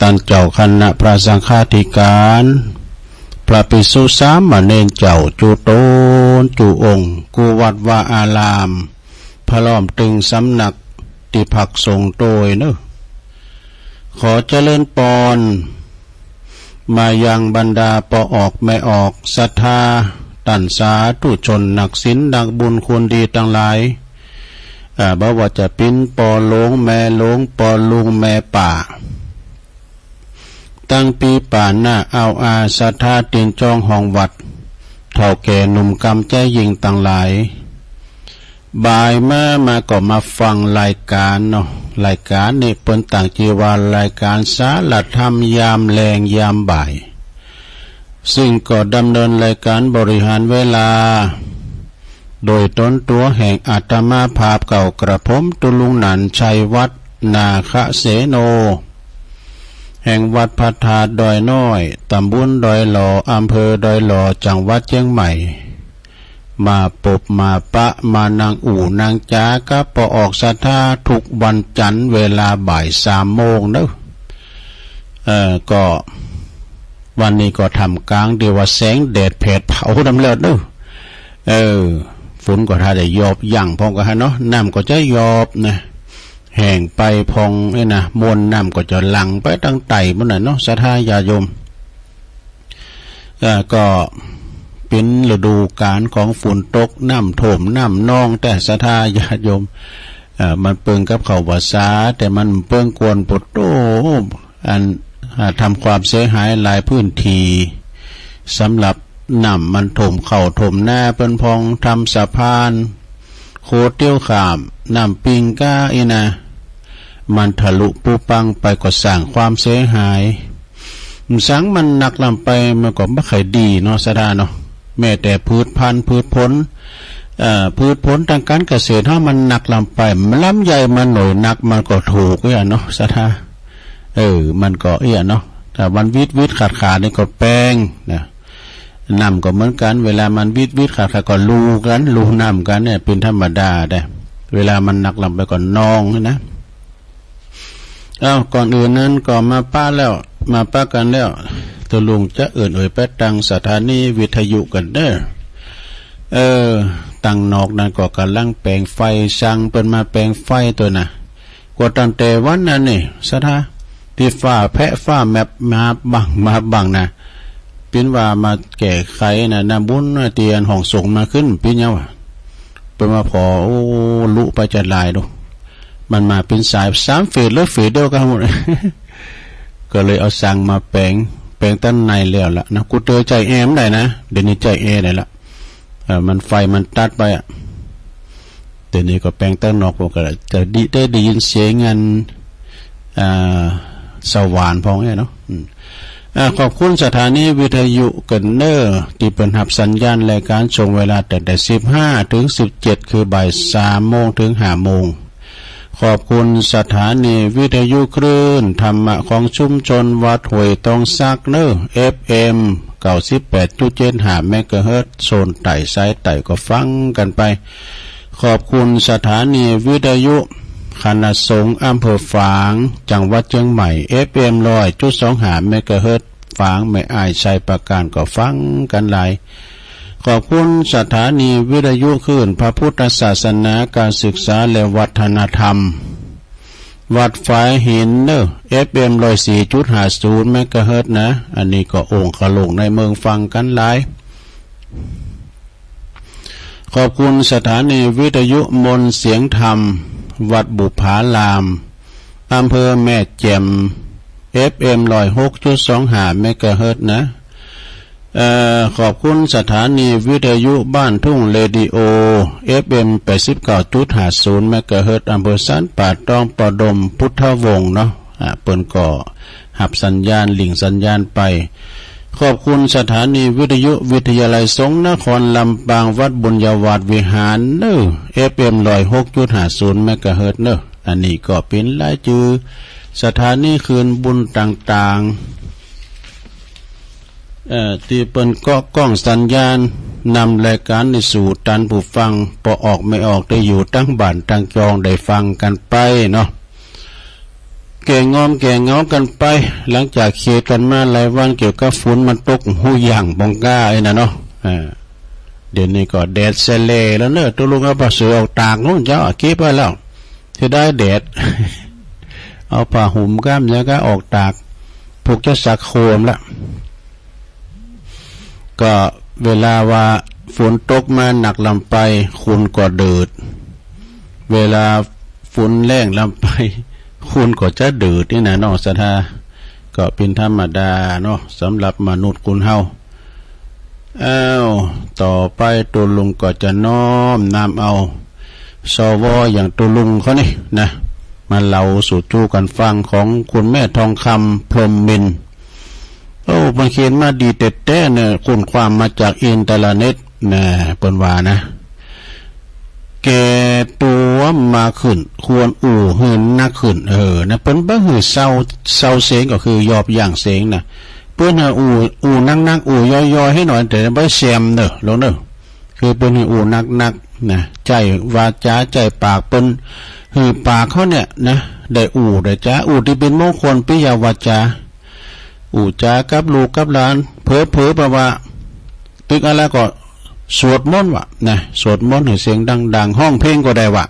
ตันเจ้าคณะพระสังฆาธิการพระภิกษุสามเณรเจ้าจูโตนจูองค์กูวัดวาอารามพระล้อมตึงสำนักติภักสงฆ์โดยเนอะขอเจริญปอนมายังบรรดาปอออกไม่ออกศรัทธาตันสาธุชนนักศีลนักบุญคุณดีทั้งหลายบ่ว่าจะปิ้นปอหลงแม่หลงปอลุงแม่ป่าตั้งปีป่าหน้าเอาอาศรัทธาเตียนจองห้องวัดเท่าแก่หนุ่มกำใจยิงต่างหลายบ่ายมาก็มาฟังรายการเนาะรายการนี่เปิ้นต่างจีวารายการสาระธรรมยามแรงยามบ่ายซึ่งก็ดำเนินรายการบริหารเวลาโดยต้นตัวแห่งอาตมาภาพเก่ากระผมตุลุงหนันชัยวัดนาคเสโนแห่งวัดพัทธาดอยน้อยตำบลดอยหล่ออำเภอดอยหล่อจังหวัดเชียงใหม่มาปบมาปะมานางอู่นางจ้าก็ปอออกศรัทธาทุกวันจันทร์เวลาบ่าย3 โมงเนอะก็วันนี้ก็ทำกลางเดียวว่าแสงแดดเผดเผาดำเลิศเนอะฝนก็ถ้าได้ยอบยั่งพองก็ฮะเนาะน้ำก็จะยอบนะแห้งไปพองนะมวลน้ำก็จะหลั่งไปตั้งไต่บนนั้นเนาะศรัทธาญาโยมก็เป็นฤดูกาลของฝนตกน้ำท่วมน้ำนองแต่ศรัทธาญาโยมมันเปิงกับเขาภาษาแต่มันเปิงกวนปดโตอันทำความเสียหายหลายพื้นที่สำหรับน้ำมันถมเข่าถมหน้าเป็นพองทำสะพานโคเตี้ยวขามน้ำปิงก้าอีนะมันทะลุปูปังไปก็สร้างความเสียหายสังมันหนักลำไปมันก็ไม่เคยดีเนาะสะดาเนาะแม้แต่พืชพันธุ์พืชผลทางการเกษตรถ้ามันหนักลำไปมันลำใหญ่มันหน่อยหนักมันก็ถูกเนาะสะดามันก็เนาะแต่วันวิทขาดนี่ก็แป้งนะน้ำก็เหมือนกันเวลามันวิทขาดก็ลูน้ำกันเนี่ยเป็นธรรมดาได้เวลามันหนักลำไปก็นองนะก่อนอื่นนั้นก็มาป้ากันแล้วตัวลุงจะไปตั้งสถานีวิทยุกันเด้อตั้งนอกนั้นก็กำลังแปลงไฟสั่งเป็นมาแปลงไฟตัวน่ะกว่าตั้งแต่วันนั้นนี่สถาที่ฟ้าแพะฟ้าแมบมาบังนะเป็นว่ามาแก่ไขนะน้ำบุญเตียนห้องส่งมาขึ้นเป็นยังวะเป็นมาพอลุไปจัดลายดูมันมาเป็นสาย3 ฝีแล้วฝีเดียวกันหมด ก็เลยเอาสั่งมาแปลงตั้งในแล้วละนะกูเจอใจแอมได้นะเดี๋ยวนี้ใจแอได้ละมันไฟมันตัดไปเดี๋ยวนี้ก็แปลงตั้งนอกก็จะได้ยินเสียงเงินสว่านพองเนาะขอบคุณสถานีวิทยุกันเนอร์ที่เป็นหับสัญญาณรายการส่งเวลาแต่15 ถึง 17คือบ่าย3 โมงถึง5 โมงขอบคุณสถานีวิทยุคลื่นธรรมะของชุมชนวัดห้วยตองซักเนอร์ FM 98.75 เมกะเฮิรตซ์โซนไต่ไซไต่ก็ฟังกันไปขอบคุณสถานีวิทยุคณะสงฆ์อำเภอฝางจังหวัดเชียงใหม่ FM 100.25 เมกะเฮิรตซ์ฝางไม่อายชัยประการก็ฟังกันหลายขอบคุณสถานีวิทยุคลื่นพระพุทธศาสนาการศึกษาและวัฒนธรรมวัดฝายหินเนอ FM 104.50 เมกะเฮิรตซ์นะอันนี้ก็องค์ขลงในเมืองฟังกันหลายขอบคุณสถานีวิทยุมนต์เสียงธรรมวัดบุพารามอำเภอแม่แจ่ม FM 106.25 เมกะเฮิรตซ์นะขอบคุณสถานีวิทยุบ้านทุ่งเรดิโอ FM 89.50 เมกะเฮิรตซ์อำเภอสันป่าตองปดมพุทธวงศ์เนาะเปิ้นก็หับสัญญาณลิงสัญญาณไปขอบคุณสถานีวิทยุวิทยาลัยสงฆ์นครลำปางวัดบุญญาวาสวิหารเนอ FM 106.50 เมกะเฮิรตซ์เนออันนี้ก็เป็นรายชื่อสถานีคืนบุญต่างๆที่เปิ้นก็กล้องสัญญาณนำรายการในสู่ตันผู้ฟังพอออกไม่ออกได้อยู่ตั้งบ้านตั้งจองได้ฟังกันไปเนาะ แก่งอมแก่เงากันไปหลังจากเคลียร์กันมาหลายวันเกี่ยวกับฝนมันตกหูอย่างบองก้าไอ้น่ะเนาะเดี๋ยวนี้ก็แดดเซเลแล้วเนอะตัวลุงเอาผ้าเสือออกตากนู้นเจ้าเก็บไว้แล้วจะได้แดด เอาผ้าห่มก้ามแล้วก็ออกตากผูกจะสักโคมละก็เวลาว่าฝนตกมาหนักลำไปคุณก็เดือดเวลาฝนแรงลำไปคุณก็จะเดือดนี่นะเนาะสถาก็เป็นธรรมดาเนาะสำหรับมนุษย์คุณเฮาต่อไปตัวลุงก็จะน้อมนำเอาสวอย่างตัวลุงเขานี่นะมาเล่าสู่จูกันฟังของคุณแม่ทองคำพรหมมินทร์มันเขียนมาดีเต็ดแต้เนี่ยคุณความมาจากอินเทอร์เน็ตนะเปิ้นว่านะแก่ตัวมาขึ้นควรอู่หืนนักขึ้นนะเปิ้นบ่หือเศร้าเสียงก็คือยอบอย่างเสียงนะเปิ้นอู่นักอู่ย่อยๆให้หน่อยแต่บ่แซมเด้อลงเด้อคือเปิ้นอู่นักนะใจวาจาใจปากเปิ้นหือปากเขาเนี่ยนะได้อู่ได้จ้าอู่ที่เป็นมงคลปิยวาจาอู่จากับลูกกับหลานเผลอๆแปลว่าตึกอะไรก็สวดมนต์วะนะสวดมนต์ให้เสียงดังๆห้องเพลงก็ได้วะ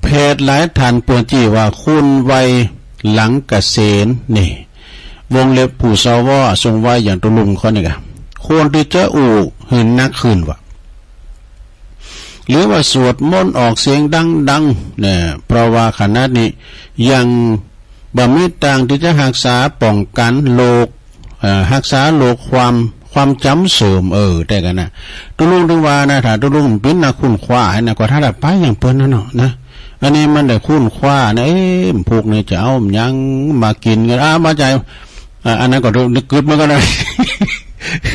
เพศหลายท่านปวดจีว่าคุณวัยหลังเกษียณนี่วงเล็บผู้สาวทรงไว้อย่างตุลุงเขานี่กะควรที่จะอู่หืนนักขึ้นวะหรือว่าสวดมนต์ออกเสียงดังๆเนี่ยเพราะว่าขณะนี้ยังบ่มีต่างที่จะรักษาป้องกันโรครักษาโรคความจำเสื่อมได้กันนะตุลุงถึงว่านะถ้าตุลุงเป็นนักคุ้นคว้านะก็ถ้าได้ไปอย่างเปิ้นนั่นเนาะนะอันนี้มันได้คุ้นคว้านะพวกนี้จะเอายังมากินกันมาใจอันนั้นก็นึกกึดมันก็ได้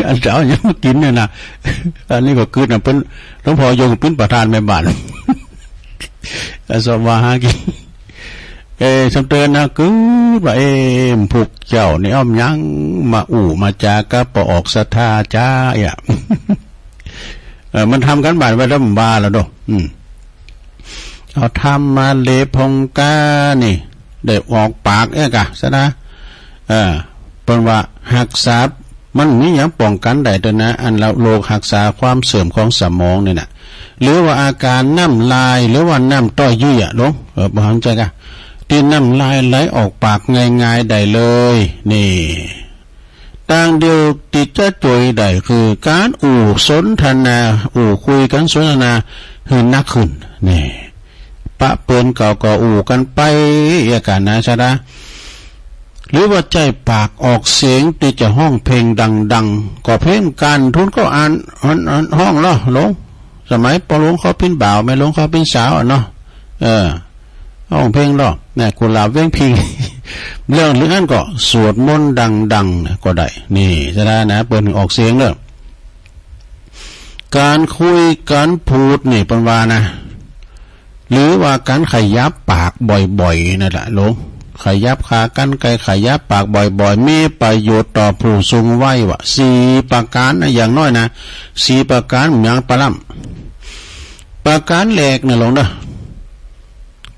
อันจะเอายังมากินเนี่ยนะอันนี้ก็กึดนะเปิ้นหลวงพ่อยงเป็นประธานแม่บ้าน สวาหากินสมเตือนนะคือว่าพวกเจ้านี่อ้อมยังมาอู่มาจาก็ปออกศรัทธาจ้ามันทำกันบ้านไว้แล้วมันบาแล้วดอกเอาทำมาเลพงกานี่ได้ออกปากกะซะนะเป็นว่าหักษามันมีอย่างป้องกันได้ด้วยนะอันเราโรคหักษาความเสื่อมของสมองเนี่ยนะหรือว่าอาการน้ำลายหรือว่าน้ำต้อยยุ่ยลงบ่หันใจกะที่น้ำลายไหลออกปากง่ายๆได้เลยนี่ต่างเดียวที่จะจ่วยได้คือการอู่สนทนาคุยกันสนทนาหืนนักขึ้นนี่ปะเปิ้นเก่าก็อู่กันไปอย่างกันนะชะดาหรือว่าใจปากออกเสียงที่จะห้องเพลงดังๆก็เพลงการทุนก็อ่านห้องล่ะลงสมัยปลงเขาเป็นบ่าวไม่ลงเขาเป็นสาวเนาะห้องเพลงหรอกเนี่ยกุหลาบเว้งพิง เรื่องนั้นก็สวดมนต์ดังๆก็ได้นี่จะได้นะเปิดออกเสียงเลยการคุยการพูดนี่เป็นว่านะหรือว่าการขยับปากบ่อยๆนั่นแหละลงขยับขากันไกลขยับปากบ่อยๆมีประโยชน์ต่อผู้สูงวัยวะ4ประการนะอย่างน้อยนะ4ประการอย่างปลำประการแรกนะลงนะ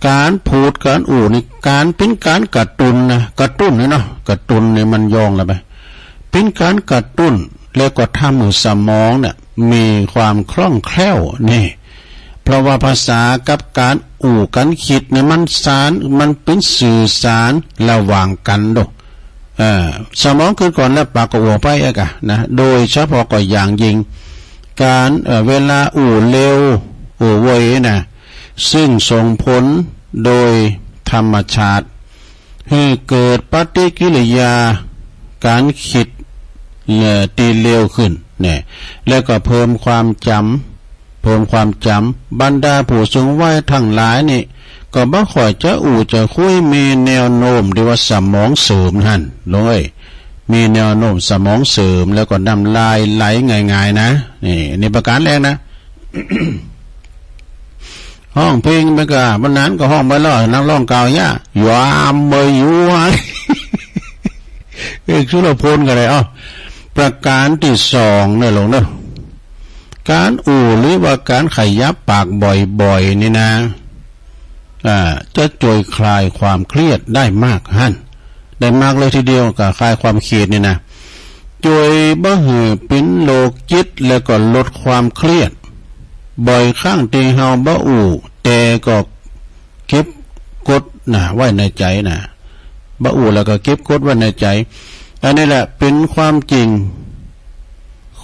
การพูดการอู่นี่การเป็นการกระตุ้นนะกระตุ้นเนาะกระตุ้นเนี่ยมันยองแล้วไปเป็นการกระตุ้นแล้วก็ทำให้สมองเนี่ยมีความคล่องแคล่วนี่เพราะว่าภาษากับการอู่กันคิดเนี่ยมันเป็นสื่อสารระหว่างกันดอกสมองคือก่อนแล้วปากก็อัวไปกะนะโดยเฉพาะก็อย่างยิ่งการเวลาอู่เร็วอู่ไวนะซึ่งส่งผลโดยธรรมชาติให้เกิดปฏิกิริยาการคิดตีเร็วขึ้นเนี่ยแล้วก็เพิ่มความจำบรรดาผู้สูงวัยทั้งหลายนี่ก็บ่ค่อยจะอู่จะคุยมีแนวโน้มที่ว่าสมองเสื่อมหั่นเลยมีแนวโน้มสมองเสื่อมแล้วก็น้ำลายไหลง่ายๆนะนี่ประการแรกนะ ห้องเพลงไปกะวันนั้นก็ห้องไปแล้วนักร้องเก่าย่ายามเบยอยู่ฮะสุรพลก็ได้ประการที่2เนี่ยลงเนาะการอู่หรือว่าการขยับปากบ่อยๆนี่นะ จะช่วยคลายความเครียดได้มากได้มากเลยทีเดียวกับคลายความเครียดนี่นะช่วยบ่หือปิ้นโลกจิตแล้วก็ลดความเครียดบ่อยครั้งที่เฮาบ่อู่แต่ก็เก็บกดไว้ในใจบ่อู่แล้วก็เก็บกดไว้ในใจอันนี้แหละเป็นความจริง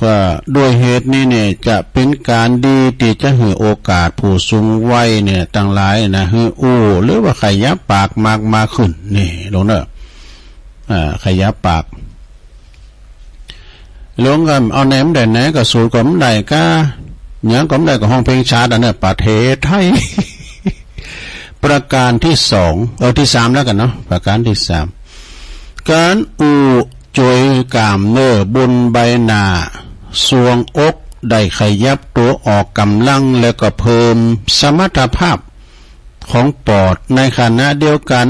ว่าด้วยเหตุนี้เนี่ยจะเป็นการดีที่จะให้โอกาสผู้สูงวัยเนี่ยต่างหลายให้อู้หรือว่าขยับปากมากขึ้นนี่ลงเนอะขยับปากลงกันเอาแหนมได้ไหนก็สูตรก็ได้ก็อย่างก็ได้ก็ห้องเพลงชาติเนี่ยประเทศไทย ประการที่สองที่สามแล้วกันเนาะประการที่สามการอู้จวยกามเนื้อบนใบหน้าสวงอกได้ขยับตัวออกกำลังแล้วก็เพิ่มสมรรถภาพของปอดในขณะเดียวกัน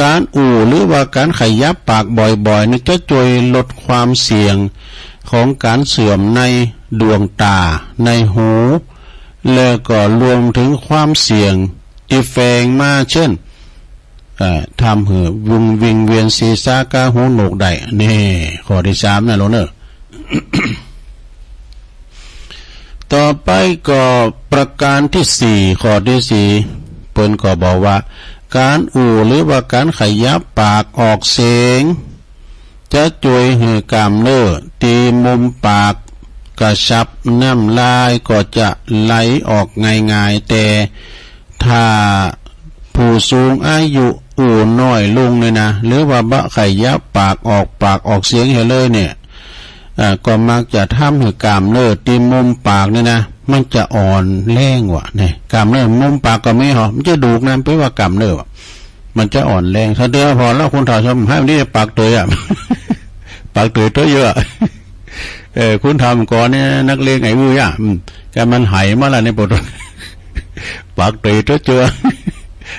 การอู่หรือว่าการขยับปากบ่อยๆนี่จะช่วยลดความเสี่ยงของการเสื่อมในดวงตาในหูแล้วก็รวมถึงความเสี่ยงที่แฝงมาเช่นทำให้วิงเวียนศีรษะกะหูหนวกได้นี่ข้อที่สามนะโลเนอร์ ต่อไปก็ประการที่สี่ข้อที่สี่เปิ้นก็บอกว่าการอู่หรือว่าการขยับปากออกเสียงจะช่วยให้กล้ามเนื้อตีมุมปากกระชับน้ำลายก็จะไหลออกง่ายๆแต่ถ้าผู้สูงอายุอู่น้อยลงเลยนะหรือว่าบะขยับปากออกเสียงเฮเลยเนี่ยก็มักจะทำให้กล้ามเนื้อตีมุมปากเนี่ยนะมันจะอ่อนแรงว่ะเนี่ยกล้ามเนื้อมุมปากก็ไม่หรอมันจะดูกนะเพราะว่ากล้ามเนื้อมันจะอ่อนแรงถ้าเดือพอแล้วคุณถ่ายชมให้มันนี่ปากเตยปากเตยตัวเยอะคุณทำก่อนเนี่ยนักเลงไอ้มือแกมันหายมาแล้วในปวดปากเตยตัวเจอ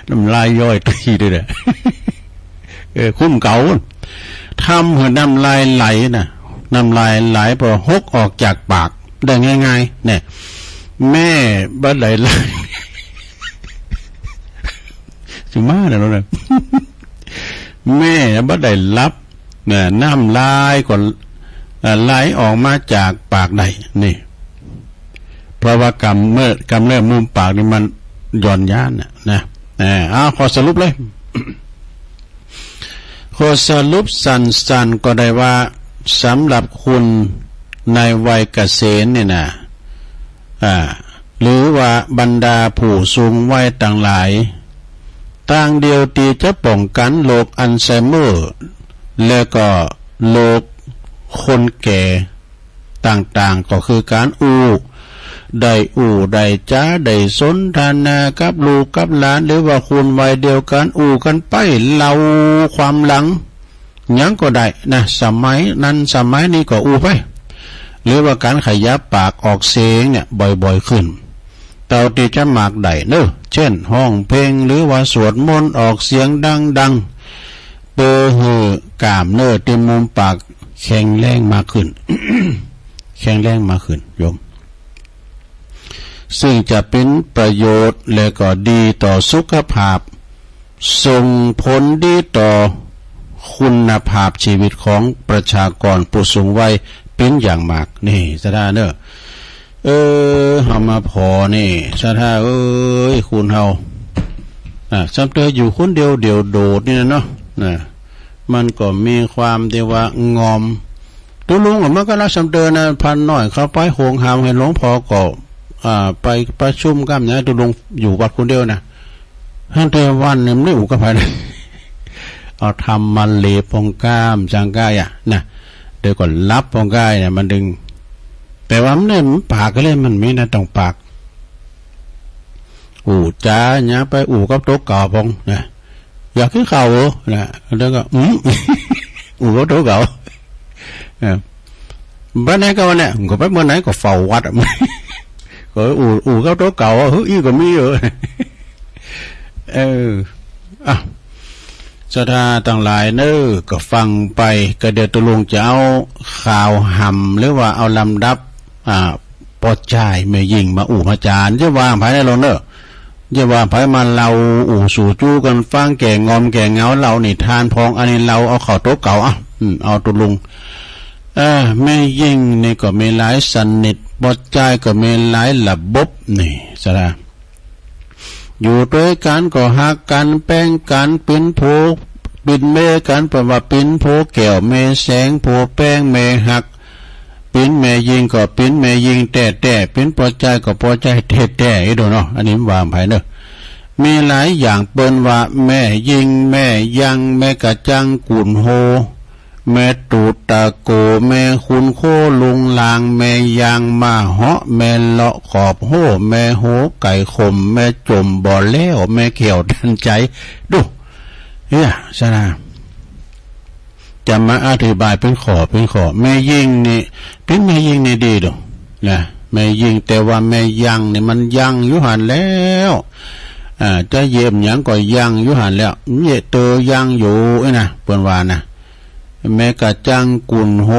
น้ำลายย่อยตีด้วยเนี่ยคุ้มเก่าทำให้น้ำลายไหลนะน้ำลายไหลพอฮกออกจากปากได้ง่ายๆเนี่ยแม่บ้านไหลไหลสิมาเนี่ยเราเนี่ยแม่บ้านไหลรับเนี่ยน้ำลายก่อนไหลออกมาจากปากได้นี่เพราะว่ากำเริ่มมุมปากนี่มันหย่อนย่านนะขอสรุปเลย ขอสรุปสั้นๆก็ได้ว่าสำหรับคุณในวัยเกษียณเนี่ยนะหรือว่าบรรดาผู้สูงวัยต่างหลายต่างเดียวที่จะป้องกันโรคอัลไซเมอร์แล้วก็โรคคนแก่ต่างๆก็คือการได้จ้าได้สนทนากับลูกกับหลานหรือว่าคุณวัยเดียวกันกันไปเล่าความหลังยังก็ได้นะสมัยนั้นสมัยนี้ก็ไปหรือว่าการขยับปากออกเสียงเนี่ยบ่อยๆขึ้นเต่าที่จะมากได้เนอะเช่นห้องเพลงหรือว่าสวดมนต์ออกเสียงดังๆเปิดหูกล้ามเนื้อที่มุมปากแข็งแรงมากขึ้น แข็งแรงมากขึ้นโยมซึ่งจะเป็นประโยชน์และก็ดีต่อสุขภาพส่งผลดีต่อคุณภาพชีวิตของประชากรผู้สูงวัยเป็นอย่างมากนี่สถาเนอะเฮามาพอนี่สถาคุณเฮาจำเตออยู่คนเดียวโดดนี่นะเนาะมันก็มีความที่ว่างอมตัวลุงมันก็รักจำเตอนะพันหน่อยเขาไปโหงหามให้หลวงพ่อก็ไปประชุมกันนะตัวลุงอยู่วัดคนเดียวนะท่านเทวันเนี่ยไม่อุกภัยนะเอาทำมันเลปองก้ามจังก้ายนะเดี๋ยวก่อนรับปองก้ายเนี่ยมันดึงแต่ว่ามันเนี่ยปากก็เลยมันไม่นะต้องปากจ้าเนี่ยไปกับโต๊ะเก่าพงนะอยากขึ้นเข่านะแล้วก็กับโต๊ะเก่าบ้านไหนก็วันเนี่ยก็ไปเมื่อไหนก็เฝ้าวัดก็กับโต๊ะเก่าอีก็มีศรัทธาต่างหลายก็ฟังไปก็เดี๋ยวตกลงจะเอาข่าวหำหรือว่าเอาลำดับปอดจ่ายเมื่อยิงมามาจานจะวางภายในลง อย่าว่าไผมาเราอู่สู่จู้กันฟังแก่งอมแก่เงาเรานี่ทานพองอันนี้เราเอาเข้าโต๊ะเก่าเอาตุลุงแม่ยิ่งนี่ก็มีหลายสนิทบดใจก็มีหลายระบบนี่สระอยู่ด้วยกันก็หักกันแป้งกันเป็นโผปินเมกันแปลว่าปินโผแก้วเมแสงโผแป้งเมหักปินเมยิงก็ปินเมยิงแต่ปินพอใจก็พอใจแต่ไอ้ดูเนาะอันนี้วางไผเนอะมีหลายอย่างเปิ้นว่าแม่ยิงแม่ยังแม่กะจังกุนโฮแม่ตูตะโกแม่คุณโคลุงลางแม่ยางมาเหาะแม่เลาะขอบโหแม่โหไก่ขมแม่จมบ่อแล้วแม่เขียวทันใจดูเฮ้ยชนะจะมาอธิบายเป็นขอแม่ยิงนี่เป็นแม่ยิงนี่ดีดูนะแม่ยิงแต่ว่าแม่ยังนี่มันยังอยู่หันแล้วจะเยี่ยมยังก็ยังอยู่หันแล้วเยเตอยังอยู่นะเปิ้นว่านะแม่กะจังกุนโฮ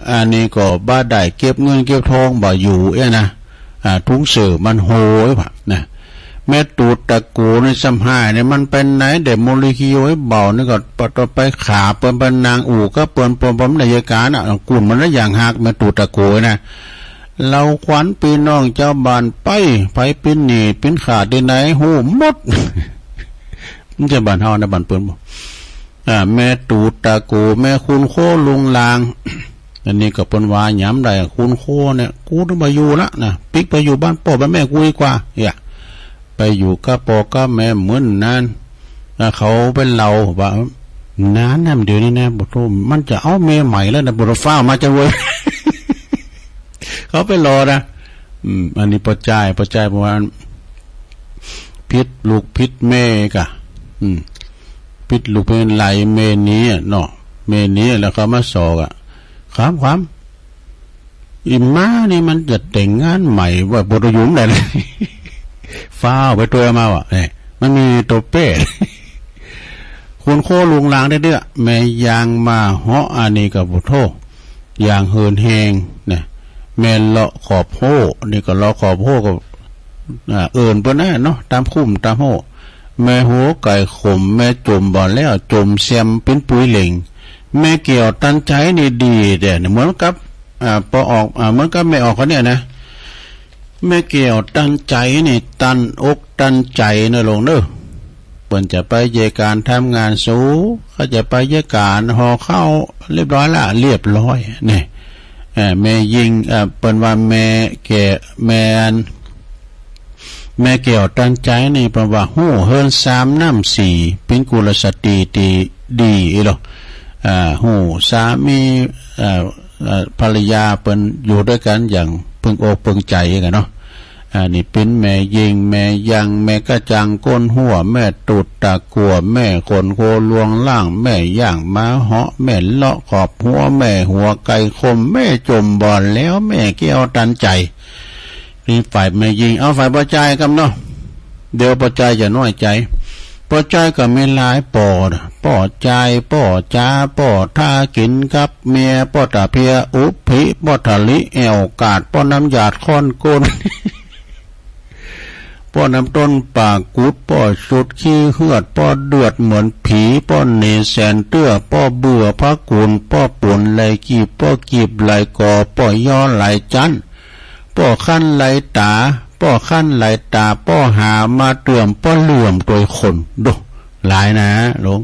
อันนี้ก็บ้าได้เก็บเงินเก็บทองบ่อยู่นะทุงเสือมันโหยแบบนะแม่ตูดตะกูในซ้ำหายเนี่ยมันเป็นไหนเด็กโมลิคิวไว้เบานี่ก็ต่อไปขาเปิ้นเป็นนางอู่ก็เปิ้นผมในยการกุนมันแล้วอย่างหักแม่ตูดตะกูนะเราขวัญปีน้องเจ้าบ้านไปปิ้นหนีปิ้นขาดที่ไหนหูหมดมันจะบ้านเฮานะบ้านเปิ้นบ่แม่ตูตะกูแม่คุณโคลุงลางอันนี้ก็เป็นว่าย้ำได้คุณโคเนี่ยกูต้องไปอยู่ละนะปิ๊กไปอยู่บ้านพ่อบ้านแม่กูดีกว่าไปอยู่กับพ่อกับแม่เหมือนนั้นเขาเป็นเราว่านั้นนะเดี๋ยวนี้นะบุตรมันจะเอาเมียใหม่แล้วนะบุตรฟ้ามาจะเว้ย เขาไปรอนะอันนี้พอใจประมาณพิษลูกพิษแม่กะพิษลูกเป็นไหลเมนี้เนาะเมนี้แล้วเขามาสอกความอิม้านี่มันจะแต่งงานใหม่ว่าบุตรยุ่มเลยฟ้าไปตัวมาว่ะมันมีตัวเป้คุณโคลุงลางได้เด้อแม่ยางมาเหาะอันนี้กับบุตรโธยางเฮินแหงเนี่ยแม่เลาะขอบโหนี่ก็เลาะขอบโหก็เอิญเปิ้นน่ะเนาะตามคุ้มตามโหแม่โหไก่ขมแม่จมบ่แล้วจมแซมเป็นปุ๋ยเหล่งแม่เกี่ยวตันใจนี่ดีเด้เหมือนกับพอออกเหมือนกับแม่ออกเขาเนี่ยนะแม่เกี่ยวตันใจนี่ตันอกตันใจนะลงเด้อเปิ้นจะไปเยการทำงานสูเขาจะไปเยการห่อข้าวเรียบร้อยละเรียบร้อยนี่แม่ยิงเปิ้นว่าแม่แก่แม่เกี่ยวตันใจนี่เพราะว่าหู้เฮิน3น้ำ4เป็นกุลสตรีตีดีอีหรอหู้สามีภรรยาเปิ้นอยู่ด้วยกันอย่างพึงอกพึงใจกันเนาะนี่เป็นแม่ยิงแม่ยังแม่กระจังก้นหัวแม่ตูดตะกัวแม่คนโคลวงล่างแม่ย่างม้าเหาะแม่เลาะขอบหัวแม่หัวไก่คมแม่จมบ่อนแล้วแม่เกี่ยวตันใจนี่ฝ่ายแม่ยิงเอาฝ่ายพอใจกันเนาะเดี๋ยวพอใจจะน้อยใจพอใจก็มีหลายปอใจป่อจ้าป่อท่ากินกับเมียป่อตาเพียอุภิป่อทะลิแอวกาดป่อน้ำหยาดค้อนก้นป่อน้ำต้นปากกุดป่อสุดขี้เหือดป่อเดือดเหมือนผีป่อเนแสนเตื้อป่อเบื่อพระกุลป่อปุ่นไหลกีบป่อกีบไหลกอป่อย่อไหลจันป่อขั้นไหลตาป่อขั้นไหลตาป่อหามาเตื่อมป่อเหลื่อมโดยคนดูหลายนะหลวง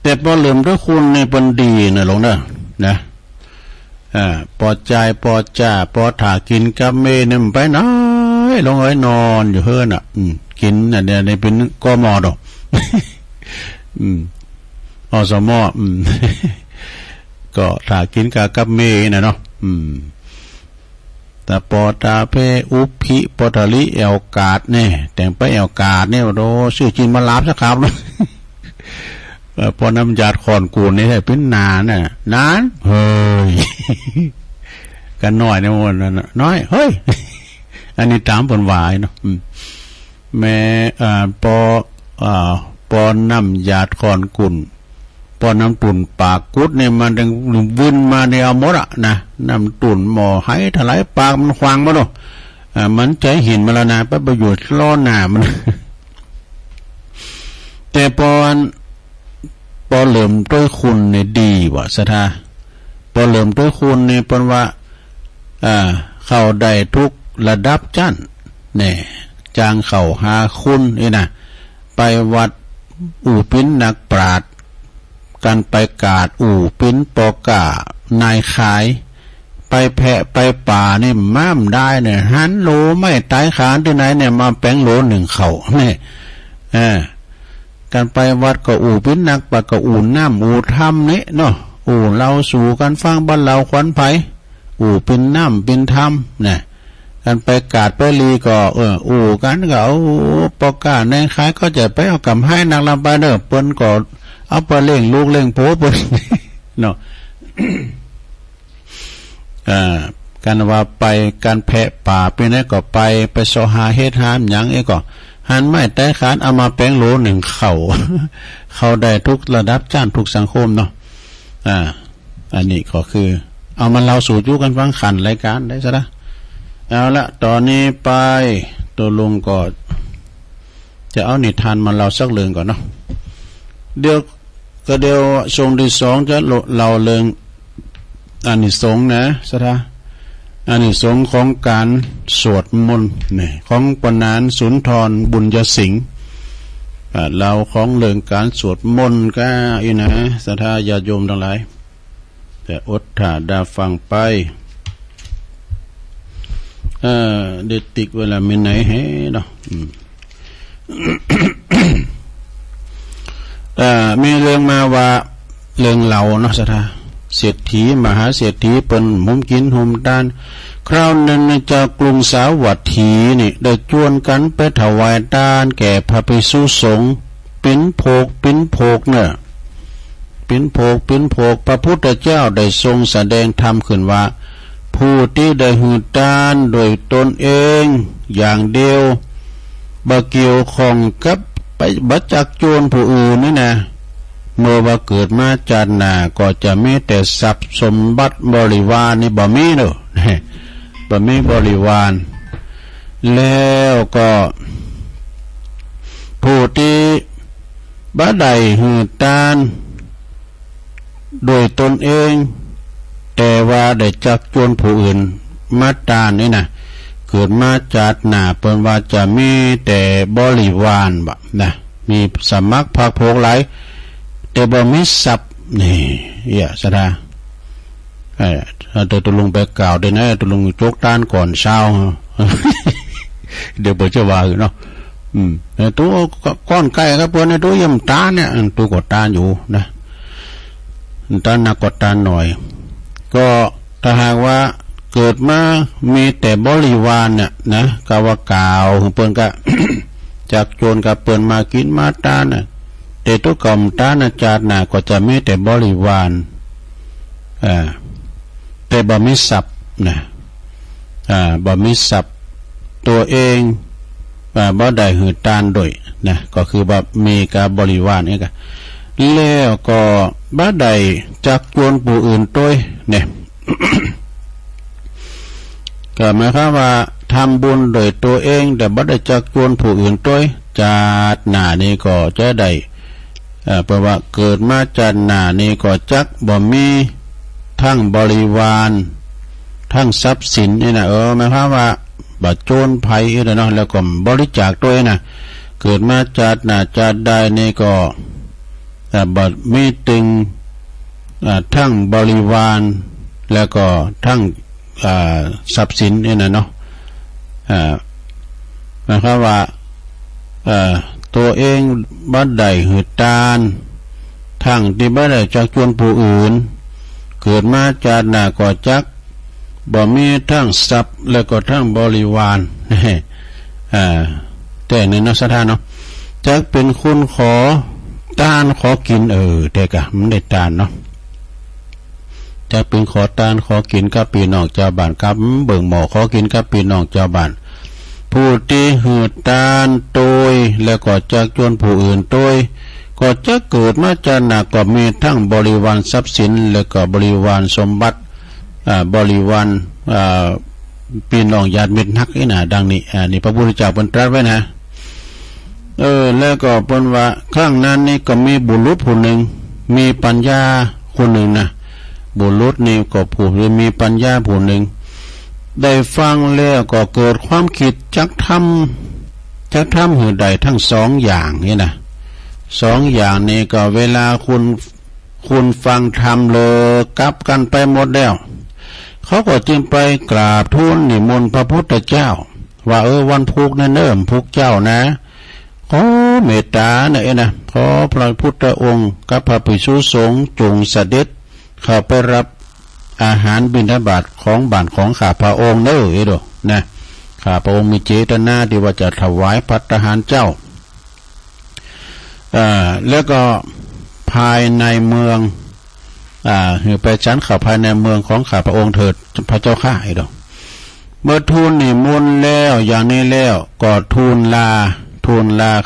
แต่ป่อเหลื่อมด้วยคุณในปันดีนะหลวงนะปอใจปอจ่าปอถากินกับเมเนี่ยไปน้อยลงไว้นอนอยู่เฮือนกินเนี่ยเป็นกมอดอกอสมก็ถากินกับเมนะเนาะแต่ปอตาเพอุภิปอทะลิแอวกาดเนี่ยแต่งไปแอวกาดเนี่ยโดชื่อจีนมาลาบสักครับนะพอน้ำยาดคอนกูนี่ได้เป็นนานน่ะนานเฮ้ยกันน้อยในวันนั้นน้อยเฮ้ยอันนี้ตามผลวายเนาะแม่ปอน้ำยาดคอนกุนปอน้ำตุ่นปากกุดเนี่ยมันดึงวุ่นมาในเอาหมดนะน้ำตุ่นหมอให้ถลายปากมันควางมาเนาะ มันใจเห็นมรณะประโยชน์ล้อหน้ามัน แต่พอเหลิมด้วยคุณเนี่ยดีว่ะศรัทธาพอเหลิมด้วยคุณเนี่ยเป็นว่าเข้าได้ทุกระดับชั้นเนี่ยจางเข้าหาคุณนี่นะไปวัดอู่ปิ้นนักปราชญ์กันไปกาดอู่ปิ้นปอกานายขายไปแพะไปป่านี่ม้ามได้เนี่ยหันโหลไม่ตายขานที่ไหนเนี่ยมาแป้งโหลหนึ่งเขาเนี่ยการไปวัดก็อู่ปิ้นนักปราชญ์ก็อู่น้ำอู่ถ้ำนี่เนาะอู่เราสู่กันฟังบ้านเราขวัญไผ่อู่เป็นน้ำเป็นถ้ำเนี่ยกันไปกาดไปลีก็อู่กันก็เอาปอกาในขายก็จะไปเอากำให้นางลำไปเด้อเปิ้นก็เอาไปเล่งลูกเล่งโผเปิ้นเนาะการว่าไปการแพะป่าไปไหนก็ไปสอหาเฮ็ดหามหยังก็หันไม่แต่ขานเอามาแป้งโหลหนึ่งเขาได้ทุกระดับชั้นทุกสังคมเนาะอันนี้ก็คือเอามาเราสู่ยุกันฟังขันรายการได้ซะนะเอาละตอนนี้ไปตัวลงก็จะเอานิทานมาเราสักเรื่องก่อนเนาะเดี๋ยวทรงที่สองจะเราเรื่องอานิสงส์นะสถาอานิสงส์ของการสวดมนต์เนี่ยของปนานสุนทรบุญยสิงห์เราของเรื่องการสวดมนต์ก็อีนะสถาญาโยมทั้งหลายแต่อดถ้าดาฟังไปเด็ดติกเวลาไม่ไหนเฮ้เนาะมีเรื่องมาว่าเรื่องเหล่าเนาะสถาเศรษฐีมหาเศรษฐีเป็นหุมกินหุมทานคราวนั้นจากกรุงสาวัตถีนี่ได้จวนกันไปถวายทานแก่พระภิกษุสงฆ์ปิ้นโภกเนี่ยปิ้นโภกพระพุทธเจ้าได้ทรงแสดงธรรมขึ้นว่าผู้ที่ได้หืดทานโดยตนเองอย่างเดียวบ่เกี่ยวข้องกับไปบัจจักโจรผู้อื่นนี่นะเมื่อว่าเกิดมาจาดหน้าก็จะมีแต่ทรัพย์สมบัติบริวารนี่บ่มีเนอะบ่มีบริวารแล้วก็ผู้ที่บ่ได้หืดทานโดยตนเองแต่ว่าได้จักจวนผู้อื่นมาทานนี่นะเกิดมาจาดหน้าเปิ้นว่าจะมีแต่บริวารบ่นะมีสมัครพรรคพวกหลายแต่บ่มีทรัพย์นี่สดาตัวลุงไปกล่าวได้นะตัวลุงโจกทานก่อนเช้า เดี๋ยวบ่จะว่าเนาะตัวก้อนไก่ครับเพิ่นตัวย่ำตาเนี่ยตัวก็ตาอยู่นะตาหนักกว่าตาหน่อยก็ถ้าหากว่าเกิดมามีแต่บริวารเนี่ยนะกว่ากล่าวเพิ่นก็ จากโจรกับเปิ้นมากินมาตาน่ะแต่ตัวกรรมตานาจาดหน้าก็จะมีแต่บริวารแต่บ่มีทรัพย์นะบ่มีทรัพย์ตัวเองบ่ได้หืดทานด้วยนะก็คือบ่มีกับบริวารนี่ก็แล้วก็บ่ได้จักจวนผู้อื่นด้วยเนี่ย ก็หมายความว่าทำบุญโดยตัวเองแต่บ่ได้จักจวนผู้อื่นด้วยจาดหน้านี่ก็จะได้เพราะว่าเกิดมาจาดหน้านี่ก็จักบ่มีทั้งบริวารทั้งทรัพย์สินนี่นะหมายความว่าบ่โจรภัยนี่เนาะแล้วก็บริจาคด้วยนะเกิดมาจาดหน้าจาดได้นี่ก็บ่มีตึงทั้งบริวารแล้วก็ทั้งทรัพย์สินนี่นะเนาะหมายความว่าตัวเองบ่ได้หืดทานทั้งที่บ่ได้จักจวนผู้อื่นเกิดมาจาดหน้าก็จักบ่มีทั้งทรัพย์แล้วก็ทั้งบริวารแต่ในนักสถานเนาะจักเป็นคุณขอทานขอกินแต่ก็มันได้ทานเนาะจักเป็นขอทานขอกินกับพี่น้องเจ้าบ้านกับเบิ่งหมอขอกินกับพี่น้องเจ้าบ้านผู้ที่หืดทานโดยแล้วก็จักจวนผู้อื่นโดยก็จะเกิดมาจาดหน้าก็มีทั้งบริวารทรัพย์สินแล้วก็บริวารสมบัติบริวาร พี่น้องญาติมิตรนักนี่นะดังนี้นี่พระพุทธเจ้าเพิ่นตรัสไว้นะแล้วก็เพิ่นว่าครั้งนั้นนี่ก็มีบุรุษผู้หนึ่งมีปัญญาคนหนึ่งนะบุรุษนี่ก็ผู้มีปัญญาผู้หนึ่งได้ฟังแล้วก็เกิดความคิดจักทำหือใดทั้งสองอย่างนี่นะสองอย่างนี้ก็เวลาคุณฟังธรรมเลยกลับกันไปหมดแล้วเขาก็จึงไปกราบทูลนิมนต์พระพุทธเจ้าว่าวันพุกนั่นพุกเจ้านะขอเมตตาเนี่ยนะขอพระพุทธองค์กับพระภิกษุสงฆ์จงเสด็จเข้าไปรับอาหารบิณฑบาตของบ้านของข้าพระองค์นะข้าพระองค์มีเจตนาที่ว่าจะถวายภัตตาหารเจ้าแล้วก็ภายในเมืองคือไปชั้นเข้าภายในเมืองของข้าพระองค์เถิดพระเจ้าข้าเมื่อทูลนิมนต์แล้วอย่างนี้แล้วก็ทูลลา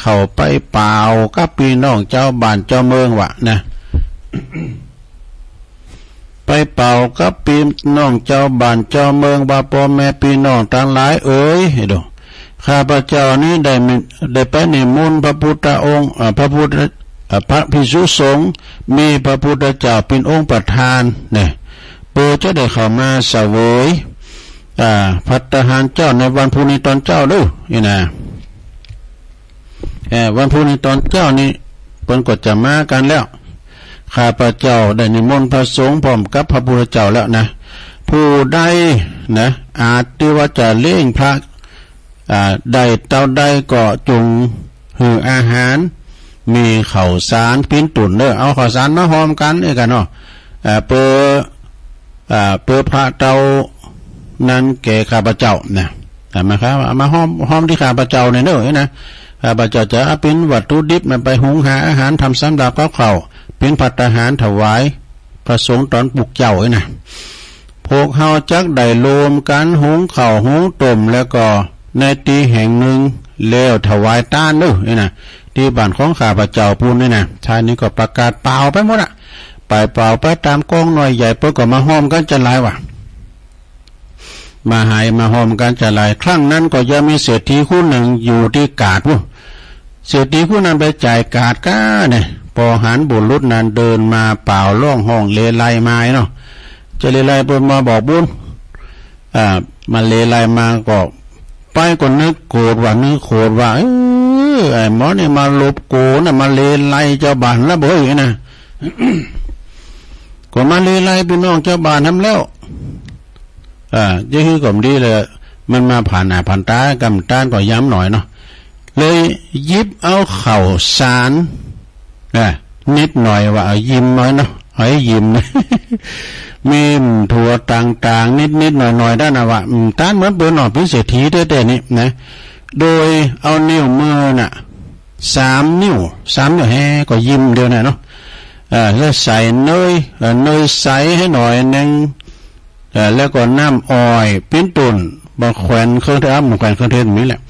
เข้าไปเป่ากับพี่น้องเจ้าบ้านเจ้าเมืองวะนะ ไปเป่ากับพี่น้องเจ้าบ้านเจ้าเมืองว่าพ่อแม่พี่น้องทั้งหลายข้าพเจ้านี้ได้ไปนิมนต์พระพุทธองค์พระภิกษุสงฆ์มีพระพุทธเจ้าเป็นองค์ประธานเนี่ยเพื่อจะได้เข้ามาเสวยภัตตาหารเจ้าในวันพรุ่งนี้ตอนเจ้านี่นะวันพรุ่งนี้ตอนเจ้านี้เพิ่นก็จะมากันแล้วข้าพเจ้าได้นิมนต์พระสงฆ์พร้อมกับพระพุทธเจ้าแล้วนะผู้ใดนะอาจที่ว่าจะเลี้ยงพระใดเต้าใดก็จงหืออาหารมีข้าวสารปิ้นตุ๋นเอาข้าวสารมาหอมกันกันเนาะเพื่อพระเต้านั้นแก่ข้าพเจ้านะมาครับมาหอมที่ข้าพเจ้าเนี่ยนะข้าพเจ้าจะเป็นวัตถุดิบมันไปหุงหาอาหารทำสำหรับข้าวเป็นภัตตาหารถวายพระสงฆ์ตอนปลุกเจ้านะพวกเฮาจักได้รวมกันหุงข้าวหุงต้มแล้วก็ในตีแห่งหนึ่งแล้วถวายต้านนี่นะที่บ้านของข้าพเจ้าพูนนี่นะชายนี้ก็ประกาศเปล่าไปหมดไปเปล่าไปตามกองหน่อยใหญ่เพื่อก็มาห้อมกันจะหลายวะมาหายมาห้อมกันจะหลายครั้งนั้นก็ยังมีเศรษฐีคู่หนึ่งอยู่ที่กาดเศรษฐีคู่นั้นไปจ่ายกาดก้าเนี่ยพอหันบุรุษนั้นเดินมาเปล่าล่องห้องเลไลไม้เนาะจะเลไลเปิดมาบอกบุญมาเลไลมาก็ไปก็นึกโกรธว่าไอ้หมอนี่มาลบโกนะมาเลไลเจ้าบ้านแล้วบ่นะ ก็มาเลไลพี่น้องเจ้าบ้านทำแล้วจะคือก็ดีเลยมันมาผ่านหน้าผ่านตากำตานก็ย้ำหน่อยเนาะเลยยิบเอาข้าวสารนิดหน่อยว่ายิ้มน้อยเนาะให้ยิ้มนะ มีถั่วต่างๆนิดๆหน่อยๆด้านนะว่าตานเหมือนเปิดหน่อพิเศษทีแต่นี่นะโดยเอานิ้วมือน่ะ3 นิ้วแห่ก็ยิ้มเดียวนะเนาะแล้วใส่เนยใสให้หน่อยนึงแล้วก็น้ำอ้อยปิ้นตุ่นบางแขวนเครื่องเทศแขวนเครื่องเทศนี้แหละ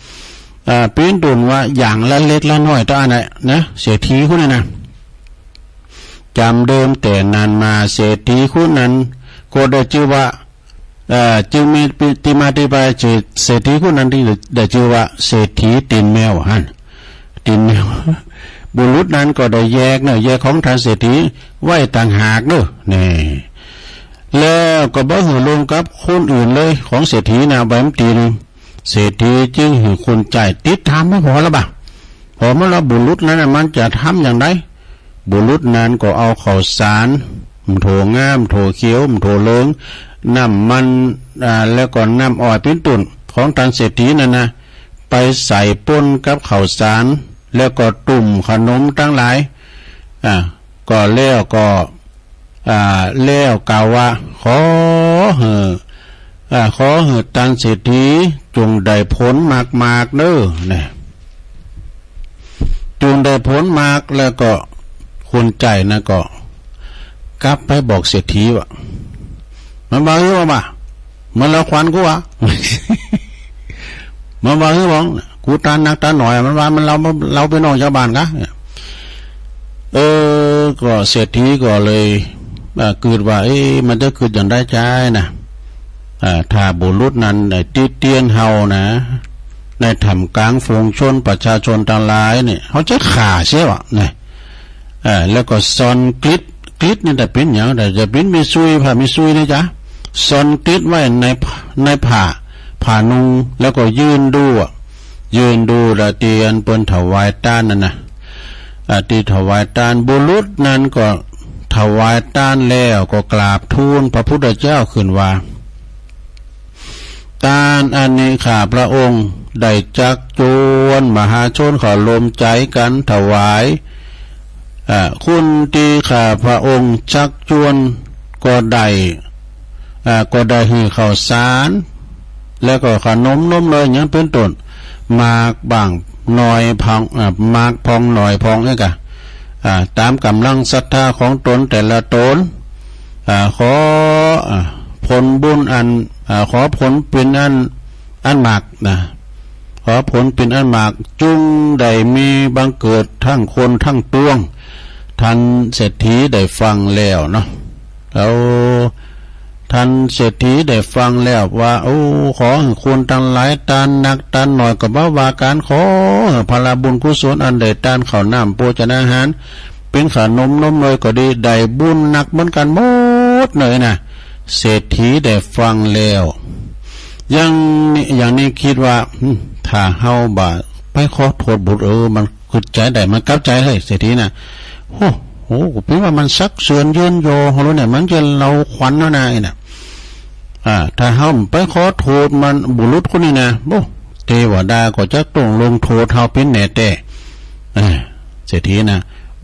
ปิ้นตุ่นว่าอย่างละเล็กละน้อยตัวอันไหนนะเศรษฐีคนนี้นะจำเดิมแต่นานมาเศรษฐีคนนั้นก็ได้ชื่อว่าจึงมีติมาติไปเศรษฐีคนนั้นที่ได้ชื่อว่าเศรษฐีตีนแมวตีนแมวบุรุษนั้นก็ได้แยกของทางเศรษฐีไว้ต่างหากนี่แล้วก็บ่หือรวมกับคนอื่นเลยของเศรษฐีนะใบมตีนึงเศรษฐีจึงหือคนใจติดทำไม่พอแล้วบ่ะพอเมื่อเราบุรุษนั้นมันจะทำอย่างไรบุรุษนั้นก็เอาข้าวสารโถงามโถเขียวโถเหลืองน้ำมันแล้วก็น้ำอ้อยปิ้นตุ่นของทางเศรษฐีนั่นนะไปใส่ป่นกับข้าวสารแล้วก็ตุ่มขนมทั้งหลายก็แล้วกล่าวว่าขอเหตุตันเศรษฐีจงได้ผลมากเนี่ยจงได้ผลมากแล้วก็คนใจนะก็กลับไปบอกเศรษฐีว่ามันบอกว่ามันละควันกูวะ มันบอกกูตานักตาหน่อยมันว่ามันเราไปนอกชาวบ้านกะก็เศรษฐีก็เลยเกิดว่ามันจะเกิดอย่างได้ใจนะ ถ้าบุรุษนั้นได้ติเตียนเฮานะในทำกลางฝูงชนประชาชนทั้งหลายเนี่ยเขาจะข่าเสียวะเนี่ยแล้วก็ซอนกลิดนี่แต่เป็นอย่างแต่จะเป็นมีซุยผ้ามีซุยนะจ๊ะซอนกลิดไว้ในผ้านุ่งแล้วก็ยืนดูละเตียนเปิ้นถวายต้านนั่นนะตีถวายต้านบุรุษนั้นก็ถวายต้านแล้วก็กราบทูลพระพุทธเจ้าขึ้นว่าต้านอันนี้ข้าพระองค์ได้จักจวนมหาชนขอลมใจกันถวายคุณตีข้าพระองค์จักจวนก็ได้หือข้าวสารแล้วก็ขนมนมเลยอย่างเป็นต้นมากบางหน่อยพองมากพองหน่อยพองนี่กะตามกำลังศรัทธาของตนแต่ละตนขอผลบุญขอผลเป็นอันมากนะขอผลเป็นอันมากจุงได้มีบังเกิดทั้งคนทั้งปวงท่านเศรษฐีได้ฟังแล้วเนาะแล้วท่านเศรษฐีได้ฟังแล้วว่าโอ้ขอคุณตั้งหลายตานนักตานหน่อยก็บ่ว่าการขอพลบุญกุศลอันใดตานข้าวน้ำโภชนาอาหารเป็นขนมเลยก็ดีได้บุญหนักเหมือนกันหมดเลยนะเศรษฐีได้ฟังแล้วอย่างนี้คิดว่าถ้าเฮาบ่ไปขอโทษบุตรมันขุดใจได้มันกลับใจเลยเศรษฐีน่ะโอ้เป็นว่ามันซักเสือนเยินโยของเราเนี่ยมันจะเราขวัญแล้วนายน่ะถ้าเฮาไปขอโทษมันบุรุษคนนี้นะโอ้เทวดาก็จะต้องลงโทษเฮาเป็นแน่แต่เศรษฐีนะ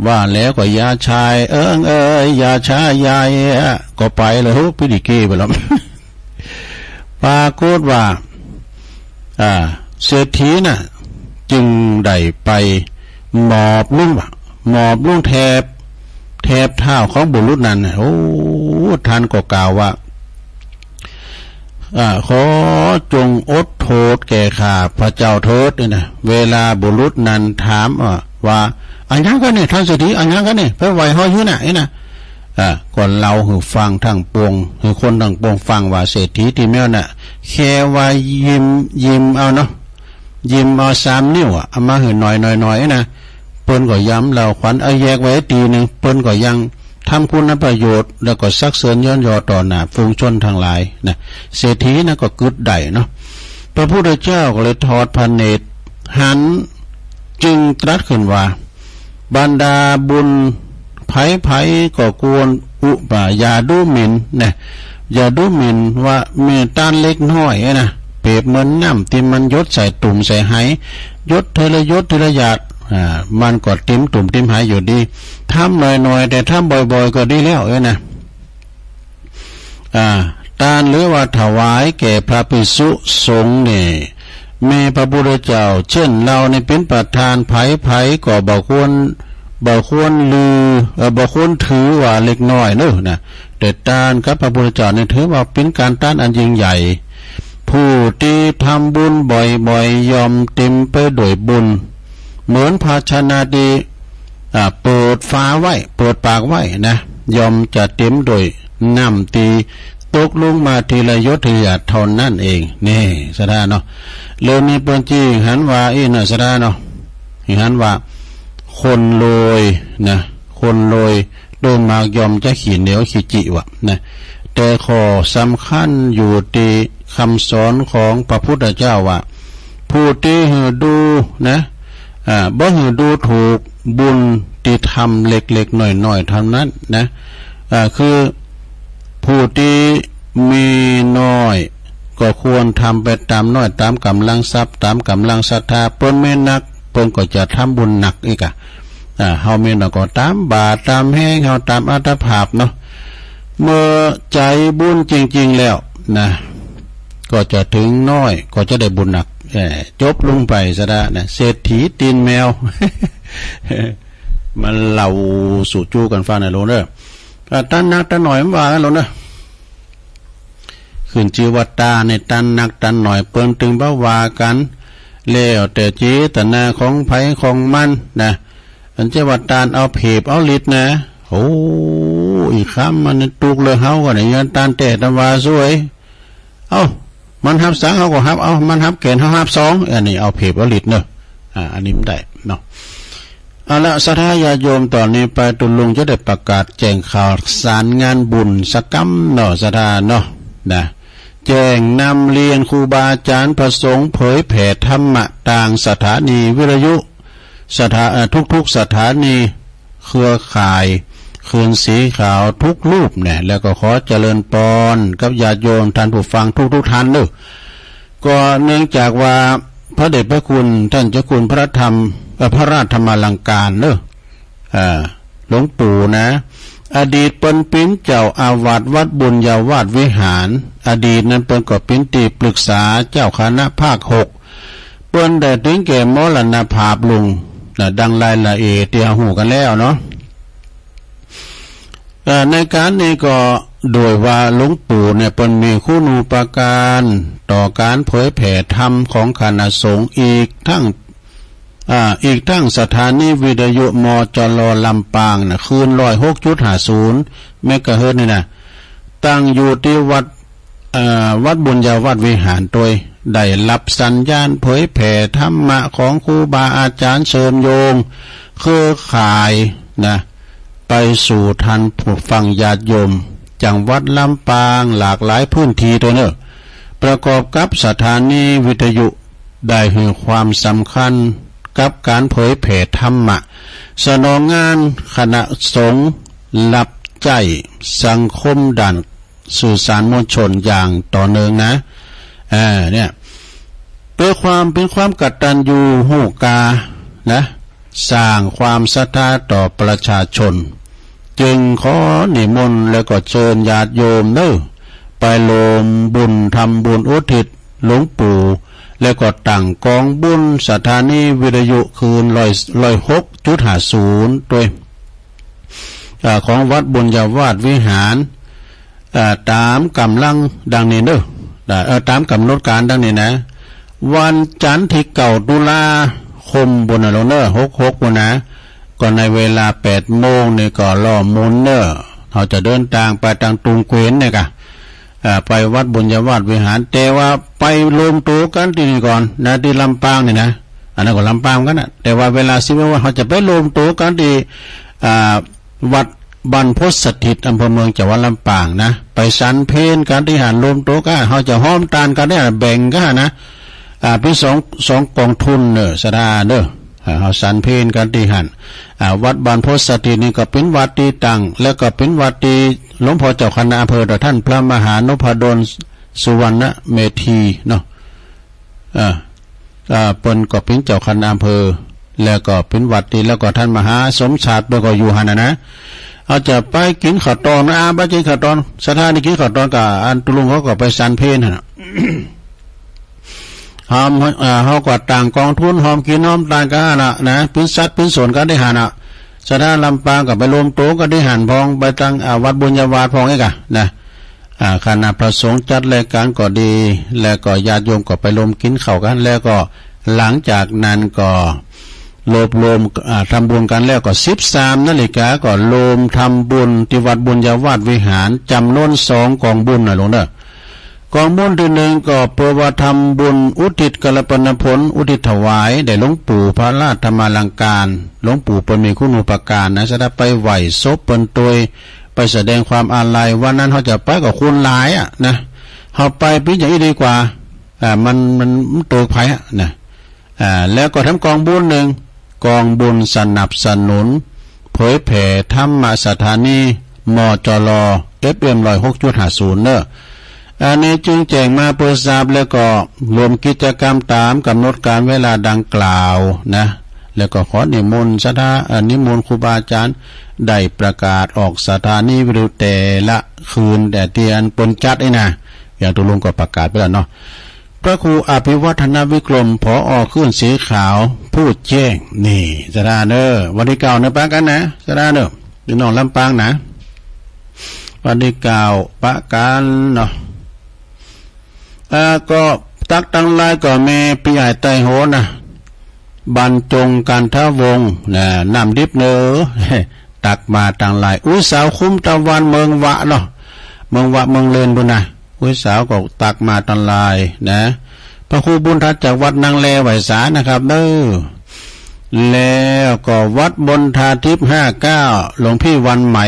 ว่าแล้วก็ยาชายยาชายายก็ไปเลยพิธีเกไปแล้วปรากฏว่าเศรษฐีน่ะจึงได้ไปหมอบลุ่งแทบเท้าของบุรุษนั้นโอ้ท่านก็กล่าวว่าขอจงอดโทษแก่ข้าพระเจ้าเถิดนี่นะเวลาบุรุษนั้นถามว่าอันนั้นก็เนี่ยท่านเศรษฐีอันนั้นก็เนี่ยไปไหวห้อยอยู่ไหนนะก่อนเราหือฟังทั้งปวงหือคนทั้งปวงฟังว่าเศรษฐีที่แม่น่ะแค่ว่ายิ้มเอาเนาะยิ้มเอา3 นิ้วเอามาหือหน่อยนะเปิ้นก็ย้ำเราขวัญเอาแยกไว้ตีหนึ่งเปิ้นก็ยังทำคุณประโยชน์แล้วก็ซักเสริญย้อนยอต่อหน้าฝูงชนทั้งหลายนะเศรษฐีนะก็กึดได้เนาะพระพุทธเจ้าก็เลยทอดพระเนตรหันจึงตรัสขึ้นว่าบรรดาบุญไผก็ควรอย่าดูหมิ่นนะอย่าดูหมิ่นว่ามีต้านเล็กน้อยนะเปรียบเหมือนน้ำที่มันยดใส่ตุ่มใส่ไหยดเทระหยาดมันก็ติ้มตุ่มติ้มหายอยู่ดีทำหน่อยแต่ทำบ่อยๆก็ดีแล้วนะทานหรือว่าถวายแก่พระภิกษุสงฆ์นี่มีพระพุทธเจ้าเช่นเราในเป็นประธานไผก็บ่ควรถือว่าเล็กน้อยเนอะนะแต่ทานกับพระพุทธเจ้านี่ถือว่าเป็นการต้านอันยิ่งใหญ่ผู้ที่ทำบุญบ่อยๆยอมเต็มไปด้วยบุญเหมือนภาชนะดีเปิดฝาไว้เปิดปากไว้นะยอมจะเต็มโดยน้ำตีตกลงมาทีละยศทีละเท่านั้นเองนี่สดาเนาะเรื่องนี้เป็นจริงหันว่าน่ะสดาเนาะหันว่าคนรวยนะคนรวยโดยมากยอมจะขี้เหนียวขี้จิวะนะแต่ข้อสำคัญอยู่ที่คำสอนของพระพุทธเจ้าว่าผู้ที่ดูนะบ่หือดูถูกบุญที่ทำเล็กๆน้อยๆเท่านั้นนะคือผู้ที่มีน้อยก็ควรทำไปตามน้อยตามกำลังทรัพย์ตามกำลังศรัทธาเปิ้นไม่นักเปิ้นก็จะทำบุญหนักอีกเฮามีน้อยก็ตามบาตตามแห้งเฮาตามอัตภาพเนาะเมื่อใจบุญจริงๆแล้วนะก็จะถึงน้อยก็จะได้บุญหนักจบลงไปซะได้นะเศรษฐีตีนแมว มันเล่าสู่จู้กันฟังนะโลเด้อตันนักตันหน่อยมันว่ากันโลเด้อขึ้นจีวัตตาในตันนักตันหน่อยเปิ้นตึงบ่ว่ากันแล้วแต่เจตนาของไผของมันนะอันเจวัตตานเอาเพบเอาฤทธิ์นะโอ้อีกคำมันตุกเลยเฮาก็ได้ยันตันแต่ตะว่าสวย มันฮับสังเขาก็ฮับมันฮับเกณฑ์เขาฮับ2อันนี้เอาเพบเอาลิดเนอะอันนี้ไม่ได้เนาะเอาละศรัทธาญาโยมตอนนี้ไปตุลุงจะได้ประกาศแจ้งข่าวสารงานบุญสักกำเนาะศรัทธาเนาะนะแจ้งนำเรียนครูบาอาจารย์ประสงค์เผยแผ่ธรรมะต่างสถานีวิทยุทุกสถานีเครือข่ายคืนสีขาวทุกรูปเนี่ยแล้วก็ขอเจริญพรกับญาติโยมท่านผู้ฟังทุกท่านเลยก็เนื่องจากว่าพระเดชพระคุณท่านเจ้าคุณพระธรรมพระราชธรรมลังการเนอะหลวงปู่นะอดีตเป็นปิ้นเจ้าอาวาสวัดบุญญาวาสวิหารอดีตนั้นเป็นก็ปิ้นตีปรึกษาเจ้าคณะภาค6เปิ้นได้ถึงแก่มรณภาพลุงดังรายละเอียดที่หูกันแล้วเนาะในการนี้ก็โดยว่าหลวงปู่เนี่ยเป็นมีคุณูปการต่อการเผยแผ่ธรรมของคณะสงฆ์อีกทั้งสถานีวิทยุมจล.ลำปางนะคืน106.50 เมกะเฮิรตซ์นี่นะตั้งอยู่ที่วัดบุญญาวาสวิหารโดยได้รับสัญญาณเผยแผ่ธรรมะของครูบาอาจารย์เสริมโยงเครือข่ายนะไปสู่ทันผู้ฟังญาติโยมจังหวัดลำปางหลากหลายพื้นที่ตัวเนอะประกอบกับสถานีวิทยุได้ให้ความสำคัญกับการเผยแผ่ธรรมะสนองงานคณะสงฆ์รับใจสังคมด่านสื่อสารมวลชนอย่างต่อเนื่องนะเนี่ยเป็นความกตัญญูหูกานะสร้างความศรัทธาต่อประชาชนจึงขอนิมนต์แล้วก็เชิญญาติโยมเนอะไปรวมบุญทำบุญอุทิศหลวงปู่แล้วก็ตั้งกองบุญสถานีวิทยุคืน106.50ด้วยของวัดบุญญาวาสวิหารตามกำลังดังนี้เนอะตามกำหนดการดังนี้นะวันจันทร์ที่9 ตุลาคมบนอโลเนอร์66บนนะก็ในเวลา8 โมงนี่ก็ล่อมุนเนอร์เขาจะเดินทางไปทางตุงเกวนเนี่ยกะไปวัดบุญญาวาสวิหารแต่ว่าไปรวมตัวกันที่นี่ก่อนนะที่ลำปางนี่นะอันนั้นก็ลำปางกันนะแต่ว่าเวลา10 ว่าเขาจะไปรวมตัวกันที่วัดบรรพตสถิตอำเภอเมืองจังหวัดลำปางนะไปสันเพนกันที่หันรวมตัวกันเขาจะห้อมตานกันได้แบ่งกันนะเป็นสองกองทุนเนอะสดาเนอะเขาสันเพนกันที่หันวัดบรรพตสถิตนี่ก็เป็นวัดที่ตั้งแล้วก็เป็นวัดที่หลวงพ่อเจ้าคณะอำเภอท่านพระมหานพดลสุวรรณเมธีเนาะเปิ้นก็เป็นเจ้าคณะอำเภอแล้วก็เป็นวัดที่แล้วก็ท่านมหาสมชาติเปิ้นก็อยู่หันนะเอาจะไปกินข้าวตอนนะไปกินข้าวตอนสถานที่กินข้าวตอนกับอันตุลุงเขาก็ไปสันเพนฮะหอมเขาก็ต่างกองทุนหอมกินหอมตานกันนะพิสัตพิส่วนกันได้หันสถานลำปางกับไปรวมตัวกันได้หันพองไปตั้งวัดบุญญาวาสพองไอ้กะนะคณะพระสงฆ์จัดรายการก็ดีแล้วก็ญาติโยมก็ไปรวมกินข้าวกันแล้วก็หลังจากนั้นก็รวมทำบุญกันแล้วก็13 นาฬิกาก็รวมทำบุญที่วัดบุญญาวาสวิหารจำนวน2 กองบุญหลวงเด้อกองบุญที่1ก็เพื่อว่าทำบุญอุทิศกัลปนผลอุทิศถวายแด่หลวงปู่พระราชธรรมลังการหลวงปู่เป็นมีคุณูปการนะจะได้ไปไหว้ศพเป็นตัวไปแสดงความอาลัยวันนั้นเขาจะไปกับคุณหลายนะเขาไปเป็นอย่างนี้ดีกว่ามันตัวไผ่นะแล้วก็ทำกองบุญ1กองบุญสนับสนุนเผยแผ่ธรรมสถานีมจล. FM 106.50เนอะอันนี้จึงแจ้งมาเพื่อทราบแล้วก็รวมกิจกรรมตามกำหนดการเวลาดังกล่าวนะแล้วก็ขอนิมนต์นิมนต์ครูบาอาจารย์ได้ประกาศออกสถานีวิทยุแต่ละคืนแต่เตียนปนจัดนะอย่างตุลุงก็ประกาศไปแล้วเนาะพระครูอภิวัฒนวิกรมผอ.ขึ้นสีขาวพูดแจ้งนี่สดาเนอวันที่9นะปะกันนะสดาเนอพี่น้องลำปางนะวันที่9ปะกันเนาะก็ตักตั้งลายก็มีพี่ใหญ่ไตโหนะบรรจงกันทวงนะนำดิบเนอตักมาตั้งลายอุ้ยสาวคุ้มตะวันเมืองวะเนาะเมืองวะเมืองเลนบุญนะ ผู้สาวก็ตักมาตอนลายนะพระครูบุญทัศน์จากวัดนางแลไหวสานะครับเด้อแล้วก็วัดบนทาทิพย์59หลวงพี่วันใหม่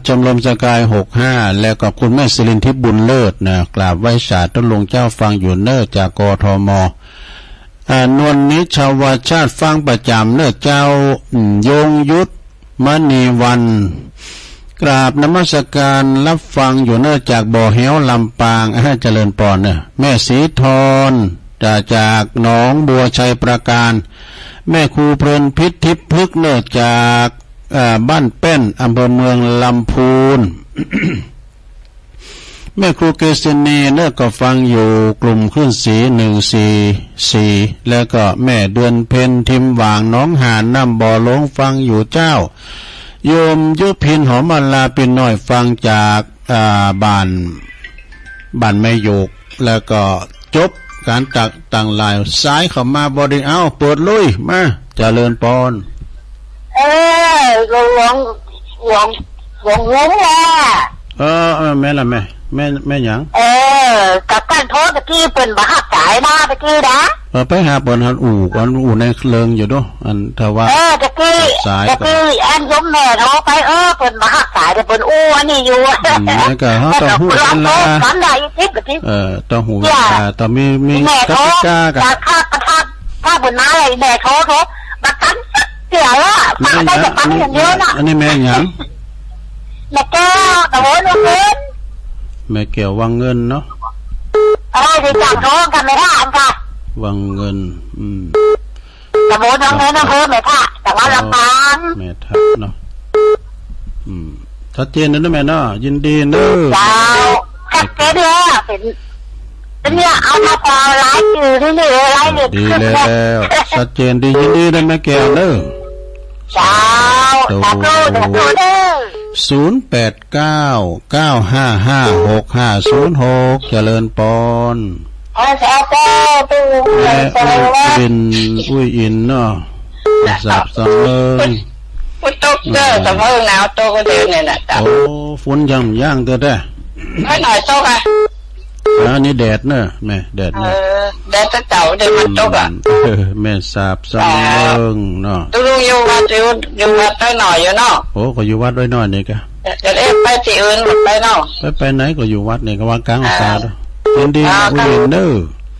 ชมรมสกาย65แล้วก็คุณแม่ศิรินทิพย์บุญเลิศนะกราบไหว้สาธุหลวงเจ้าฟังอยู่เน้อจากกทมนวลนิชาวชาติฟังประจำเน้อเจ้ายงยุทธมณีวันกราบนมัสการรับฟังอยู่เน้อจากบ่อเหวลำปางเจริญปอนเนี่ยแม่ศรีธรจากหนองบัวชัยประการแม่ครูเพลินพิษทิพย์พฤกษ์เน้อจากบ้านแป้นอำเภอเมืองลำพูน แม่ครูเกษณีเน้อก็ฟังอยู่กลุ่มขึ้นสี144แล้วก็แม่เดือนเพ็ญทิมหว่างน้องหานน้ำบ่อหลงฟังอยู่เจ้าโยมยุพินหอมลาปินน้อยฟังจากบ้านแม่โยกแล้วก็จบการตักต่างลายซ้ายเข้ามาบริเอาเปิดลุยมาเจริญปอนหลวงงงแหละแม่ละแม่หยังกับการโทษตะกี้เป็นบ้าสายมาตะกี้นะไปหาเปิดหันอู่ในเลิงอยู่ด้วยอันถ้าว่าตะกี้อันยมแม่โทรไปเป็นบ้าสายแต่เป็นอู้อันนี้อยู่แล้วก็เขาต้องหูเวลาต้องหูเวลาต้องมีกติกากันถ้าเป็นน้าอะไรแม่โทรบัตรตั้งเสียละมาได้จะตั้งอย่างเยอะน่ะอันนี้แม่หยังแม่แก้วตะโวนวังเงินแม่แก้ววังเงินเนาะที่จังโทษกันไม่ได้ค่ะวังเงินตะโวนวังเงินนะเพิ่มเลยค่ะแต่ว่าลำปางแม่ทับเนาะชัดเจนนะแม่เนาะยินดีเนาะชัดเจนเลยเป็นเนี่ยเอามาพอไลฟ์อยู่ที่นี่ไลฟ์เด็ดดีแล้วชัดเจนดียินดีนะแม่แก้วเนาะเจ้าตะโกนเด้089955656เจริญปอนแม่อุ้ยอินเนาะสับสนเลยฝนตกเด้อสมอหนาวตกก็เดินเนี่ยนะโอ้ฝนย่างเด้อได้ไม่หน่อยตกอันนี้แดดเนอะแม่แดดเนอะแดดจะเต่าเดี๋ยวมันตกแม่สาบสำเริงเนาะตุลุงอยู่วัดได้หน่อยอยู่เนาะโอ้ก็อยู่วัดด้วยหน่อยนี่กะจะไปที่อื่นไปเนาะไปไหนก็อยู่วัดนี่ก็วางกลางอากาศยินดีอุ้ยเนอะ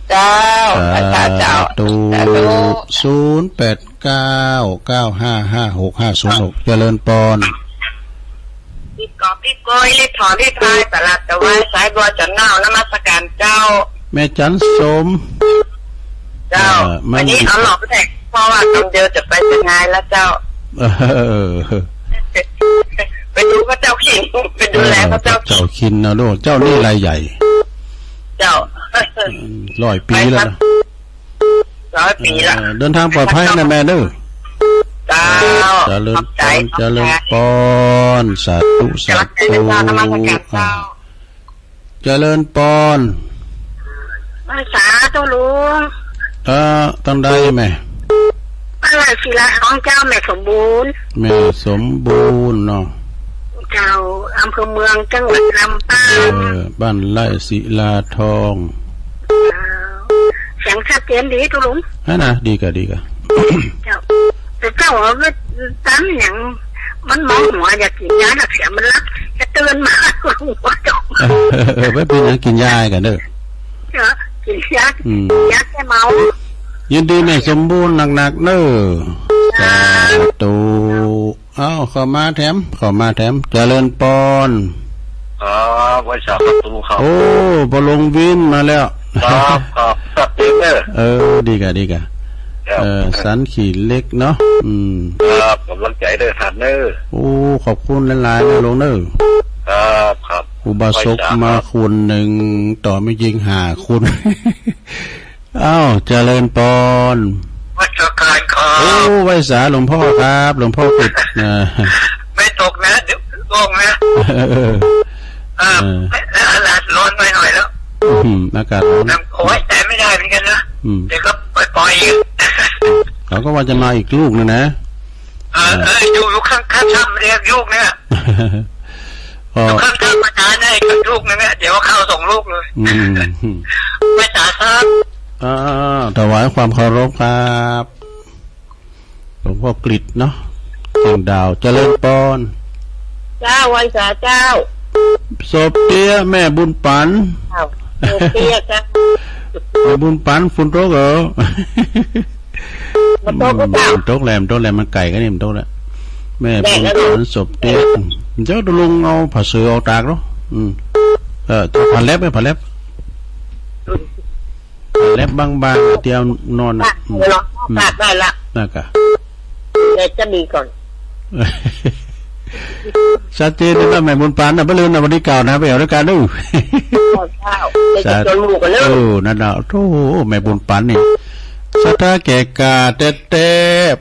เจ้าตู0899555656เจริญปอนพี่ก้อยเล็กถอนเล็กทายตลาดแต่ว่าสายบัวจันเน่านมัสการเจ้าแม่จันสมเจ้าวันนี้เอาหลอกแท็กเพราะว่าคำเดียวจะไปยังไงแล้วเจ้าไปดูพระเจ้าขินไปดูแลพระเจ้าขินนะลูกเจ้านี่รายใหญ่เจ้า100 ปีแล้วนะ100 ปีแล้วเดินทางปลอดภัยนะแม่เด้อเจริญปอนสาธุเจริญปอนสาธุลุงต้องได้ไหมอะไรศิลาของเจ้าแม่สมบูรณ์เนาะเจ้าอำเภอเมืองจังหวัดลำปางบ้านไร่ศิลาทองเสียงชัดเจนดีตุลุงนะดีกะเจ้าแต่เจ้าว่าตั้งอย่างมันมองหัวอยากกินยาเสียมันรักจะเตือนมาหัวจบไม่เป็นอย่างกินยากันเด้อกินยาแค่เมายินดีแม่สมบูรณ์หนักๆเด้อสาธุเข้ามาแถมเจริญปอนไว้สาธุลุงครับโอ้พอลงวินมาแล้วครับดีกะสันขี่เล็กเนาะครับกำลังใจเด้อท่านเด้อโอ้ขอบคุณหลายๆนะลงเด้อครับอุบาสกมาคุณ1ต่อไม่ยิง5คุณเจริญปอนวัดสกายครับโอ้ไว้สาหลวงพ่อครับหลวงพ่อปิดไม่ตกนะเดี๋ยวลงนะร้อนไปหน่อยแล้วอากาศร้อนโอ้ยแต่ไม่ได้เหมือนกันนะเดี๋ยวก็ปล่อยเขาก็ว่าจะมาอีกลูกนึงนะอยู่ข้างๆเรียกลูกเนี่ยข ข้างข้างมาจานให้ลูกนะแม่เดี๋ยวเข้าส่งลูกเลยไม่จ่าครับถวายความเคารพครับหลวงพ่อกฤษเนาะเจียงดาวเจริญปอนเจ้าวันสาเจ้าศพเตี้ยแม่บุญปันศพเตี้ยจ้ะแม่บุญปันฝุ่นโต๊ะเหรอมันโต๊ะแหลมมันไก่กันนี่มันโต๊ะแล้วแม่บุญปันศพเตี้ยเจ้าตะลุงเอาผ้าเสือเอาตากเนาะผ่าเล็บไหมผ่าเล็บบางๆเตียวนอนตากได้ละน่ะกะเดี๋ยวจะดีก่อนชัดเจนนะแม่บุญปานนะบ่ลืมนะวันนี้เก่านะไปเอาด้วยกันดูจะจนลูกกันแล้วนั่นน่ะโธ่แม่บุญปานนี่สถาแก่กาเต้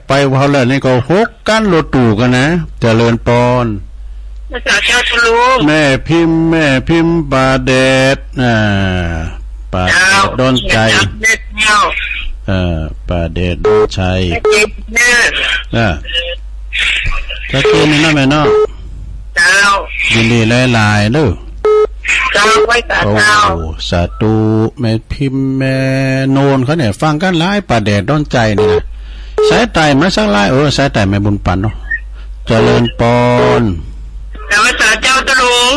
ไปเฮาแล้วนี่ก็ฮกกันรถตู่กันนะเจริญปอนแม่พิมพ์ปาเดชปาเดชดนใจปาเดชดนชัยชัดเจนนี่นะแม่เนาะยินดีหลายๆเด้อไว้สาเจ้าสาธุแม่พิมพ์แม่โนนเขาเนี่ยฟังกันหลายปาเดชดนใจนี่นะสายไต่มาสักหลายสายไต่แม่บุญปันเนาะเจริญปอนแต่ว่าสาเจ้าตะลุง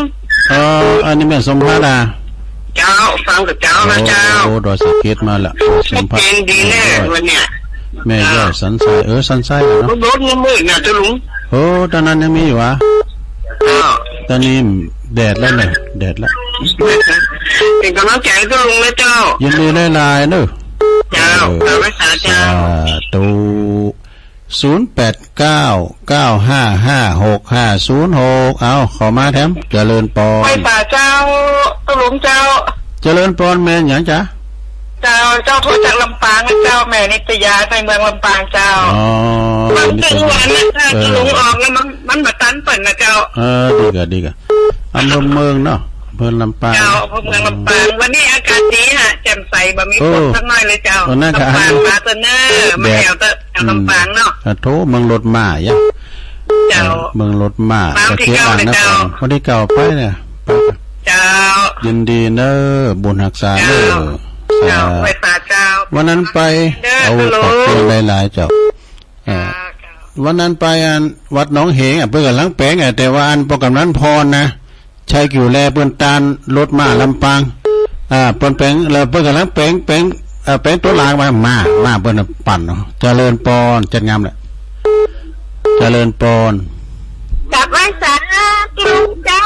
อันนี้แม่สมภารเจ้าฟังกับเจ้านะเจ้าดอยสะเก็ดมาละสมภารดีแน่วันเนี้ยแม่ย่อยสันไส้สันไส้เนาะรถมืดๆนะตะลุงตอนนั้นยังมีอยู่วะตอนนี้แดดแล้วเนี่ยแดดแล้วเป็นกำลังใจตะลุงนะเจ้ายินดีหลายๆเด้อเจ้าพระสาเจ้าตู0899555656เอาขอมาแถมเจริญปอนไปป่าเจ้าตะลุงเจ้าเจริญปอนแม่หยังจ๊ะเจ้าโทรจากลำปางเจ้าแม่นิตยาในเมืองลำปางเจ้ามันเป็นวันนะถ้าตะลุงออกแล้วมันมาตันเปิดนะเจ้าดีกะอำเภอเมืองเนาะเพิ่นลำปางเจ้าอำเภอเมืองลำปางวันนี้อากาศดีฮะแจ่มใสบ่มีฝนสักหน่อยเลยเจ้าลำปางมาเตอร์เนอร์มาแถวลำปางเนาะโถเมืองรถม้ายะเจ้าเมืองรถม้าประเทศอ่างนครวันที่เก่าไปเนี่ยเจ้ายินดีเนอบุญรักษาเนอไปป่าเจ้าวันนั้นไปเอาขอบคุณหลายๆเจ้าวันนั้นไปวัดหนองเหงเพื่อนหลังแปลงแต่ว่าอันประกำนั้นพรนะใช้กิ่วแลเปิ้นตาลรถมาลำปางเปิ้นแปลงแล้วเปิ้นกำลังแปลงตัวลางมาเปิ้นปั่นเจริญปอนจัดงามแหละเจริญปอนจับไว้สาธุจ้า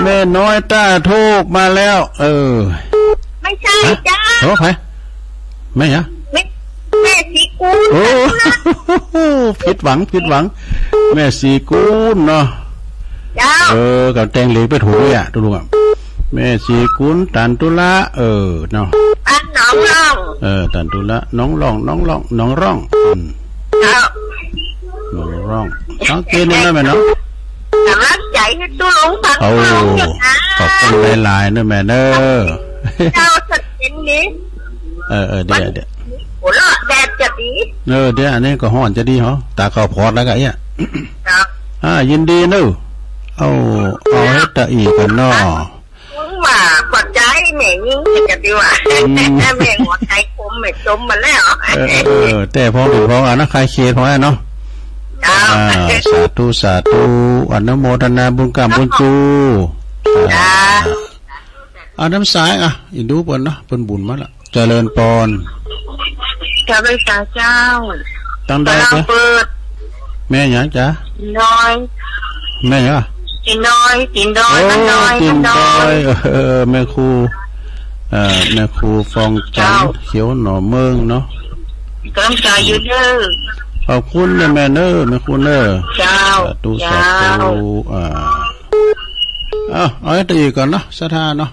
แม่น้อยตาทูกมาแล้วไม่ใช่จ้าโอ้ใครไม่ฮะแม่สีกูลผิดหวังแม่สีกูลเนาะกับแตงเหล็กไปถูกเลยตุลุงแม่สีกูลตันตุละเนาะตันน้องร่องตันตุละน้องร่องสังเกตนี่นะแม่เนาะกำลังใจให้ตุลุงตันขอบคุณหลายๆนะแม่เด้อเจ้าสักเห็นนี้เดี๋ยวโอ้ละแดดจะดีเดี๋ยวอันนี้ก็ห้อนจะดีเหรอตาเขาพอดแล้วกันเนี่ยยินดีเนอะเอาให้ตาอีกันเนาะว่ากดใจแม่ยิ่งจะดีว่าแม่หัวใจคมแม่จมมาแล้วแต่พอถึงพอนะใครเคสพอเนาะสาธุอนุโมทนาบุญกรรมบุญจูน้ำสายอีดูเปิ้นเนาะเปิ้นบุญมาละเจริญปอนข้าพเจ้าตั้งได้ไหมแม่หยังจ๊ะน้อยแม่หยังกินน้อยแม่ครูฟองจันเขียวหน่อเมืองเนาะกำลังใจอยู่เด้อขอบคุณแม่เนอแม่ครูเนอเจ้าสาธุเอาให้ตีก่อนเนาะสถานเนาะ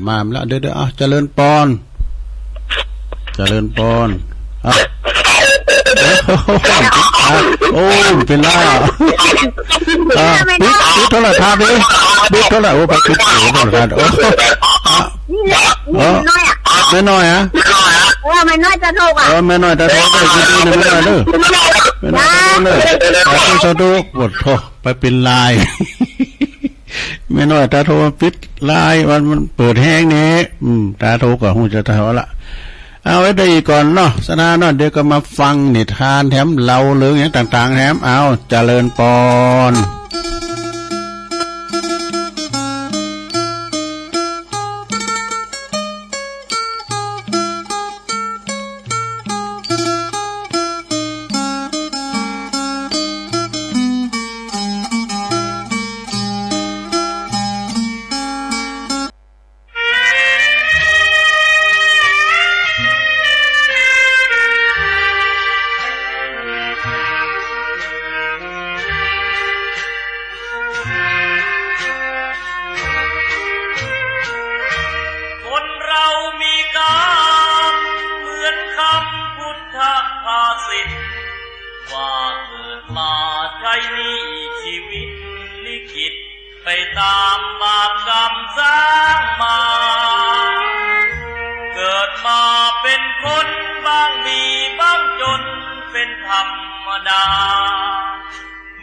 มาแล้วเดี๋ยวเจริญปอนโอ้เป็นล่าปิดเท่าไหร่ท่าดิปิดเท่าไหร่ไปปิดโอ้โหกันไม่น้อยไม่น้อยจะถูกไม่น้อยจะถูกได้ยินดีนะไม่น้อยเด้อไม่น้อยเลยสาธุปวดท้องไปเป็นลาย ไม่น้อยตาโทปิดไลน์มันเปิดแห้งนี้ตาโทก็หูจะเท่าละเอาไว้ได้ก่อนเนาะสนาเนาะเดี๋ยวก็มาฟังนิทานแถมเล่าเรื่องอย่างต่างๆแถมเอาเจริญปอน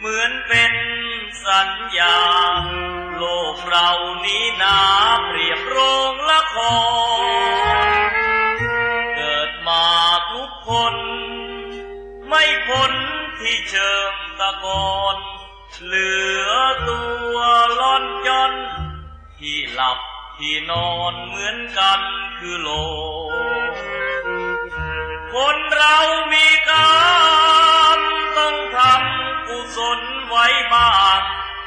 เหมือนเป็นสัญญาโลกเรานี้นาเปรียบโรงละครเกิดมาทุกคนไม่พ้นที่เชิงตะกอนเหลือตัวล่อนจอนที่หลับที่นอนเหมือนกันคือโลกคนเรามีกรรมต้องทำกุศลไว้บ้าง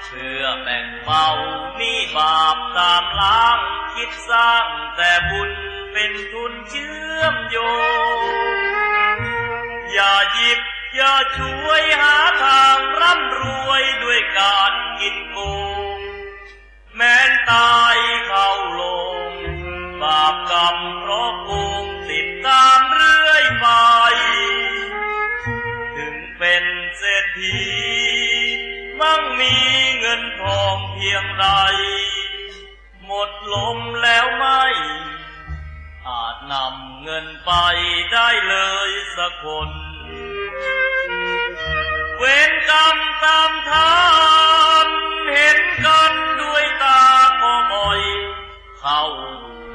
เพื่อแบ่งเบาหนี้บาปตามล้างคิดสร้างแต่บุญเป็นทุนเชื่อมโยงอย่าหยิบอย่าช่วยหาทางร่ำรวยด้วยการกินโกงแม้นตายเข้าลงบาปกรรมเพราะโกงติดตามเรื่อยไปถึงเป็นเศรษฐีมั่งมีเงินทองเพียงใดหมดลมแล้วไม่อาจนำเงินไปได้เลยสักคนเวรกรรมตามทันเห็นกันด้วยตาก็บ่อยเข้า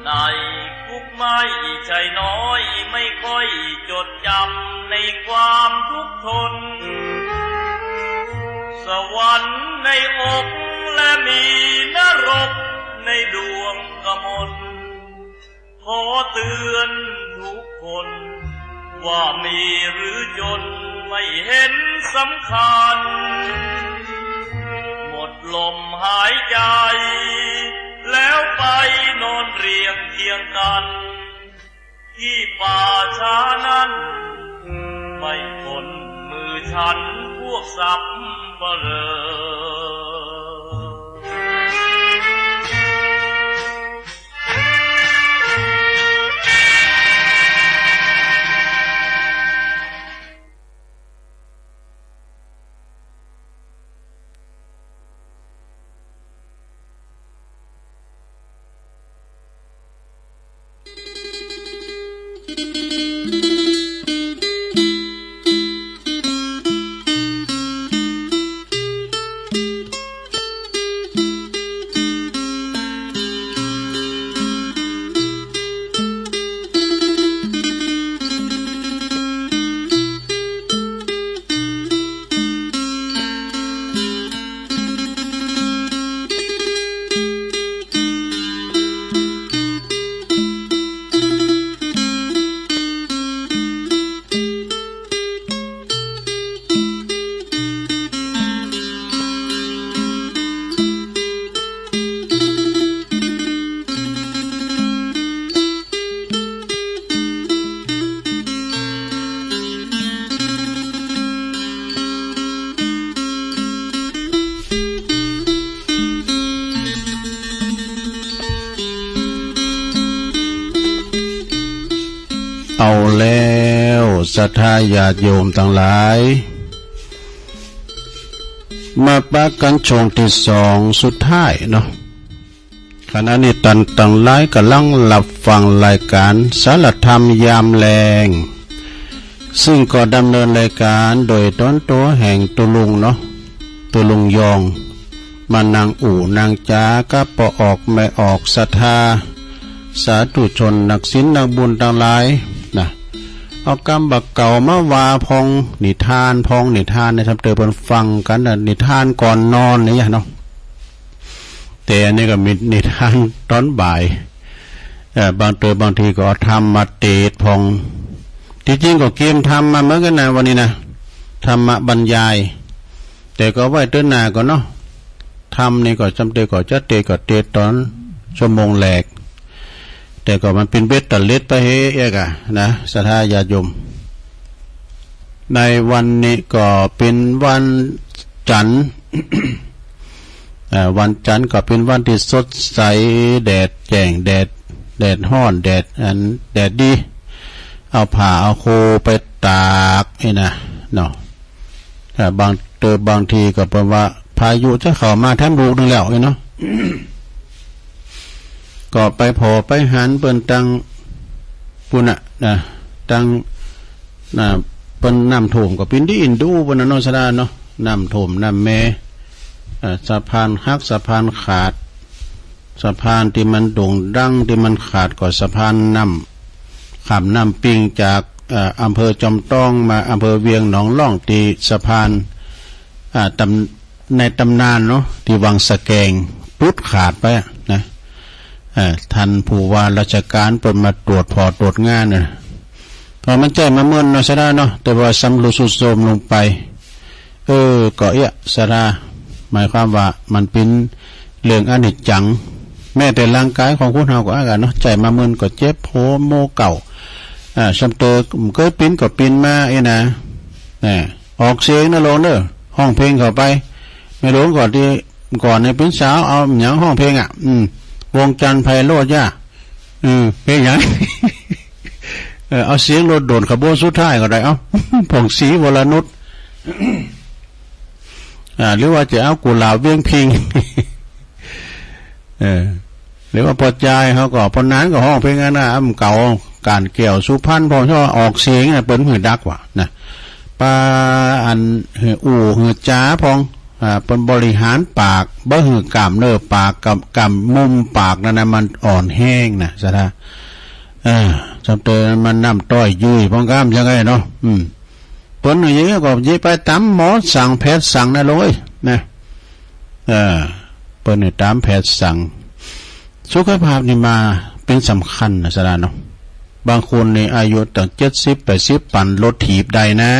ในคุกไม่ใช่น้อยไม่ค่อยจดจำในความทุกข์ทนสวรรค์ในอกและมีนรกในดวงกมลขอเตือนทุกคนว่ามีหรือจนไม่เห็นสำคัญหมดลมหายใจแล้วไปนอนเรียงเคียงกันที่ป่าช้านั้นไม่พ้นมือฉันพวกสับเปลือเอาแล้วศรัทธาญาติโยมทั้งหลายมาปักกันช่วงที่สองสุดท้ายเนาะขณะนี้ตันตั้งหลายกำลังหลับฟังรายการสารธรรมยามแลงซึ่งก็ดำเนินรายการโดยต้นตัวแห่งตุลุงเนาะตุลุงยอง มานางอู่นางจาก็ปอออกไม่ออกศรัทธาสาธุชนนักศีลนักบุญทั้งหลายนะเอากรรมบักเก่ามาว่าพองนิทานพองนิทานในทำเตอเพิ่นฟังกันนะนิทานก่อนนอนนี่เนาะแต่อันนี้ก็มีนิทานตอนบ่ายบางทีก็ทำมาเตดพองที่จริงก็เกมทำมาเหมือนกันนะวันนี้นะธรรมบรรยายแต่ก็ไว้เตือนหน้าก่อนเนาะทำนี่ก็จำเตก็จะเตก็เตตอนชั่วโมงแหลกแต่ก็มันเป็นเบ็ดตะเล็ดไปเฮเอกอะนะศรัทธาญาติโยมในวันนี้ก็เป็นวันจันทร์ วันจันทร์ก็เป็นวันที่สดใสแดดแจ้งแดดห้อนแดดดีเอาผ้าเอาโคไปตากนี่นะเนาะบางทีก็เป็นว่าพายุจะเข้ามาแทมลูกนึงแล้วเนาะ ก็ไปพอไปหันเปิ้นตังปุ่นนะตังเปิ้นน้ำท่วมก็เป็นที่อินดูบนนนสดาเนาะน้ำท่วมน้ำแม่สะพานหักสะพานขาดสะพานที่มันโด่งดังที่มันขาดก็สะพานข้ามน้ำปิงจากอำเภอจอมต้องมาอำเภอเวียงหนองล่องที่สะพานในตำนานเนาะที่วังสะแกงปุ๊ดขาดไปนะท่านผู้ว่าราชการเปิดมาตรวจพอตรวจงานเนี่ยพอมันแจ้งมาเมื่อนเนาะสดาเนาะแต่ว่าสำรุดสุดโทรมลงไปก็สดาหมายความว่ามันเป็นเรื่องอนิจจังแม้แต่ร่างกายของคุณเฮาก็อาการเนาะใจมาเมื่อนก็เจ็บโผโมเก่าซัมเตอร์ก็ปิ้นก็ปิ้นมานะออกเสียงนะลงเด้อห้องเพลงเข้าไปไม่รู้ก่อนในเป็นสาวเอาอย่างห้องเพลงวงจันทร์ไพโรจน์ย่าเพลงอย่าง เอาเสียงรถโดดขบวนสุดท้ายก็ได้ผ่องศรีวรนุช หรือว่าจะเอากุหลาบเวียงพิง หรือว่าปอดใจเขาก็พอนั้นก็ห้องเพลงนะเก่าการเกี่ยวสุพรรณพอชอบออกเสียงเปิ้นหือดักว่ะนะปาอันหือจ้าพองเป็นบริหารปากบ่หือกล้ามเนื้อปากกับมุมปากนั่นนะมันอ่อนแห้งนะสะท่าจำเตือนมันน้ำต้อยยุยพองกล้ามยังไงเนาะเปิ้นอย่างนี้ก็ยีไปตามหมอสั่งแพทย์สั่งนะเลยนะเปิ้นเนี่ยตามแพทย์สั่งสุขภาพนี่มาเป็นสำคัญนะสะท่าเนาะบางคนในอายุตั้ง70-80ปั่นรถถีบได้นะ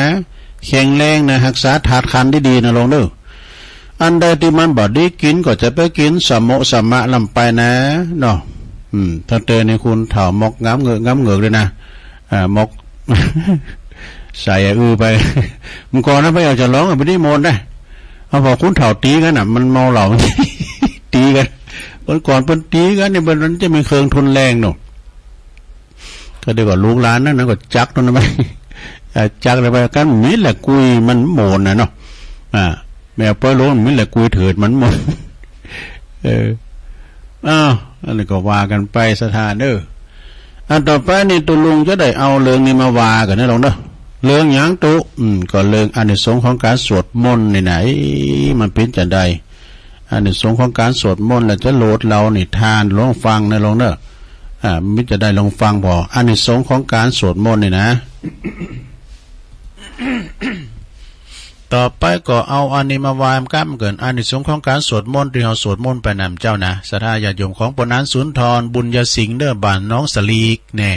แข็งแรงนะรักษาถาดคันได้ดีนะลงเด้ออันใดที่มันบ่ได้กินก็จะไปกินสมะลำไปนะเนาะถ้าเตือนในคุณเถ่ามกง้ำเงือกเลยนะมก ใส่ไปมันก่อนนะไปเอาจะร้องไปได้โมนได้เอาพอคุณเถ่าตีกันน่ะมันเมาเหล่า ตีกันวันก่อนเป็นตีกันเนี่ยมันจะมีเครื่องทุนแรงเนาะก็เดี๋ยวก็ลูกหลานนั่นก็จักนั่นไปจักเลยไปกันมิแหละกุยมันโมนนะเนาะแมวปล่อยลงมิแหละกุยเถิดมันโมนอันนี้ก็ว่ากันไปสถานอันต่อไปนี่ตุลุงจะได้เอาเรื่องนี้มาว่ากันนะลองเด้อเรื่องหยังตุก็เรื่องอานิสงส์ของการสวดมนต์นี่ไหนมันเป็นจังได๋อานิสงส์ของการสวดมนต์แล้วจะโหลดเรานี่ทานลองฟังนะลองเด้อมิจะได้ลองฟังบ่อานิสงส์ของการสวดมนต์นี่นะ ต่อไปก็เอาอันนี้มาวายก้ามเกินอานิสงส์ของการสวดมนต์ที่เราสวดมนต์ไปนำเจ้านะศรัทธาญาติโยมของปนันสุนทรบุญยสิงห์เด้อบ้านน้องสลีกแน่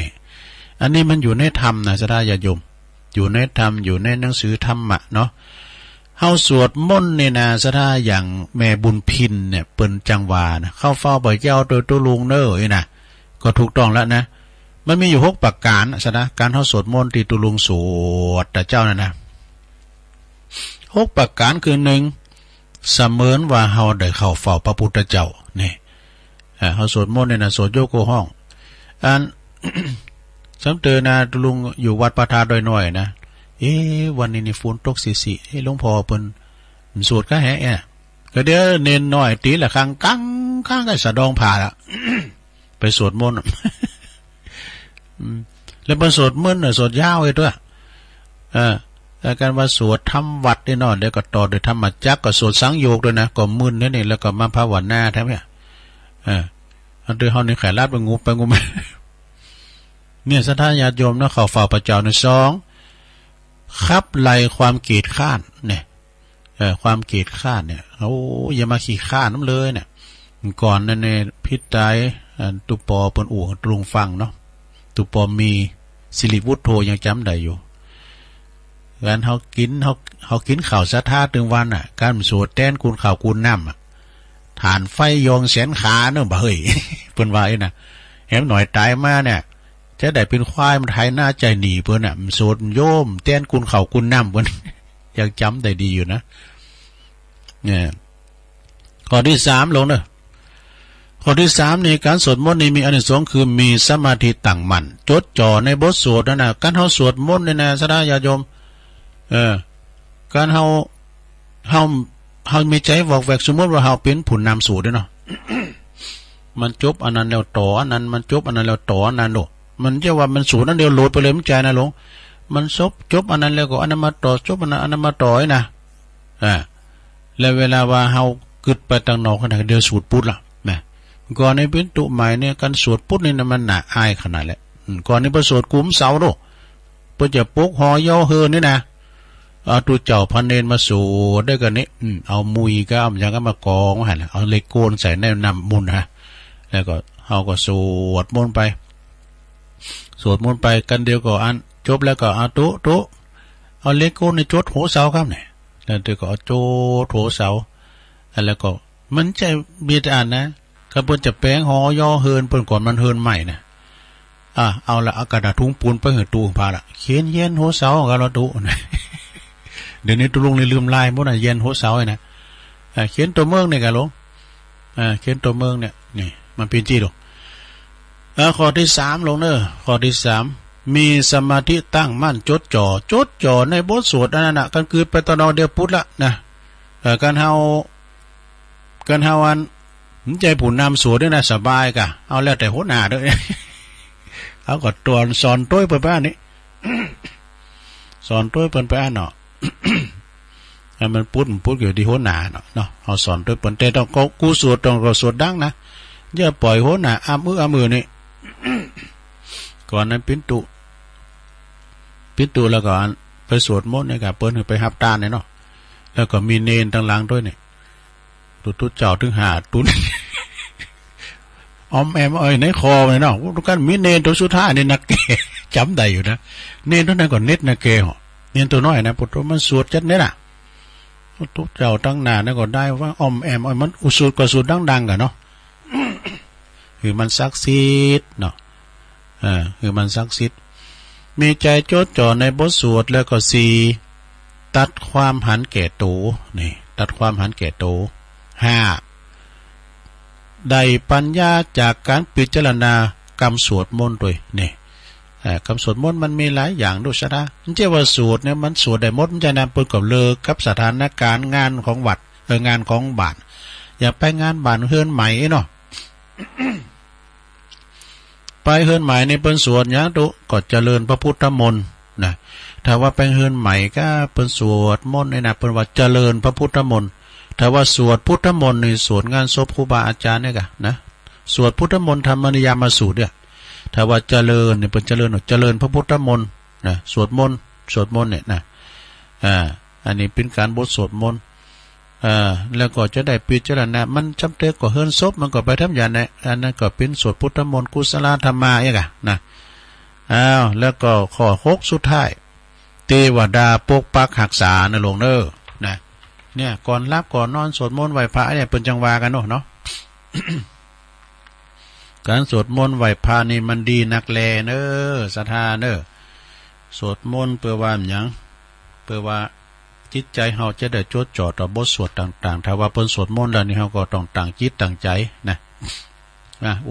อันนี้มันอยู่ในธรรมนะศรัทธาญาติโยมอยู่ในธรรมอยู่ในหนังสือธรรมะเนาะเฮาสวดมนต์เนี่ยนะศรัทธาอย่างแม่บุญพินเนี่ยเปิ้นจังหวานะเข้าเฝ้าบ่เจ้าโดยตัวลุงเด้อนี่นะก็ถูกต้องแล้วนะมันมีอยู่6ประการศรัทธาการเฮาสวดมนต์ที่ตัวลุงสวดแต่เจ้านะ6ประการคือ1เสมือนว่าเฮาได้เข้าเฝ้าพระพุทธเจ้านี่เฮาสวดมนต์เนี่ยนะสวดโยโกห้องอัน สำเตือนนะลุงอยู่วัดประทาดอยน้อยนะวันนี้นี่ฝนตกสิหลวงพ่อเพิ่นสวดก็แฮะก็เดี๋ยวเน้นน้อยตีละครั้งกังข้างก็สะดองผ่าละ ไปสวดมนต์ แล้วไปสวดมนต์สวดยาวไอ้ตัว การว่าสวดทำวัดนี่เนาะเดี๋ยวก็ต่อโดยธรรมจักก็สวดสังโยกด้วยนะก็มึนนี่แล้วก็มาภาวนาแท้ไหมอันเดียวเฮานี่แขลาดไปงูไปงูมาเนี่ยสัทธาญาติโยมเนาะเข้าเฝ้าพระเจ้าใน2ขับไล่ความเกียจข้านเนี่ยความเกียจข้านเนี่ยโอ้อย่ามาขี้ข้านน้ำเลยเนี่ยก่อนนั่นเนี่ยพิจารตุปอเปิ้นอู่ตรุงฟังเนาะตุปอมีสิริวุฒโธยังจำได้อยู่การเฮากินข้าวสัทธาถึงวันการสวดแต้นคูณข้าวคูณน้ำฐานไฟยองแสนขาเนาะบ่เฮ้ยเพิ่นว่านะแหมหน่อยตายมาเนี่ยจะได้เป็นควายมันไทยหน้าใจหนีเพิ่นสวดโยมแต้นคูณข้าวคูณน้ำเพิ่นยังจำได้ดีอยู่นะเนี่ยข้อที่3ลงเด้อข้อที่3นี่การสวดมนต์นี่มีอานิสงส์คือมีสมาธิตั้งมั่นจดจ่อในบทสวดนั่นน่ะการเฮาสวดมนต์นี่นะสัทธาญาติโยมการเฮามีใจวอกแวกสมมติว่าเฮาเป็นผู้นำสูตรเนาะ มันจบอันนั้นแล้วต่ออันนั้นมันจบอันนั้นแล้วต่ออันนั้นโลมันจะว่ามันสูตรนั้นเดียวโหลดไปเลยมันใจนะหลงมันจบอันนั้นแล้วก็อันนั้นมาต่อจบอันนั้นมาต่อนะแล้วเวลาว่าเฮากึดไปตั้งนอกขนาดเดียวสูตรพุทธล่ะนะก่อนในเป็นตุหมายเนี่ยการสวดพุทธนี่มันน่าอายขนาดแหละก่อนในประสวดกุมเสาโลเพื่อจะปกหอย่อเฮอนี่นะเอาตัวเจ้าพันเนนมาสู่ได้กันนี้เอามุยก็เอาอย่างก็มากองหันเอาเหล็กโกนใส่ในน้ำมุนฮะแล้วก็เอาก็สวดมนต์ไปกันเดียวก็อันจบแล้วก็เอาตุเอาเหล็กโกนในจดหัวเสาครับเนี่ยแล้วเดี๋ยวก็เอาโจโถเสาแล้วก็มันใจบีดอ่านนะก็เพิ่นจะแปลงหอย่อเฮินเพิ่นก่อนมันเฮินใหม่นะเอาละเอากระดาษถุงปูนไปเหินตู้พาละเขียนเย็นหัวเสาก็เราตุเดี๋ยวนี้ตุลุงเลยลืมลายหมดเย็นหัวเสาไอ้นะเขียนตัวเมืองเนี่ยกันลงเขียนตัวเมืองเนี่ยนี่มันเป็นจี้หรอกข้อที่3ลงเนอะข้อที่3มีสมาธิตั้งมั่นจดจ่อในบทสวดนั่นน่ะกันคือไปตอนเดียวพุทธละนะการเฮาอันใจผู้นำสวดด้วยนะสบายกะเอาแล้วแต่หัวหน้าด้วยเอาก็ตัวสอนต้วยไปบ้านนี้ สอนต้วยเปิ้นไปอ่านเนาะ มันพูดอยู่ที่หัวหน้าเนาะเอาสอนต้วยเปิ้นแต่ต้องกูสวดต้องก็สวดดังนะอย่าปล่อยหัวหน้าอ้ามือนี่ ก่อนนั้นปิ้นตุแล้วก็ไปสวดมนต์เนี่ยกับเปิ้นไปหับตาเนี่ยเนาะแล้วก็มีเนนทางหลังด้วยเนี่ยตุเจ้าถึง5ตุน ออมแอมในคอเลยเนาะทุกการมีเนนตัวสุดท้ายนี่นักเกจำได้อยู่นะเนนตัวนั้นก่อนเน็ตนักเกเหรอเนนตัวน้อยนะปุตตมันสวดจัดเนี่ยน่ะทุกเจ้าตั้งหน้านั่นก็ได้ว่าออมแอมมันอุสุดก็สุดดังๆกันเนาะ คือมันศักดิ์สิทธิ์เนาะคือมันศักดิ์สิทธิ์มีใจจดจ่อในบทสวดแล้วก็4ตัดความหันแก่โตนี่ตัดความหันแก่โต5ได้ปัญญาจากการพิจารณากรรมสวดมนต์ด้วยนี่คำสวดมนต์มันมีหลายอย่างด้วยใช่ไหมมันเจ้าว่าสวดเนี่ยมันสวดได้หมดมันจะนำไปกับเลิกกับสถานการณ์งานของวัดงานของบ้านอย่าไปงานบ้านเฮือนใหม่เนาะ ไปเฮือนใหม่ในเปิ้นสวดอย่างตุก็เจริญพระพุทธมนต์นะถ้าว่าไปเฮือนใหม่ก็เปิ้นสวดมนต์นี่นะเปิ้นว่าเจริญพระพุทธมนต์ถ้าว่าสวดพุทธมนต์ในสวดงานศพครูบาอาจารย์เนี่ยกะนะสวดพุทธมนต์ธรรมนิยามสูตรเนี่ยถ้าว่าเจริญเนี่ยเป็นเจริญพระพุทธมนต์นะสวดมนต์เนี่ยนะอันนี้เป็นการบทสวดมนต์แล้วก็จะได้พิจารณามันจำเป็นก็เฮิรนศพมันก็ไปทำอย่างนั้นอันนั้นก็เป็นสวดพุทธมนต์กุศลธรรมะเองอะนะแล้วก็ข้อ6สุดท้ายเทวดาปกปักรักษานะหลวงเด้อนะเนี่ยก่อนรับก่อนนอนสวดมนต์ไหว้พระเนี่ยเป็นจังหวะกันเนาะ การสวดมนต์ไหว้พระนี่มันดีนักแลเนอศรัทธาเนอสวดมนต์เพื่อว่าหยังเพื่อว่าจิตใจเฮาจะได้จดจ่อต่อบทสวดต่างๆถ้าว่าเพิ่นสวดมนต์แล้วนี่เฮาก็ต้องตั้งจิตตั้งใจนะ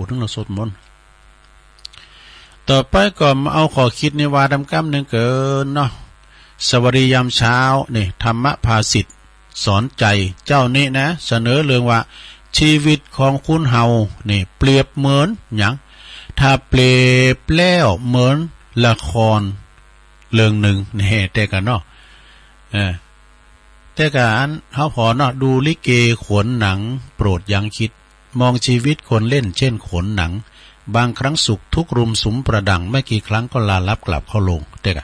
ถึงเราสวดมนต์ต่อไปก็มาเอาข้อคิดในวาดำกรรมนึงเกินเนาะสวัสดียามเช้านี่ธรรมภาสิทธิ์สอนใจเจ้านี่นะเสนอเรื่องว่าชีวิตของคุณเฮานี่เปรียบเหมือนหยังถ้าเปรียบแล้วเหมือนละครเรื่องหนึ่งนี่แต่กันเนาะ แต่การเขาพอเนาะดูลิเกขนหนังโปรดยังคิดมองชีวิตคนเล่นเช่นขนหนังบางครั้งสุขทุกรุมสุมประดังไม่กี่ครั้งก็ลาลับกลับเข้าลงเด็ก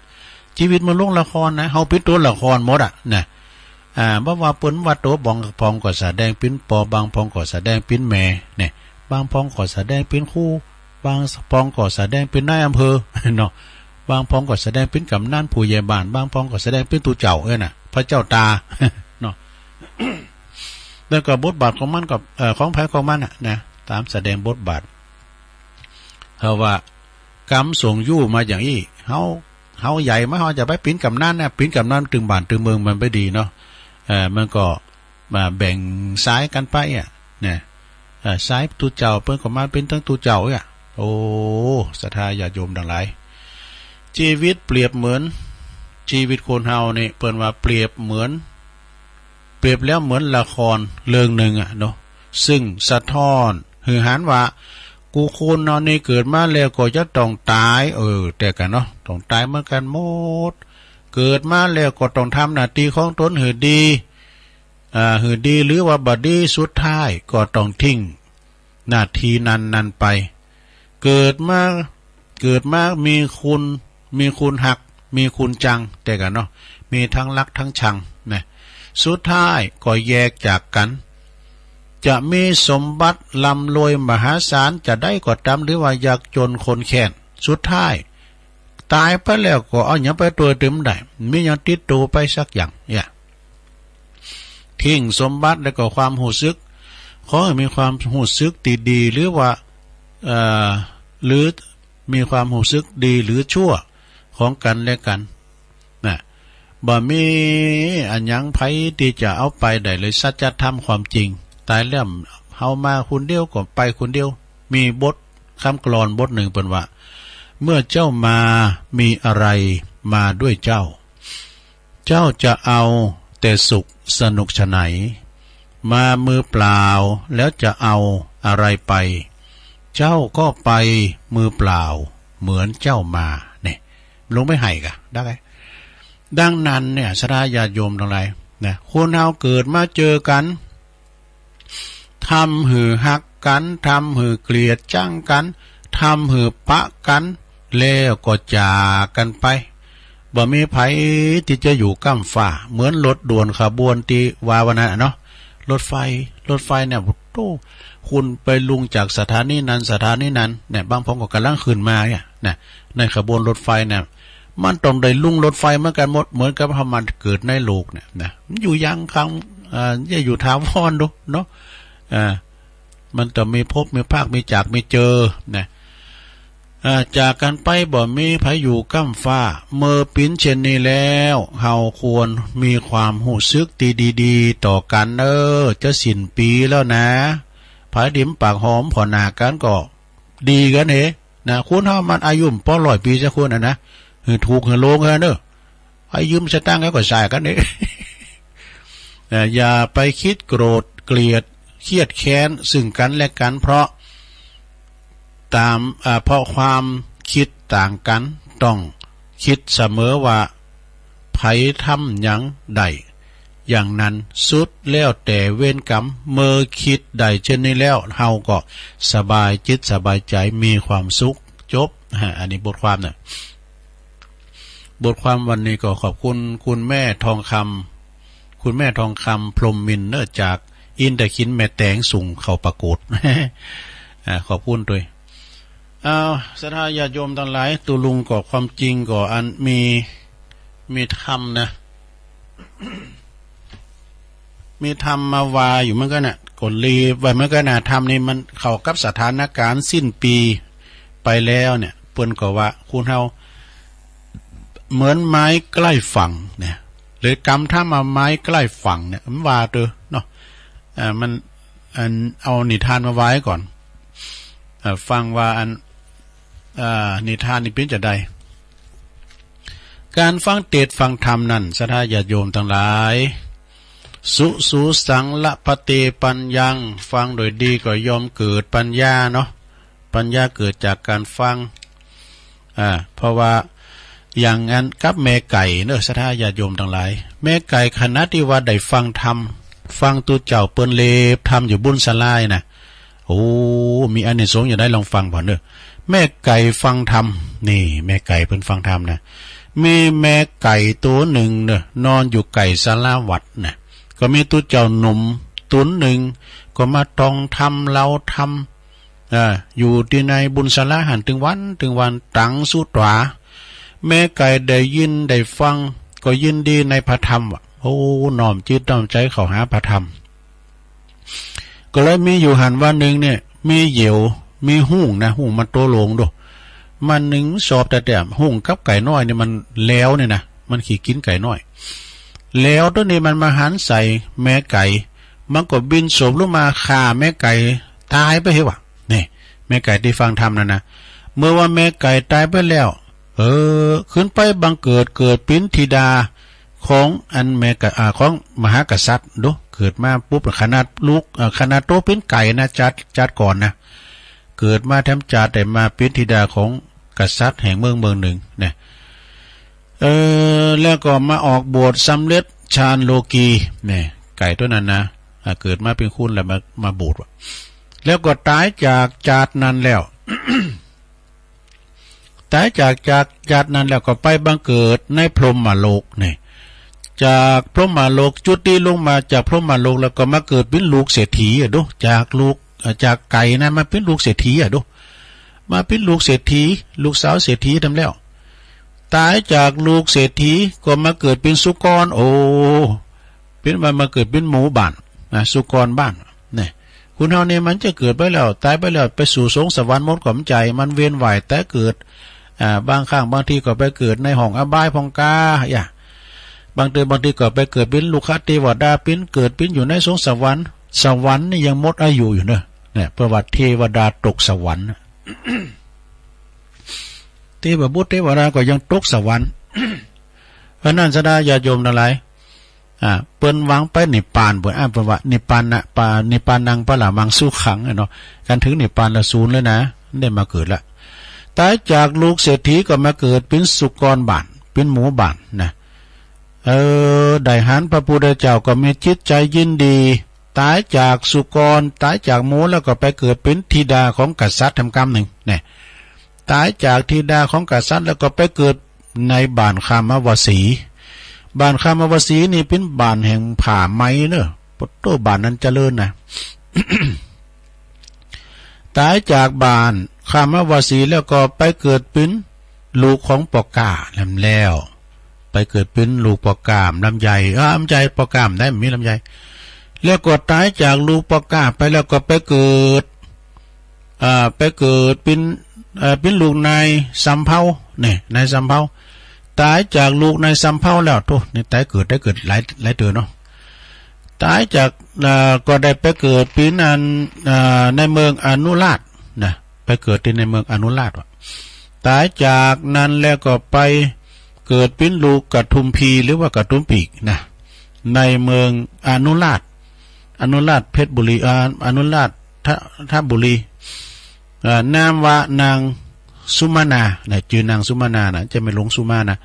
ชีวิตมันลงละครนะเฮาเป็นตัวละครหมดนะบ่ว่าเปิ้นว่าโตบองพองก็แสดงเป็นปอบางพองก็แสดงเป็นแม่เนี่ยบางพองก็แสดงเป็นครูบางพองก็แสดงเป็นนายอำเภอเนาะบางพองก็แสดงเป็นกำนันผู้ใหญ่บ้านบางพองก็แสดงเป็นตูเจ้าน่ะพระเจ้าตาเนาะ แล้วก็บทบาทของมันกับของไผของมันนะตามแสดงบทบาทเพราะว่ากรรมส่งยู่มาอย่างนี้เฮาใหญ่มาเฮาจะไปปิ้นกำนันนะปิ้นกำนันตึงบ้านตึงเมืองมันไม่ดีเนาะมันก็มาแบ่งซ้ายกันไปเนี่ยซ้ายตูเจ้าเพิ่นก็มาเป็นทั้งตูเจ้าโอ้ศรัทธาญาติโยมทั้งหลายชีวิตเปรียบเหมือนชีวิตคนเฮานี่เปิ้นว่าเปรียบแล้วเหมือนละครเรื่องหนึ่งเนาะซึ่งสะท้อนหือหานว่ากูคนเนาะนี่เกิดมาแล้วก็จะต้องตายแต่กันเนาะต้องตายเหมือนกันหมดเกิดมาแล้วก็ต้องทำหน้าที่ของตนหือดีหรือว่าบ่ดีสุดท้ายก็ต้องทิ้งหน้าที่นั้นไปเกิดมามีคุณหักมีคุณจังแต่กันเนาะมีทั้งรักทั้งชังนะสุดท้ายก็แยกจากกันจะมีสมบัติลำรวยมหาศาลจะได้ก็ตามหรือว่าอยากจนคนแค้นสุดท้ายตายไปแล้วก็เอาอย่างไปตัวเต็มได้มีอย่างติดตัวไปสักอย่างทิ้งสมบัติแล้วก็ความหูซึกขอให้มีความหูซึกดีหรือว่าหรือมีความหูซึกดีหรือชั่วของกันและกันนะบ่มีอันยังไผที่จะเอาไปได้เลยสัจธรรมความจริงตายแล้วเฮามาคนเดียวก็ไปคนเดียวมีบทคำกลอนบทหนึ่งเป็นว่าเมื่อเจ้ามามีอะไรมาด้วยเจ้าจะเอาแต่สุขสนุกฉะไหนมามือเปล่าแล้วจะเอาอะไรไปเจ้าก็ไปมือเปล่าเหมือนเจ้ามาเนี่ยลงไม่ให้กะได้ไงดังนั้นเนี่ยศรัทธาญาติโยมทั้งหลายนะคนเฮาเกิดมาเจอกันทำหือหักกันทำหือเกลียดจังกันทำหือปะกันแล้วก็จากกันไปบ่มีไผที่จะอยู่ก้ำฟ้าเหมือนรถด่วนขบวนที่วาวนะเนาะรถไฟเนี่ยโตคุณไปลุงจากสถานีนั้นเนี่ยบางพงก็กำลังขึ้นมาเนี่ยในขบวนรถไฟเนี่ยมันต้องได้ลุงรถไฟเหมือนกันหมดเหมือนกับพมันเกิดในโลกเนี่ยนะมันอยู่ยังคำจะอยู่ถาวรดูเนาะมันต้องมีพบมีภาคมีจากมีเจอนะจากกันไปบ่มีไผอยู่ก้ำฟ้าเมื่อปิ้นเช่นนี้แล้วเฮาควรมีความหูซึกดีๆต่อกันจะสิ้นปีแล้วนะไผดิมปากหอมพอหนากันก็ดีกันนะคุณเฮามันอายุป้อ100 ปีจะคุณนะถูกโลงเนอะให้ยืมสตางค์แล้วก็ใส่กันอย่าไปคิดโกรธเกลียดเครียดแค้นซึ่งกันและกันเพราะความคิดต่างกันต้องคิดเสมอว่าไผทำหยังใดอย่างนั้นสุดแล้วแต่เวรกรรมเมื่อคิดใดเช่นนี้แล้วเฮาก็สบายจิตสบายใจมีความสุขจบอันนี้บทความเนี่ยบทความวันนี้ก็ขอบคุณคุณแม่ทองคำพรหมมินเนอร์จากอินเดคินแม่แตงส่งเข้าประกวด ขอบคุณด้วยศรัทธาญาติโยมทั้งหลายตุลุงก็ความจริงก็อันมีธรรมนะ มีธรรมมาวาอยู่เหมือนกันน่ะกดรีไว้เหมือนกันน่ะธรรมนี่มันเข้ากับสถานการณ์สิ้นปีไปแล้วเนี่ยเพิ่นก็ว่าคุณเฮาเหมือนไม้ใกล้ฝั่งเนี่ยหรือกรรมถ้ามาไม้ใกล้ฝั่งเนี่ยมันว่าเด้อเนาะมันเอานิทานมาไว้ก่อนฟังว่านิทานนี่เป็นจะได้การฟังเทศน์ฟังธรรมนั้นศรัทธาญาติโยมทั้งหลายสุสังละปเตปัญญังฟังโดยดีก็ยอมเกิดปัญญาเนาะปัญญาเกิดจากการฟังเพราะว่า อย่างนั้นกับแม่ไก่เนอะศรัทธาญาติโยมทั้งหลายแม่ไก่ขณะที่ว่าได้ฟังธรรมฟังตัวเจ้าเปิ้นเลบทำอยู่บุญศาลานะโอ้มีอานิสงส์อยู่ได้ลองฟังบ่เนอะแม่ไก่ฟังธรรมนี่แม่ไก่เพิ่นฟังธรรมนะมีแม่ไก่ตัวหนึ่งเนอะนอนอยู่ไก่ศาลาวัดนะก็มีตัวเจ้าหนุ่มตัวหนึ่งก็มาตองทำเราทำอยู่ที่ในบุญศาลาหันถึงวันตังสุตราแม่ไก่ได้ยินได้ฟังก็ยินดีในพระธรรมโอ้น้อมจิตน้อมใจเข้าหาพระธรรมก็เลยมีอยู่หันวันหนึ่งเนี่ยมีเหยี่ยวมีหุ่งนะหุ่งมันโตลงดูมันหนึ่งสอบแต่หุ่งกับไก่น้อยเนี่ยมันแล้วเนี่ยนะมันขี่กินไก่น้อยแล้วตัวนี้มันมาหันใส่แม่ไก่มันก็บินโฉบลงมาฆ่าแม่ไก่ตายไปเหรอวะนี่แม่ไก่ที่ฟังธรรมนะเมื่อว่าแม่ไก่ตายไปแล้วขึ้นไปบังเกิดเป็นธิดาของอันแม่กะของมหากษัตริย์ดูเกิดมาปุ๊บขนาดลูกขนาดโตเป็นไก่นะจัดก่อนนะเกิดมาแถมจัดแต่มาเป็นธิดาของกษัตริย์แห่งเมืองหนึ่งเนี่ยแล้วก็มาออกบวชสำเร็จฌานโลกีเนี่ยไก่ตัวนั้นนะเกิดมาเป็นคุณแล้วมาบวชแล้วก็ตายจากจัดนั้นแล้ว ตายจากจัดนั้นแล้วก็ไปบังเกิดในพรหมโลกเนี่ยจากพรหมโลกจุดที่ลงมาจากพรหมโลกแล้วก็มาเกิดเป็นลูกเศรษฐีดูจากไก่นะมาเป็นลูกเศรษฐีดูมาเป็นลูกเศรษฐีลูกสาวเศรษฐีทำแล้วตายจากลูกเศรษฐีก็มาเกิดเป็นสุกรโอ้เป็นมาเกิดเป็นหมูบ้านสุกรบ้านเนี่ยคุณเฮาเนี่ยมันจะเกิดไปแล้วตายไปแล้วไปสู่สงสวรรค์หมดความใจมันเวียนว่ายแต่เกิดบางครั้งบางทีก็ไปเกิดในห้องอบายพองกาบางทีก็ไปเกิดเป็นลูกคเทวดาเป็นเกิดเป็นอยู่ในสงสวรรค์นี่ยังหมดอายุอยู่เนี่ยประวัติเทวดาตกสวรรค์ เทพบุตรเทวดาก็ยังตกสวรรค์ เพราะนั้นสดาญาโยมทั้งหลายเปิ้นวางไปนิพพานเปิ้นประวัตินิพพานนะนิพพานังปะละมังสุขังเนาะการถึงนิพพานละศูนย์เลยนะได้มาเกิดละตายจากลูกเศรษฐีก็มาเกิดเป็นสุกรบ้านเป็นหมูบ้านนะได้หันพระพุทธเจ้าก็มีจิตใจยินดีตายจากสุกรตายจากหมูแล้วก็ไปเกิดเป็นธิดาของกษัตริย์ทำกรรมหนึ่งเนี่ยตายจากธิดาของกษัตริย์แล้วก็ไปเกิดในบ้านคามวสีบ้านคามวสีนี่เป็นบ้านแห่งผ่าไม้เนอะปโตบ้านนั้นเจริญนะ ตายจากบ้านคามวสีแล้วก็ไปเกิดเป็นลูกของปอกาแล้วไปเกิดเป็นลูกปอกามลำไยลำไยปอกามได้มีลำไยแล้วก็ตายจากลูกปอกาไปแล้วก็ไปเกิดเป็นลูกนายสำเภาเนี่ยนายสำเภาตายจากลูกนายสำเภาแล้วโธ่นี่ตายเกิดหลายเตือนเนาะตายจากก็ได้ไปเกิดเป็นในเมืองอนุราชนะไปเกิดที่ในเมืองอนุราชตายจากนั้นแล้วก็ไปเกิดเป็นลูกกทุมพีหรือว่ากทุมปีกนะในเมืองอนุราชเพชรบุรีอนุราชทับบุรีนามว่านางสุมาณาเนี่ยชื่อนางสุมาณานะจะไม่หลงสุมานะ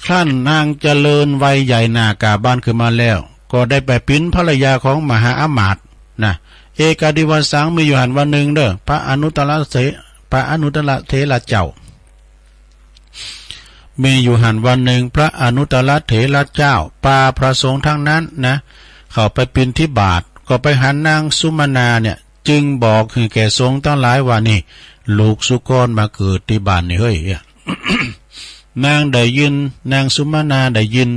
ครั้นนางเจริญวัยใหญ่นากาบ้านขึ้นมาแล้วก็ได้ไปเป็นภรรยาของมหาอมาตย์นะเอกาดิวสังมีอยู่หันวันหนึ่งเด้อพระอนุตตรเถระเจ้ามีอยู่หันวันหนึ่งพระอนุตตรเถระเจ้าปาพระสงฆ์ทั้งนั้นนะเข้าไปปิณฑบาตก็ไปหันนางสุมาณาเนี่ยจึงบอกแก่สงฆ์ทั้งหลายว่านี่ลูกสุกรมาเกิดที่บ้านนี่เฮ้ย นางได้ยินนางสุมาณาได้ยิน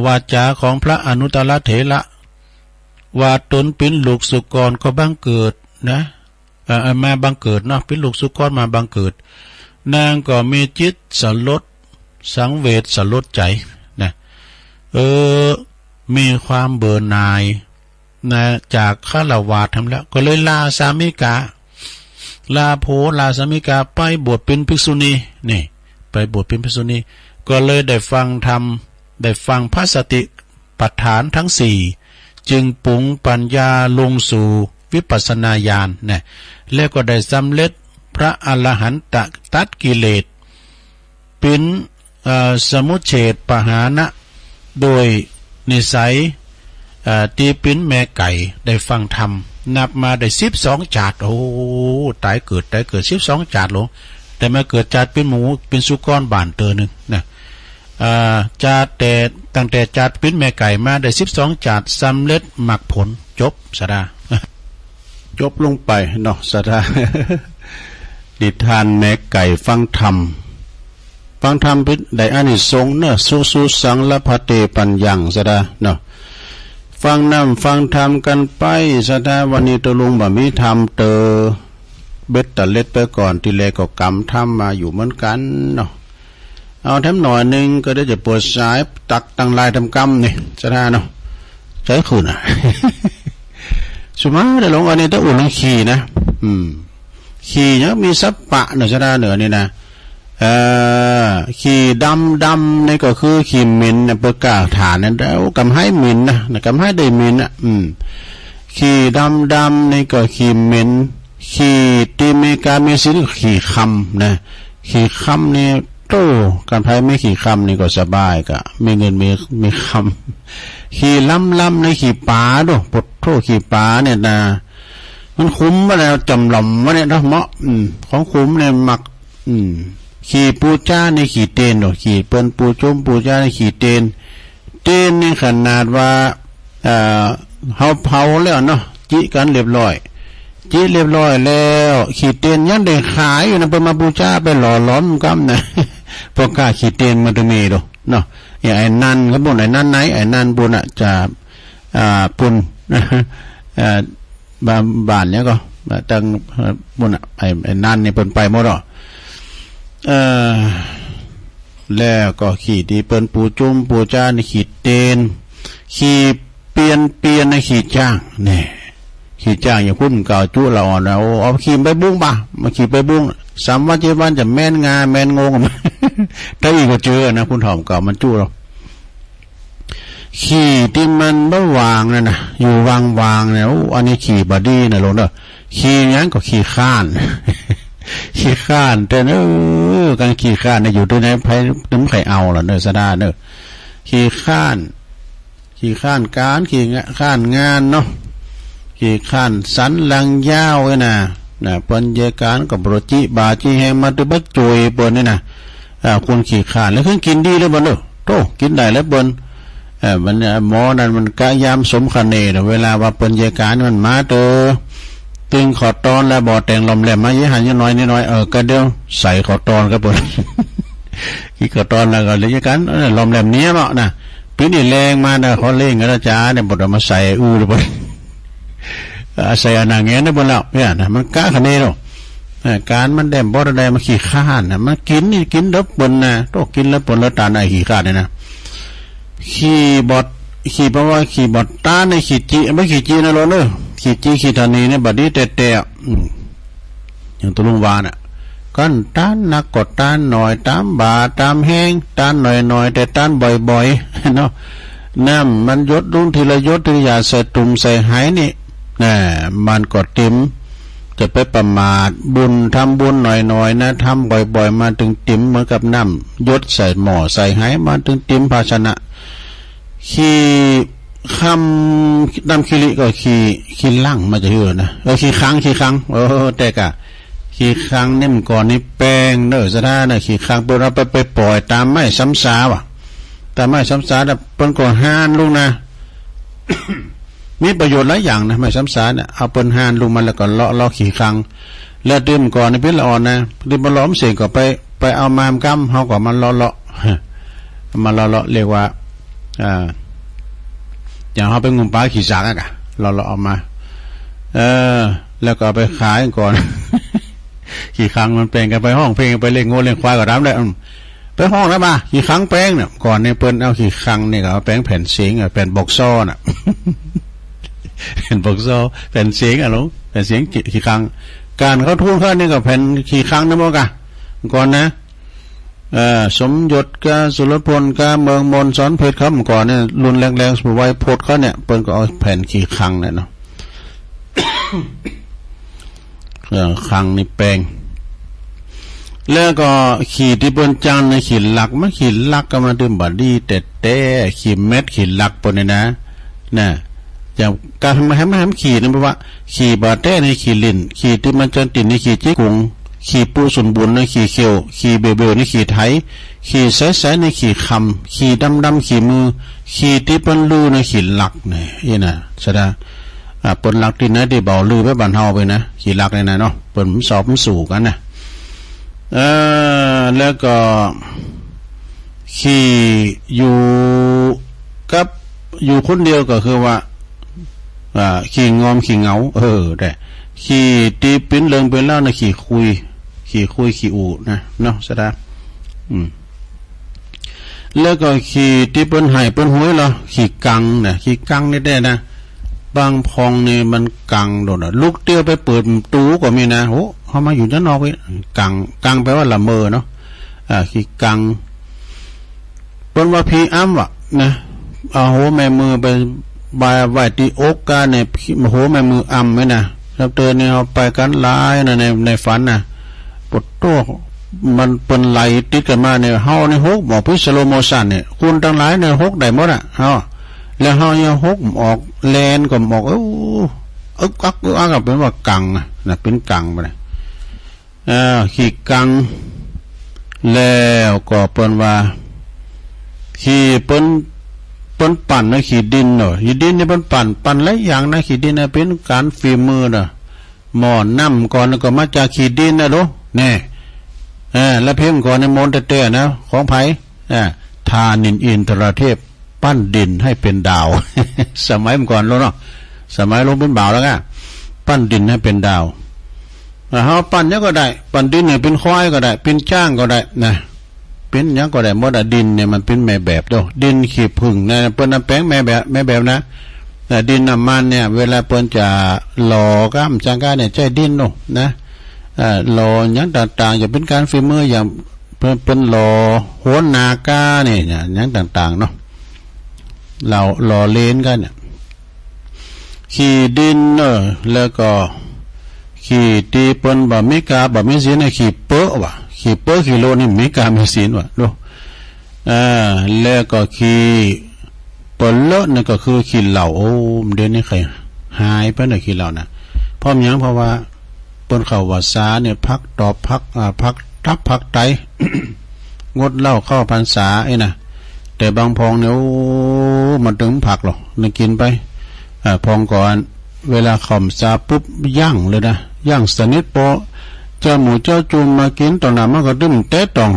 วาจาของพระอนุตตรเถระว่าตนเป็นลูกสุกรก็บังเกิดนะมาบังเกิดเนาะเป็นลูกสุกรมาบังเกิดนางก็มีจิตสลดสังเวชสลดใจนะมีความเบื่อหน่ายนะจากฆราวาสทำแล้วก็เลยลาสามิกาลาสามิกาไปบวชเป็นภิกษุณีนี่ไปบวชเป็นภิกษุณีก็เลยได้ฟังธรรมได้ฟังพระสติปัฏฐานทั้งสี่จึงปรุงปัญญาลงสู่วิปัสสนาญาณเนี่ยแล้วก็ได้สำเร็จพระอรหันตตัดกิเลส เป็นสมุเฉดปหานะโดยนิสัยตีปิ้นแม่ไก่ได้ฟังธรรมนับมาได้12จาดโอ้ตายเกิด12จาดหลงแต่มาเกิดจาดเป็นหมูเป็นสุกรบานเตอนึงนะจาดแต่ตั้งแต่จาดปิ้นแม่ไก่มาได้12จาดสำเร็จมรรคผลจบสดาจบลงไปเนาะสดานิทานแม่ไก่ฟังธรรมพิได้อานิสงส์เนอะสุสังละพะเตปัญญังสดาเนาะฟังฟังธรรมกันไปสดาวันนี้ตะลุงบ่มีธรรมเตอเบ็ดตะเล็ดไปก่อนทีแรกก็กรรมทำมาอยู่เหมือนกันเนาะเอาแถมหน่อยนึงก็ได้จะปวดสายตักตั้งลายทำกรรมนี่สดาเนาะใช้คุณอ่ะ สุมาได้ลงอันนี้ต้องอุ่นขี่นะขี่เนี่ยมีสัปปะเนาะสดาเหนือนี่นะขี่ดำนี่ก็คือขี่มินนะเปิดกาฐานนั่นแล้วกำให้มินนะกำให้ได้มินนะขี่ดำนี่ก็ขี่มินขี่ตีเมกาเมสินขี่คำนะขี่คำนี่โตการไพ่ไม่ขี่คำนี่ก็สบายก็มีเงินมีคำขี่ล้ำในขี่ป่าดูปดโตขี่ป่าเนี่ยนะมันคุ้มมาแล้วจำหล่อมมาเนี่ยนะเหมาะของคุ้มเนี่ยมักขี่ปูจ้าในขี่เตนหรอขี่เปิ้นปูจุ้มปูจ้าในขี่เตนนี่ขนาดว่าเผาแล้วเนาะจิกันเรียบร้อยแล้วขี่เตนยังได้ขายอยู่นะเปิ้นมาปูจ้าไปหล่อล้อมกัมนะพวกข้าขี่เตนมันจะมีดูเนาะอย่างไอ้นั่นเขาบอกไอ้นั่นไหนไอ้นั่นบุญอ่ะจะปุ่นบ้านเนี้ยก็ตั้งบุญอ่ะไอ้นั่นนี่เปิ้นไปหมดหรอแล้วก็ขี่ดีเปิ้นปูจุ้มปูจ้าในขี่เตนขี่เปลี่ยนในขี่จ้างเนี่ยขี่จ้างอย่างพุ่นเก่าจุเราอ่อนนะเอาขี่ไปบุ้งป่ะมาขี่ไปบุ้ง3 วันจะแม่นงาแม่นงงถ้าอีกก็เจอนะพุ่นหอมเก่ามันจุเราขี่ที่มันไม่วางนั่นนะอยู่วางเนี่ยอันนี้ขี่บอดี้นะลงเด้อขี่งั้นก็ขี่ข้านขี้ข้านแต่การขี้ข้านเนี่ยอยู่ด้วยในไผ่น้ำไข่เอาล่ะเนอสดาเนอขี้ข้านการขี้ข้านงานเนาะขี้ข้านสันลังยาวไว้นะปัญญาการกับโปรจิบาจีแหงมาตุบักจุยบนนี่นะคนขี้ข้านแล้วขึ้นกินดีแล้วบนเนอโตกินได้แล้วบนมันหมอนั่นมันกะยามสมคะเนเวลาว่าปัญญาการมันมาเตอตึงขอตอนแล้วบ่อแต่งลมแหลมมาเยอะหันนิดน้อยก็เดียวใส่ขอตอนก็ปนกี่ขอตอนแล้วก็เลยกันลมแหลมเนี้ยเนาะนะปีนี้แรงมาเนี่ยเขาเล่งกันจ้าเนี่ยบดมาใส่เลยปนใส่อนางเงี้ยเนี่ยบนแล้วเนี่ยนะมันก้าคะแนนเนาะการมันแดมบ่ได้มาขี่ข้านนะมันกินแล้วปนนะต้องกินแล้วปนแล้วตาในขี่ข้านเนี่ยนะขี่บดเพราะว่าขี่บดตาในขี่จีไม่ขี่จีนะรถเนอะขีดจีขีดธนีเนี่ยบัดนี้แต่อย่างตุลุงวานอ่ะกันต้านนักกดต้านหน่อยตามบาตามแห้งต้านหน่อยแต่ต้านบ่อยๆเนาะน้ำมันยดรุ่งทีละยดทีละอย่างใส่ตุ่มใส่หายนี่มันก็ติ่มจะไปประมาทบุญทำบุญหน่อยนะทำบ่อยๆมาถึงติ่มเหมือนกับน้ำยดใส่หม้อใส่หายมาถึงติ่มภาชนะขี้คำดำคิริก็ขี้ลั่งมาจะเหือนะขี้ค้างแต่กะขี้ค้างเนี่ยมันก่อนนี่แป้งเนอสะท่านะขี้ค้างเปิดเราไปปล่อยตามไม้ซ้ำซาว่ะตามไม้ซ้ำซาแต่เปิ้นก็ห่านลูกนะ มีประโยชน์หลายอย่างนะไม้ซ้ำซาเนี่ยเอาเปิ้นห่านลูกมันแล้วก็เลาะขี้ค้างแล้วดื่มก่อนในพิษละอ่อนนะดื่มมาล้อมเสียงก็ไปเอามามกั้มเขาก็มันเลาะเรียกว่าอย่างเขาไปงมปลาขี่สากอะเราเอามาแล้วก็ไปขายก่อน ขี่ครั้งมันแปลงกันไปห้องเพลงไปเล่นโง่เล่นควายก็ทำได้ไปห้องแล้วมาขี่ครั้งแป้งเนี่ยก่อนในเปิ้นเอาขี่ครั้งเนี่ยก็เอาแป้งแผ่นเสียงแผ่นบกซ้อน่ะ แผ่นบกซ้อแผ่นเสียงอะลูกแผ่นเสียงขี่ครั้งการเขาทุ่งเขาเนี่ยก็แผ่นขี่ครั้งนะมั้งกะก่อนนะสมยศกาสุรพลกาเมืองมนสอนเพชรครับก่อนเนี่ยรุนแรงสมุไวโพดเขาเนี่ยเปิ้นก็เอาแผ่นขี่ครั้งเนี่ยเนาะ ครั้งนี่แปลง แล้วก็ขี่ที่บนจังในขี่หลักมันขี่หลักก็มาดื่มบอดี้แต่ขี่เม็ดขี่หลักปนเนี่ยนะอย่างการทำให้ขี่นั่นแปลว่าขี่บาเต้ในขี่ลิ่นขี่ที่มันจนติดในขี่จี้กุงขี่ปูสมบูรณ์ในขี่เขียวขี่เบลในขี่ไถขี่ใสๆในขี่คำขี่ดำขี่มือขี่ที่ปนลือในขี่หลักนี่นะใช่ไหมปนหลักที่ไหนที่เบาลือไปบันเทาไปนะขี่หลักเลยนะเนาะปนสอบสู่กันนะแล้วก็ขี่อยู่กับอยู่คนเดียวก็คือว่าขี่งอมขี่เหงาแต่ขี่ตีปิ้นเลิงเป็นเล่านะขี่คุยขี่อูนะเนาะสะดาแล้วก็ขี่ตีเปิ้นไห้เปิ้นห้วยเหรอขี่กังนะขี่กังนี่ได้นะบางพองนี่มันกังโดนลูกเตี้ยวไปเปิดตู้ก็มีนะโหเขามาอยู่ด้านนอกไว้กังแปลว่าละเมอเนาะขี่กังเปิ้นว่าพี่อ้ำวะนะเอาโหแม่มือไปบายไว้ที่อกกาเนี่ยโหแม่มืออ้ำไหมนะแล้วเตือนเนี่ยเอาไปกันหลายนะในฝันนะปวดโต้มันเป็นไหลติดกันมาเนี่ยเฮาในหกบอกพิสโลโมชันเนี่ยคุณทั้งหลายในหกได้หมดเฮาแล้วเฮาเนี่ยหกออกแลนก็ออกอักกับเป็นว่ากังนะเป็นกังไปเลยขี่กังแล้วก็เป็นว่าขี่เป็นปั่นนะขี่ดินเนาะขี่ดินเนี่ยเป็นปั่นหลายอย่างนะขี่ดินนะเป็นการฝีมือนะหมอน้ำก่อนก็มาจากขี่ดินนะดูเนี่ยแล้วเพิ่มก่อนในมนต์เตะนะของไผ่ทานินอินทรเทพปั้นดินให้เป็นดาว สมัยก่อนรู้เนาะสมัยลงเป็นบ่าวแล้วก็ปั้นดินให้เป็นดาวเขาปั้นเนี้ยก็ได้ปั้นดินเนี่ยเป็นควายก็ได้เป็นจ้างก็ได้นะเป็นยังก็ได้หมดดินเนี่ยมันเป็นแม่แบบด้วยดินขี้ผึ่งนะเปิ้นน้ำแป้งแม่แบบนะแต่ดินน้ำมันเนี่ยเวลาเปิ้นจะหล่อก้ามจังก้าเนี่ยใจดินเนาะนะหล่อยังต่างๆอย่าเป็นการฝีมืออย่างเป็นหล่อหัวนากาเนี่ยอย่างต่างๆเนาะเราหล่อเลนกันเนี่ยขี่ดินแล้วก็ขี่ตีเปิ้นบ่มีกาบ่มีศีลขี่เป๊ะว่ะขี่เป๊ะขี่โลนี่มีกามีศีลว่ะดูแล้วก็ขี่เปิ้นเลอะนี่ก็คือขี่เหล่าโอ้เดี๋ยวนี้ใครหายไปหน่อยขี่เหล่านะเพราะอย่างเพราะว่าเปิ้นเข้าว่าษาเนี่ยพักตอบพักทับพักไต งดเหล้าเข้าพรรษาไอ้นะแต่บางพองเนี่ยมันถึงผักหรอกนึกกินไปพองก่อนเวลาข่มซาปุ๊บย่างเลยนะย่างสนิทโปเจ้าหมูเจ้าจุ่มมากินตอนนั้นมันก็ดึ้มเตะตอง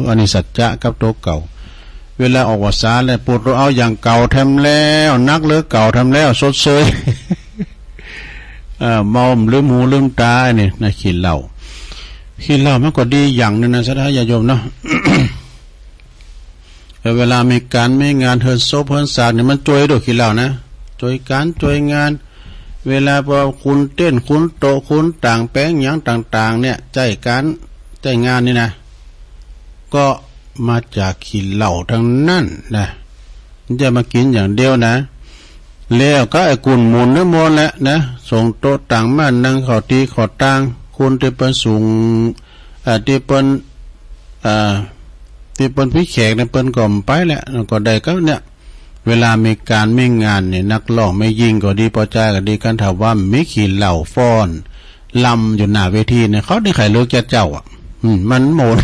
อันนี้สัจจะกับตัวเก่าเวลาออกวาษาแล้วปวดเราเอาอย่างเก่าทำแล้วนักเลือกเก่าทำแล้วสดเซยเมาลืมหูลืมตาเนี่ยนะขี้เหล้ามันก็ดีอย่างนึงนะสัตยาโยมเนาะ เวลามีการไม่งานเฮิร์นโซเฮิร์นศาสตร์เนี่ยมันจอยด้วยขี้เหล้านะจอยการจอยงานเวลาพอคุณเต้นคุณโตคุณต่างแป้งอย่างต่างๆเนี่ยใจการใจงานนี่นะก็มาจากขี้เหล้าทั้งนั้นนะจะมากินอย่างเดียวนะแล้วก็ไอ้กุนหมุนน้ำมนต์แหละนะส่งโต๊ะต่างมานั่งขอตีขอตังคุณที่เป็นสูงที่เป็นพิแขกเนี่ยเป็นก่อมไปแหละก็ได้ก็เนี่ยเวลามีการไม่งานเนี่ยนักร้องไม่ยิงก็ดีพอใจก็ดีกันถามว่าไม่ขี่เหล่าฟ้อนลำอยู่หน้าเวทีเนี่ยเขาได้ใครเลิกเจ้ามันโมน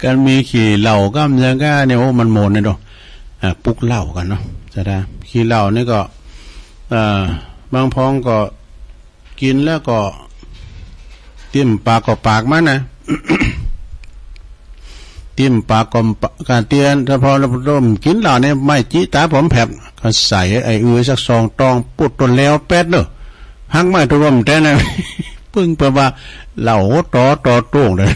การมีขี่เหล่าก็มันยังก็เนี่ยโอ้มันโมนเนี่ยดอกปุกเหล่ากันเนาะจะได้ขี่เหล่านี่ก็บางพ้องก็กินแล้วก็ติ้มปากก็ปากมันนะ ติ้มปากก็การเตียนถ้าพอเราต้มกินเหล่านี้ไม่จี้ตาผมแผบก็ใส่ไอ้สักซองตองปุดต้นแล้วแป๊ดเนอะหักไม้ตัวร่มแต่นะ พึ่งเพื่อว่าเหล่าต่อตู้งเลย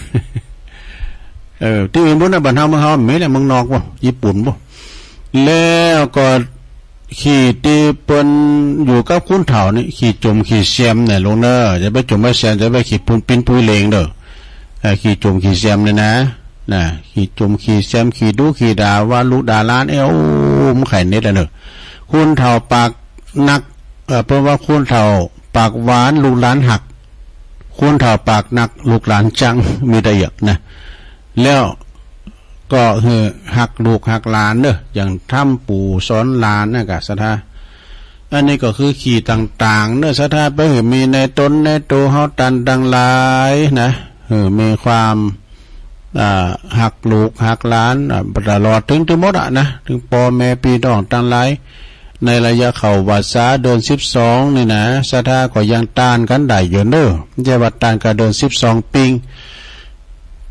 ที่อื่นบนนั้นบ้านเฮาเมืองเฮาไม่แหละเมืองนอกวะญี่ปุ่นวะแล้วก็ขี่ตีเปิ้นอยู่กับคุณเฒ่านี่ขี่จมขี่เสียมเนี่ยลงเนอจะไปจมไปเสียมจะไปขี่ปุนปินปุยเลงเด้อขี่จมขี่เสียมเนี่ยนะขี่จมขี่เสียมขี่ดูขี่ด่าว่าลูกด่าล้านมันไข่เน็ตอ่ะเนอะคุณเฒ่าปากนักเพราะว่าคุณเฒ่าปากหวานลูกล้านหัก คุณเท่าปากนักลูกหลานจังมีได้เยอะนะแล้วก็คือหักลูกหักหลานเนอะอย่างทำปู่สอนหลานนะกะสัทธาอันนี้ก็คือขี่ต่างๆเนอะสัทธาไปมีในตนในตัวเฮาตันดังหลายนะมีความหักลูกหักหลานตลอดถึงหมดอ่ะนะถึงพ่อแม่พี่น้องตั้งหลายในระยะเข้าวัดษาเดิน12นี่นะสัทธาก็ยังต้านกันได้อยู่เนอะไม่ใช่ว่าต้านกันเดิน12ปิง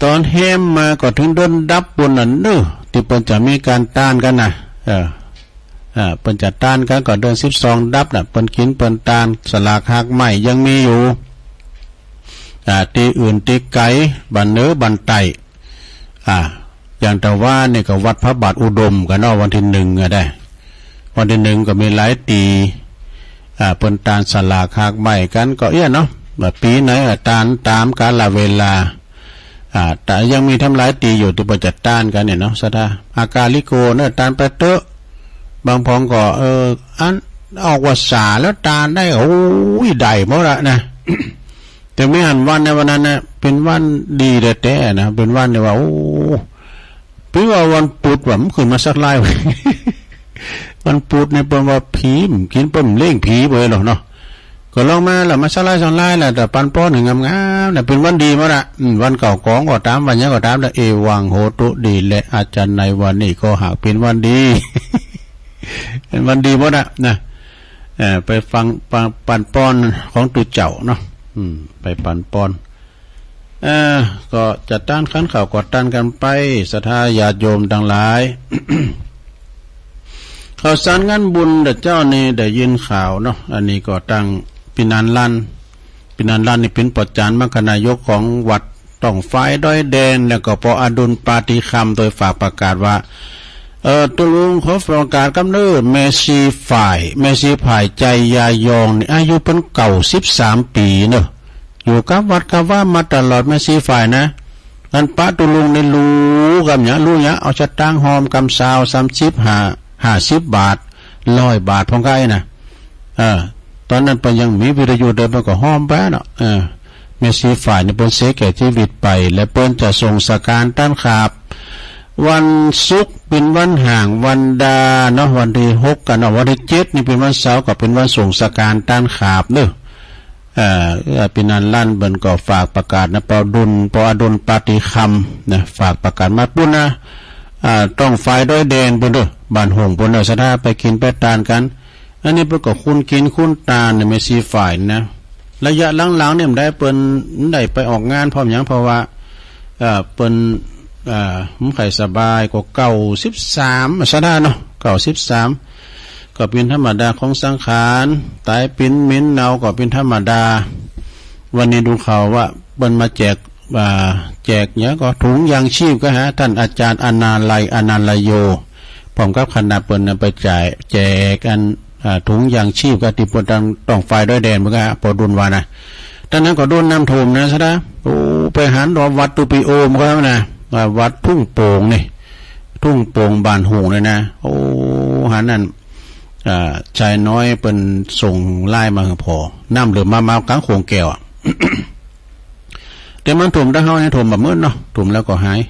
ตอนแฮมมาก็ถึงโดนดับบนนั้นเนอะที่เพิ่นจะมีการต้านกันนะเพิ่นจะต้านกันก็เดิน12ดับน่ะเพิ่นกินเพิ่นต้านสลากหักใหม่ยังมีอยู่ตีอื่นตีไกลบันเนื้อบันไตอย่างแต่ว่านี่ก็วัดพระบาทอุดมกันเนาะวันที่1ก็ได้วันที่1ก็มีหลายตีเพิ่นต้านสลากหักใหม่กันก็เนาะแบบปีไหนต้านตามกาลเวลาแต่ยังมีทำหลายตีอยู่ที่ประจัดต้านกันเนี่ยเนาะสัทธาอากาลิโกเนี่ยต้านไปเตอะบางพองก็อันออกว่าสาแล้วต้านได้โอ้ยได้หมดละนะ แต่ไม่หันวันในวันนั้นนะเป็นวันดีแท้ๆนะเป็นวันที่ว่าโอ้พี่ว่าวันปุดว่ามันขึ้นมาสักไล่ วันปุดเนี่ยเป็นว่าผีกินเปิ้มเล่งผีไปหรอกเนาะก็ลองมาแล้วมาสักไล่สองไล่แหละแต่ปันป้อนหนึ่งงามๆเนี่ยเป็นวันดีมาละวันเก่าของก็ตามวันนี้ก็ตามแล้วเอวังโหตุดีและอาจารย์ในวันนี้ก็หากเป็นวันดี เป็นวันดีหมดนะไปฟังปันป้อนของตุเจ้าเนาะไปปันป้อนก็จัดต้านขันข่าวกดต้านกันไปศรัทธาญาติโยมทั้งหลาย ข่าวสารงานบุญเจ้านี่ได้ยินข่าวเนาะอันนี้ก็ตั้งปินันลั่นนี่เป็นประจานมรรคนายกของวัดต้องไฟด้อยแดนแล้วก็ปอดุลปาฏิคำโดยฝากประกาศว่าตุลุงขอประกาศกำเนิดแม่ชีฝ่ายใจยายองนี่อายุเป็นเก่า13 ปีเนอะอยู่กับวัดกับว่ามาตลอดแม่ชีฝ่ายนะอันป้าตุลุงในรู้กับเนี้ยรู้เนี้ยเอาจะตั้งหอมกำซาว50 บาท100 บาทพองไก่นะตอนนั้นไปยังมีวิทยุเดินไปก็หอมแป้เนาะแม่ชีฝ่ายในบนเสกแก่ชีวิตไปและเปิ้นจะส่งสการต้านขาบวันศุกร์เป็นวันห่างวันดาเนาะวันที่6กันเนาะวันที่7นี่เป็นวันเสาร์ก็เป็นวันส่งสการต้านขาบเด้อปีนันลั่นเบิ่นก็ฝากประกาศนะปอดุลปาฏิคำนะฝากประกาศมาปุ่นนะต้องไฟด้อยแดนเพิ่นเด้อบ้านหงเพิ่นเด้อสถาไปกินไปทานกันอันนี้เพิ่นก็คุณกินคุณตาเนี่ยไม่ซีฝ่ายนะระยะหลังๆเนี่ยมันได้เปิ้นได้ไปออกงานพร้อมหยังเพราะว่าเปิ้นผมไข่สบายก็93สถาเนาะ93ก็เป็นธรรมดาของสังขารตายปิ้นมิ้นเนาก็เป็นธรรมดาวันนี้ดูข่าวว่าเปิ้นมาแจกเนี่ยก็ถุงยางชีพก็ท่านอาจารย์อนาลัยโยพร้อมกับคณะเปิ้นไปแจกกันถุงยางชีพก็ที่เปิ้นต้องไฟด้วยแดนเหมือนกันพอดุลว่านะตอนนั้นก็โดนน้ำท่วมนะซะนะโอ้ไปหันรอวัดตุปิโอมก็นะวัดทุ่งโป่งนี่ทุ่งโป่งบ้านหงเลยนะโอ้หันนั่นชายน้อยเป็นส่งไล่มาพอน้ำเหลือมากลางโขงแก้ว แต่มันถ่วมได้เฮาให้ถ่วมแบบมืดเนาะถ่วมแล้วก็หาย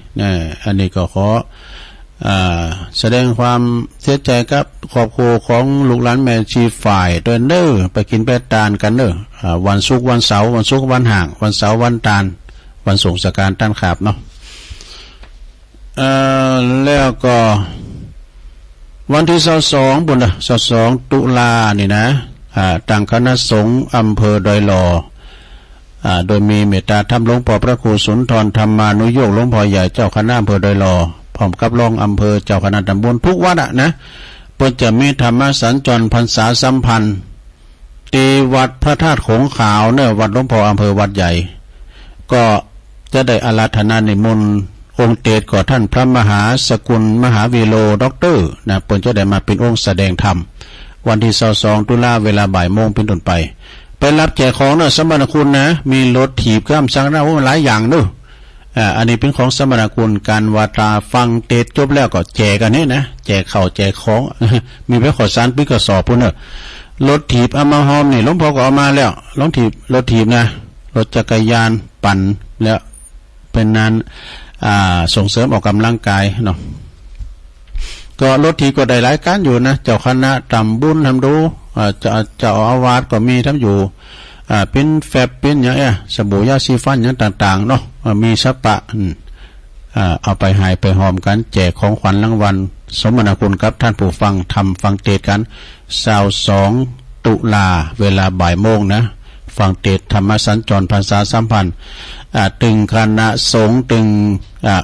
อันนี้ก็ขอแสดงความเสียใจกับครอบครัวของลูกหลานแม่ชีฝ่ายด้วยเด้อไปกินไปทานกันเด้อวันศุกร์วันเสาร์วันศุกร์วันห่างวันเสาร์วันตาลวันส่งสการต้านขาบเนาะแล้วก็วันที่22บุญ22ตุลานี่นะต่างคณะสงฆ์อำเภอดอยหล่อโดยมีเมตตาธรรมหลวงพ่อพระครูสุนทรธรรมานุโยคหลวงพ่อใหญ่เจ้าคณะอำเภอดอยหล่อพร้อมกับรองอำเภอเจ้าคณะตำบลทุกวัดนะเพื่อจะมีธรรมสัญจรพรรษาสัมพันธ์ที่วัดพระธาตุโขงขาวเนี่ยวัดหลวงพ่ออำเภอวัดใหญ่ก็จะได้อาราธนานิมนต์องค์เตศก่อท่านพระมหาสกุลมหาวีโลด็อกเตอร์นะเพิ่นจะได้มาเป็นองค์แสดงธรรมวันที่22ตุลาเวลาบ่ายโมงเป็นต้นไปรับแจกของเนอะสมณคุณนะมีรถถีบข้ามสังนะหลายอย่างเนอะอันนี้เป็นของสมณคุณการวาตาฟังเทศจบแล้วก็แจกกันนี่นะแจกข้าวแจกของ มีไปขอสารปิกสอบพุ่นเนอะรถถีบเอามาหอมนี่หลวงพ่อก็เอามาแล้วรถถีบนะ รถจักรยานปั่นแล้วเป็นนั้นส่งเสริมออกกำลังกายเนาะก็รถทีก็ได้หลายการอยู่นะเจ้าคณะทำบุญทำดูเจ้าอาวาสก็มีทำอยู่เป็นแฟบเป็นอย่างสบู่ยาสีฟันอย่างต่างๆเนาะมีสปะเอาไปหายไปหอมกันแจกของขวัญรางวัลสมนาคุณครับท่านผู้ฟังทำฟังเทศกัน22 ตุลาเวลาบ่ายโมงนะฟังเทศธรรมสัญจรภาษาสัมพันธ์ตึงคณะสงฆ์ตึง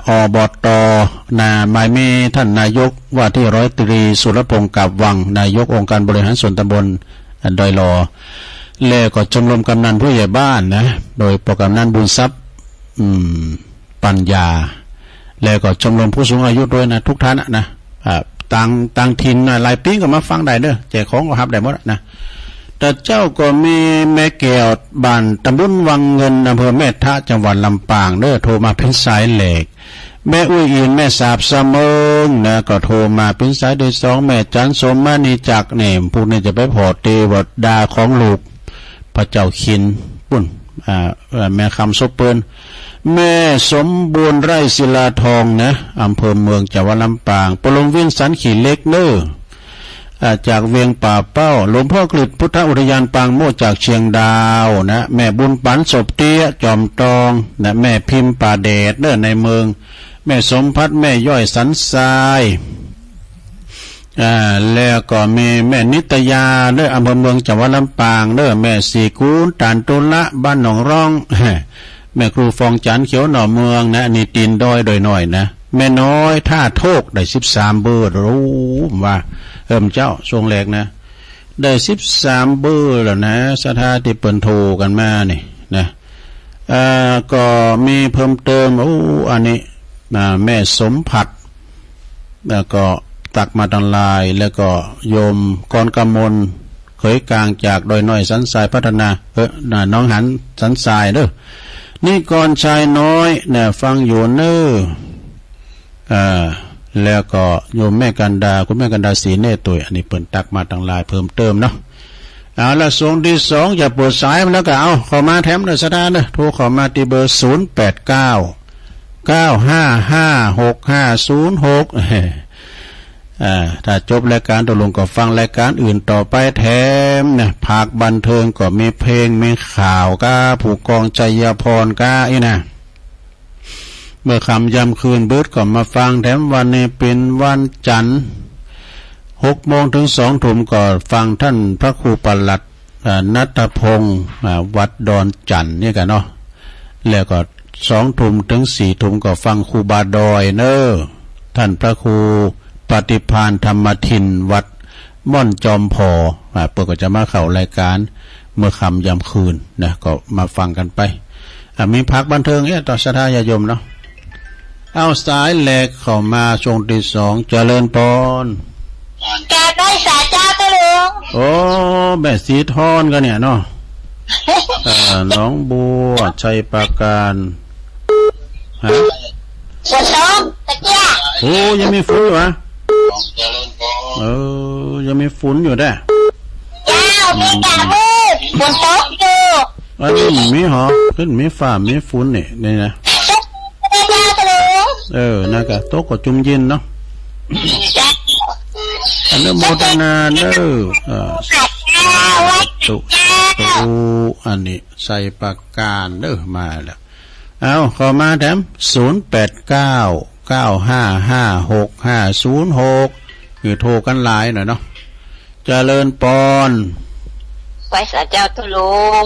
อบต.หมายมีท่านนายกว่าที่ร้อยตรีสุรพงศ์กาบวังนายกองค์การบริหารส่วนตำบลดอยหลอและก็ชมรมกำนันผู้ใหญ่บ้านนะโดยโปรแกรมนั้นบุญทรัพย์ปัญญาแล้วก็ชมรมผู้สูงอายุด้วยนะทุกท่านนะต่างถิ่นหลายปีก็มาฟังได้เด้อแจกของก็รับได้หมดนะแต่เจ้าก็มีแม่แก้วบ้านตำบลวังเงินอำเภอแม่ทะจังหวัดลำปางเด้อโทรมาเป็นสายเหล็กแม่อุ้ยอินแม่สาบเสมิงนะก็โทรมาเป็นสายโดยสองแม่จันสมมานีจักเนมพวกนี้จะไปพอเตวดาของลูกพระเจ้าขินปุ่นแม่คำซบเปิ้นแม่สมบูรณ์ไร่ศิลาทองนะอำเภอเมืองจังหวัดลำปางปลงวินสันขี่เล็กเน้อจากเวียงป่าเป้าหลวงพ่อกฤษพุทธอุทยานปางโมจากเชียงดาวนะแม่บุญปันศพเตี้ยจอมตองนะแม่พิมพ์ป่าเดชเด้อในเมืองแม่สมพัฒน์แม่ย่อยสันทรายแล้วก็มีแม่นิตยาเด้ออำเภอเมืองจังหวัดลำปางเด้อแม่สีกูลตานตุละบ้านหนองร่องแม่ครูฟองจันเขียวหน่อเมืองนะนี่ตีนดอยโดยหน่อยนะแม่น้อยท่าโทกได้13 เบอร์รู้ว่าเจ้าช่วงแรกนะได้13 เบอร์แล้วนะสถาที่เปิ่นโทรกันมานี่นะก็มีเพิ่มเติมอันนี้แม่สมผัดแล้วก็ตักมาตังลายแล้วก็โยมกรกมลเขยกลางจากดอยน้อยสันทรายพัฒนาน้องหันสันทรายเด้อนี่ก่อนชายน้อยเนี่ยฟังอยู่เน้อแล้วก็โยมแม่กันดาคุณแม่กันดาสีเน่ตุยอันนี้เปิ่นตักมาตังลายเพิ่มเติมเนาะเอาละส่งที่2อย่าปวดสายมันแล้วก็เอาเข้ามาแถมเลยสดาเด้อโทรเข้ามาที่เบอร์0899556506ถ้าจบรายการตกลงก็ฟังรายการอื่นต่อไปแถมนะภาคบันเทิงก็มีเพลงมีข่าวก้าผู้กองชัยพรก้านะเมื่อคำยำคืนเบิดก็มาฟังแถมวันนี้เป็นวันจันทร์6 โมงถึง 2 ทุ่มก็ฟังท่านพระครูปลัดณัฐพงศ์วัดดอนจันทร์นี่กันเนาะแล้วก็2 ทุ่มถึง 4 ทุ่มก็ฟังครูบาดอยเนอท่านพระครูปฏิภาณธรรมทินวัดม่อนจอมพอเปิดก็จะมาเข้ารายการเมื่อคำยำคืนนะก็มาฟังกันไปมีพักบันเทิงต่อสถายาโยมเนาะเอาสายแหลกเข้ามาช่วงที่2เจริญพรแกได้สาจ้าตะลุงโอ้แม่สีทอนกันเนี่ยเนาะน้องบัวชัยปราการฮะฝนตกตะเกียโอ้ยังมีฝนอยู่ฮะยังมีฝนอยู่ได้มีกามืดฝนตกอยู่อันนี้มีหรอขึ้นมีฟ้ามีฝนนี่นะน่ากะโต๊ะก็จุ่มเย็นเนาะอันนี้โมทนาเด้อตุอันนี้ใส่ปากกาเด้อมาแล้วเอาขอมาแถม0899555606คือโทรกันหลายหน่อยเนาะเจริญปอนไปสาเจ้าตุลุง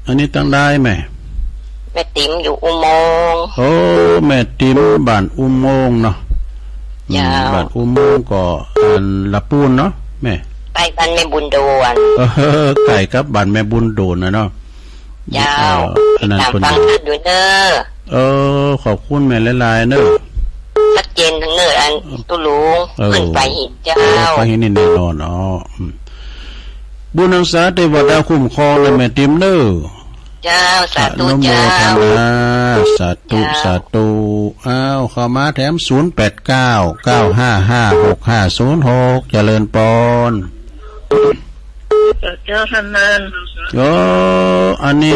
อันนี้ตั้งได้ไหมแม่ติ๋มอยู่อุโมงค์โอ้แม่ติ๋มบ้านอุโมงค์เนาะบ้านอุโมงค์ก็อันละปูนเนาะแม่ไก่บ้านแม่บุญโดนไก่กับบ้านแม่บุญโดนนะเนาะยาวอันนั้นคนฟังท่านด้วยเนอขอบคุณแม่หลายๆเนอชัดเจนทั้งเนออันตุลุงขึ้นไปหินเจ้าไปหินนี่แน่นอนบุญรักษาเทวดาคุ้มครองแม่ติ๋มเนอเจ้าสาธุเจ้าสาธุอ้าวเข้ามาแถม0899555606เจริญปอนเจ้าท่านนั้นอันนี้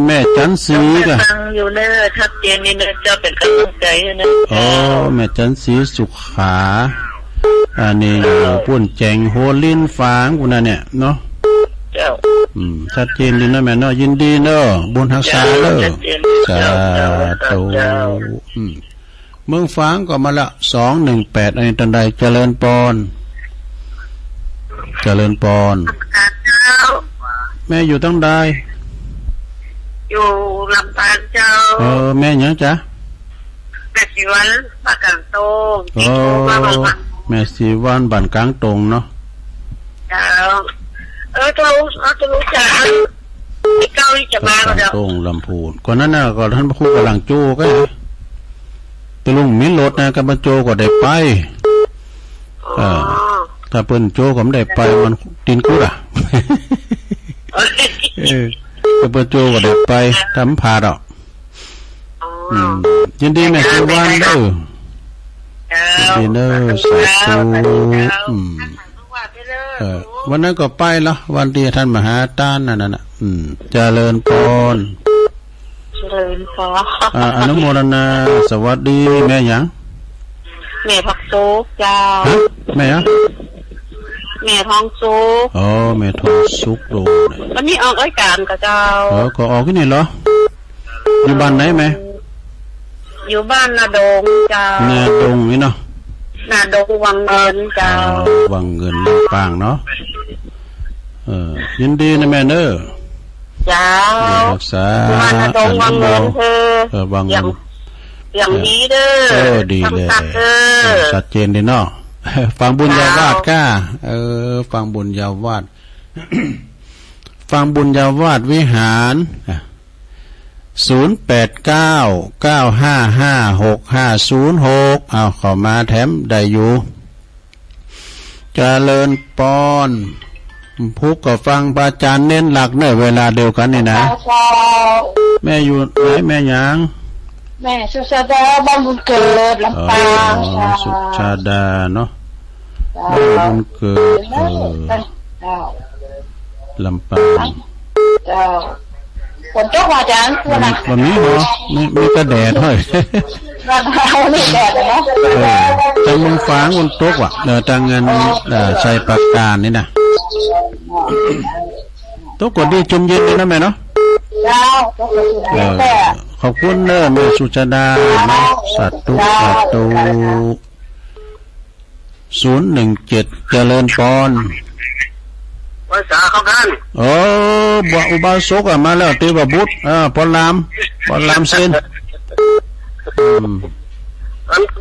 แม่จันสีกะฟังอยู่เนอะชัดเจนนี่เนอะเจ้าเป็นกำลังใจนะอ๋อแม่จันสีสุขาอันนี้ปุ่นแจงโฮลินฟางปุ่นน่ะเนี่ยเนาะเจ้าชัดเจนดีนะแม่เนาะยินดีเนาะบุญรักษาเด้อสาธุเมืองฟางก็มาละ218อันนี้ตันใดเจริญปอนแม่อยู่ตั้งใดอยู่ลำปางเจ้าแม่ยังจ๊ะแม่สีวันบ้านกลางตรงแม่สีวันบ้านกลางตรงเนาะเจ้าจะรู้จักที่เก้าที่จะมาก็เดี๋ยวตรงลำพูนก่อนนั้นน่ะก็ท่านพระครูกำลังโจ้ก็ตะลุงมิ้นรถนะกับบรรโจก็ได้ไปถ้าเปิ้นโจก็ไม่ได้ไปมันตีนกุดอ่ะกับบรรโจก็ได้ไปทำผ่าดอกยินดีแม่สีวันเด้อยินดีเด้อสาธุวันนั้นก็ไปแล้ววันที่ท่านมหาต้านนั่นน่ะเจริญพรอนุโมทนาสวัสดีแม่หยังแม่พักโซกเจ้าแม่ยังแม่ทองสุกแม่ทองสุกโดวันนี้ออกรายการกับเจ้าก็ออกที่นี่เหรออยู่บ้านไหนแม่อยู่บ้านนาดงเจ้านาดงนี่เนาะนาดงวังเงินเจ้าวังเงินลำปางเนาะยินดีนะแม่เน้อเจ้ารักษาบ้านนาดงวังเงินวังอย่างดีเด้อดีเลยชัดเจนดีเนาะฟังบุญญาวาดก้าฟังบุญญาวาดฟังบุญญาวาดวิหาร0899555656เอาเข้ามาแถมได้อยู่เจริญปอนพุกก็ฟังพระอาจารย์เน้นหลักเนอะเวลาเดียวกันนี่นะแม่อยู่ไหนแม่หยังแม่สุชาดาบ้านบุญเกิดลำปางสุชาดาเนาะบ้านบุญเกิดลำปางเจ้าฝนตกมาจังวันนี้เหรอไม่กระแดดเฮ้ยวันนี้แดดเนาะจังมึงฟ้ามันตกว่ะจังเงินใช้ประการนี่นะตกกดดีจุ่มเย็นเลยนะแม่เนาะขอบคุณเนอะแม่สุชาดาสัตตุ017เจริญพรภาษาเขากันบ่อุบาสกมาแล้วตีว่าบุตรพรามเซน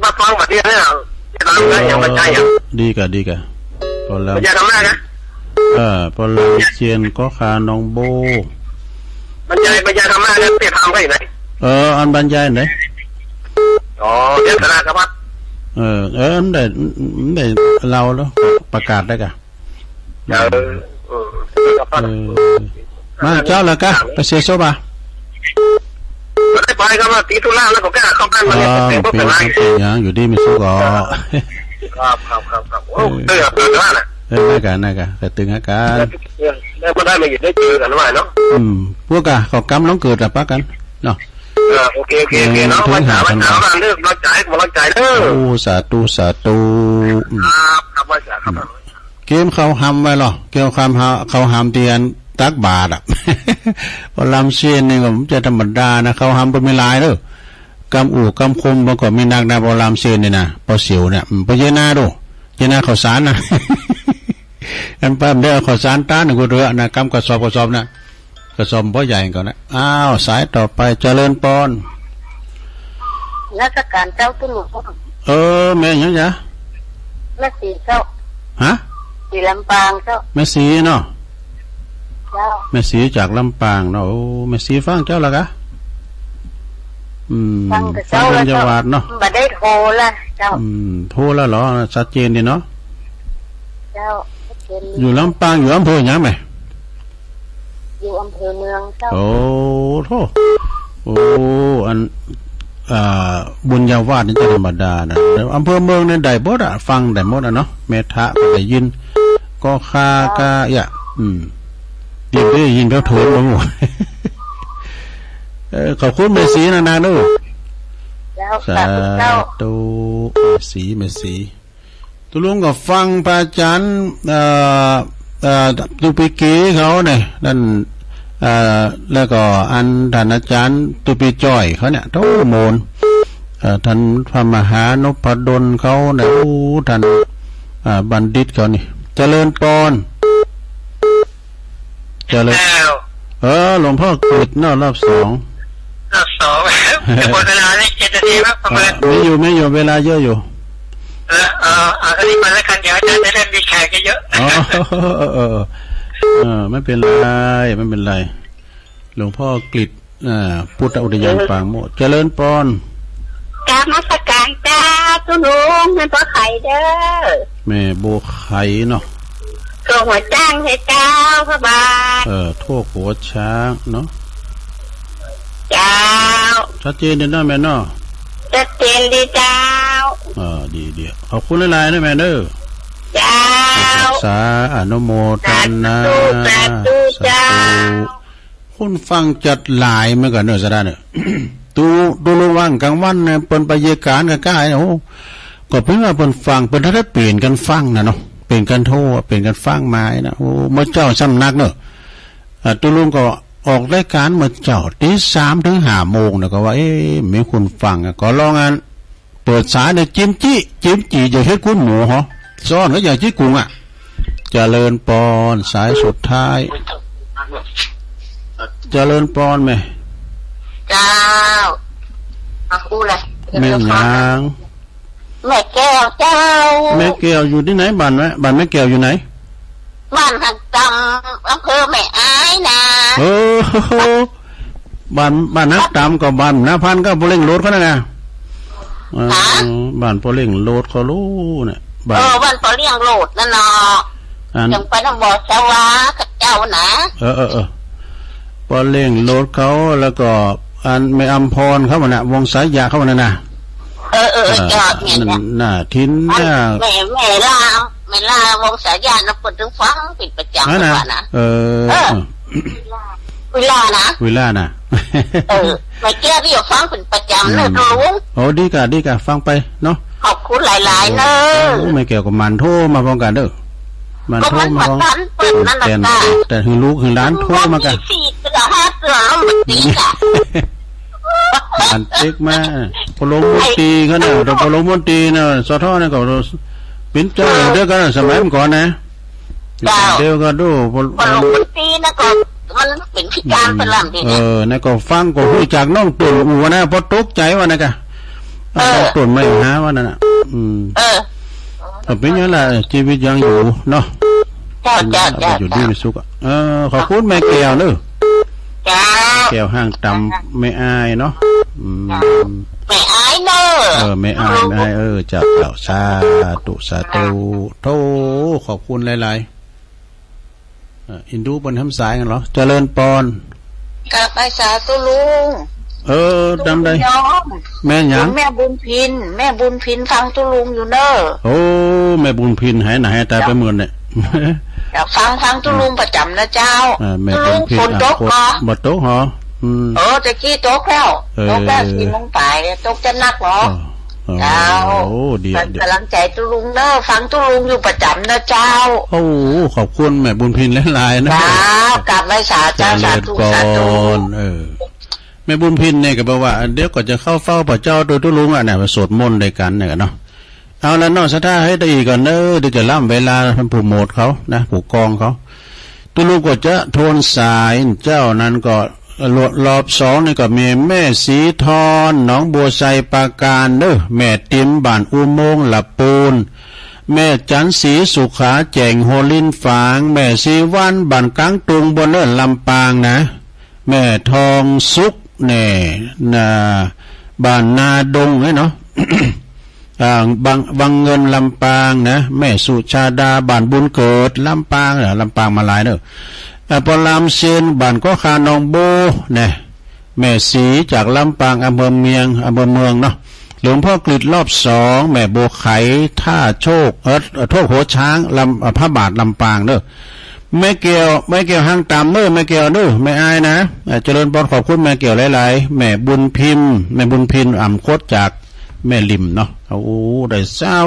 มาฟังแบบนี้เนี่ยจะทำได้ยังไม่ใจอ่ะดีกะพรามจะทำได้นะพรามเซียนก็ขาน้องโบบรรยายทำได้แล้วเปลี่ยนทางไปไหนอันบรรยายไหนเดี๋ยวธนาครับได้เราแล้วประกาศได้กะมาเจ้าละกะไปเสียโซบะไปก็มาตีตุลาแล้วก็แก้เข้าบ้านมาเนี่ยเป็นอย่างอยู่ดีไม่สู้ก่อครับโอ้เตือนว่าน่ะน่ากะแต่ตึงอาการแล้วก็ได้มาอยู่ได้เจอกันว่าเนาะพวกกะขอกำน้องเกิดปะกันเนาะโอเคเนาะวันเสาร์เลิกรักใจเด้อโอ้สาธุครับว่าจะครับเกมเขาห้ามไว้หรอเกี่ยวกับเขาห้ามเตียนตักบาทอ่ะพอลำเชียนนี่ก็ผมจะธรรมดานะเขาห้ามเป็นไม่ลายเด้อกำอู่กำคมมันก็มีนักนะพอลำเชียนนี่นะพอเสียวเนี่ยพอเยน่าดูเยน่าข้าวสารนะอันป้าเด้อข้าวสารต้านกูเรือนะกำกระสอบนะกระสอบพ่อใหญ่ก่อนนะสายต่อไปเจริญปอนราชการเจ้าตุ้งแม่ยังไงแม่สีเจ้าฮะสีลำปางเจ้าแม่สีเนาะแม่สีจากลำปางเนาะแม่สีฟังเจ้าละกะฟังเจ้าละเจ้าเนาะบัดได้โทรละเจ้าโทรแล้วเหรอชัดเจนดีเนาะเจ้าอยู่ลำปางอยู่อำเภอยังไหมอยู่อำเภอเมืองเจ้าโทอันบุญญาวาสนี่จะธรรมดานะอำเภอเมืองเนี่ยได้หมดอ่ะฟังได้หมดอ่ะเนาะเมธะก็ได้ยินก็คากะดีได้ยินแล้วโถนมาหมด ขอบคุณแม่สีนานๆด้วยแล้ว สาธุสีแม่สีตุลุงก็ฟังพระอาจารย์ตุปิกีเขาเนี่ยนั่นแล้วก็อันท่านอาจารย์ตุปิจ้อยเขาเนี่ยโตโมนท่านพระมหานพดลเขาเนี่ยท่านบัณฑิตเขานี่เจริญปอนเจริญหลวงพ่อกฤษเนาะรอบสองหมดเวลาเลย7 นาทีครับประมาณไม่อยู่เวลาเยอะอยู่ก็รีบมาแล้วกันเดี๋ยวอาจารย์จะได้มีแขกเยอะไม่เป็นไรหลวงพ่อกฤษพุทธอุทยานปางโมดเจริญปอนกราบนมัสการจ้าตุลุงแม่พ่อไข่เด้อแม่โบไข่เนาะตัวหัวจ้างให้เจ้าพระบาทโทษหัวช้างเนาะเจ้าชัดเจนดีนะแม่เนาะชัดเจนดีเจ้าดีขอบคุณหลายๆนะแม่เด้อเจ้าสาอนุโมทนาสาธุเจ้าคุณฟังจัดหลายเมื่อก่อนเนอะสดาเนี่ยดูระว่างกลางวันเนี่ยเปิ้นไปเยการกันก้ายโอ้ก็เพิ่งว่าเปิ้นฟังเปิ้นได้เปลี่ยนกันฟังนะเนาะเปลี่ยนกันโทรเปลี่ยนกันฟังไม้นะโอ้เมื่อเจ้าสำนักเนอะตุลุงก็ออกรายการเมื่อเจ้าตี 3 ถึง 5 โมงนะก็ว่ามีคนฟังก็ลองงานเปิดสายในจิ้มจี้อย่าให้กุ้นหมูเหรอซ้อนก็อย่าชี้กุ้งเจริญปอนสายสุดท้ายเจริญปอนไหมเจ้าอู้เลยแม่ยางแม่แก้วเจ้าแม่แก้วอยู่ที่ไหนบ้านแม่แก้วอยู่ไหนบ้านหักจำอำเภอแม่อายนะบ้านนักจำกับบ้านนาพันก็โปเล่งรถเขานะบ้านโปเล่งรถเขารู้เนี่ยบ้านโปเล่งรถนั่นเนาะจังไปน้ำบ่อสวากับเจ้านะโปเล่งรถเขาแล้วก็อันไม่อัมพรเขาน่ะวงสายยาเขาน่ะจอดเนี่ยน่ะทิ้นน่ะแม่ลาวงสายยานะเปิดถึงฟังปิดประจำนะเวลานะไม่แก้ที่อยู่ฟังเป็นประจำเลยลุงโอ้ดีกะฟังไปเนาะขอบคุณหลายๆเนอะไม่เกี่ยวกับมันโทรมาป้องกันเด้อมันโทรมาป้องแต่ถึงลูกถึงร้านโทรมากันมันติ๊กมาพลมนตรีเขาเนี่ยเราพลมนตรีเนี่ยสอท่อเนี่ยก็เป็นเจ้าเดียวกันสมัยก่อนนะเดียวกันดูพลมนตรีนะก็มันเป็นพิการเป็นลำดีนะก็ฟังก็รู้จักน้องตุ่นอูนะพอตกใจว่านะกะน้องตุ่นไม่หาว่านั่นน่ะเป็นอย่างไรชีวิตยังอยู่เนาะอยู่ดีไม่สุขขอบคุณแม่แก้วเนอะแก้วห้างตำไม่อายเนาะไม่อายเนอะไม่อายจับเต่าสาธุโทขอบคุณหลายๆอินดูบนทำสายกันเหรอเจริญปอนกับไปสาธุลุงจำได้แม่หยังแม่บุญพินฟังตุลุงอยู่เนอะโอ้แม่บุญพินหายหนาหายตายไปเมื่อเนี่ยฟังตุลุงประจำนะเจ้าตุลุงฝนตกเหรอบ่ตกเหรอตะกี้ตกแล้ว4 โมงไปตกจะนักเหรอเจ้ากำลังใจตุลุงเนอะฟังตุลุงอยู่ประจำนะเจ้าโอ้ขอบคุณแม่บุญพินหลายๆนะกลับไปสาเจ้าสาธุแม่บุญพินเนี่ยก็บอกว่าเดี๋ยวก็จะเข้าเฝ้าพระเจ้าโดยตุลุงเนี่ยสวดมนต์ด้วยกันเนี่ยเนาะเอาแล้วนอกสถาให้ได้ก่อนเนอะเดี๋ยวจะล่ำเวลาท่านผู้โหมดเขานะผู้กองเขาตุลุงก็จะโทนสายเจ้านั้นก็รอบ2นี่ก็มีแม่สีทอนหนองบัวไซปาการเด้อแม่ติ๋มบ้านอุโมงค์ละปูนแม่จันสีสุขาแจงโฮลินฝางแม่สีวันบ้านกังตุงบนเนินลำปางนะแม่ทองสุกแน่บ้านนาดงเนาะบางเงินลำปางนะแม่สุชาดาบ้านบุญเกิดลำปางลำปางมาหลายเด้อปลามเซนบ้านก็คานองโบเนี่ยแม่สีจากลำปางอำเภอเมืองเนาะหลวงพ่อกฤษรอบ2แม่โบไขท่าโชคโทษโหช้างพระบาทลำปางเด้อ ไม่เกี่ยวห้างตามเน้อไม่เกี่ยวเน้อไม่อายนะเจริญพรขอบคุณแม่เกี่ยวหลายๆแม่บุญพิมพ์อ่ำโคตรจากแม่ลิมเนาะโอ้ได้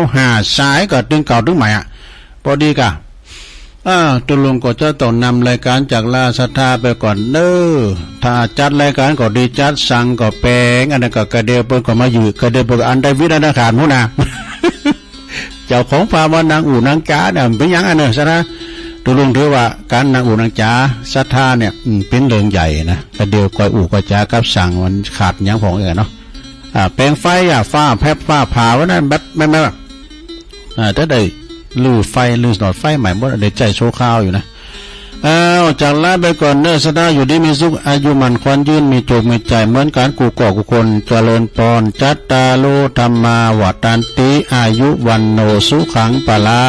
25สายก็ตึงเก่าตึงใหม่อ่ะพอดีกะตุลุงก็จะต้องนำรายการจากลาศรัทธาไปก่อนเด้อถ้าจัดรายการก็ดีจัดสั่งก็แปลงอันนั้นก็กระเดียวเปิ้นก็มาอยู่กระเดียวเปิ้นอันใดวิทย์อันขาดหู้นะ เจ้าของฟาร์มนางอู่นางจ๋าเนี่ยเป็นหยังอันเนอะซะนะตุลุงถือว่าการนางอู่นางจ๋าศรัทธาเนี่ยเป็นเรื่องใหญ่นะกระเดียวก้อยอู่ก้อยจ๋ากับสั่งมันขาดหยังของเนาะแปลงไฟฟ้าแพบฟ้าผ่าว่านั่นบัดไม่ถ้าได้ลื้อไฟลื้อหลอดไฟใหม่หมดเดี๋ยวใจโชว์ข้าวอยู่นะจากลาไปก่อนเนื้อสดาอยู่ดีมีสุขอายุมันควันยืนมีโจกมีใจเหมือนการกูก่อกุคนเจริญปอนจัตตาโลธรรมาวัตันติอายุวันโนสุขังปลา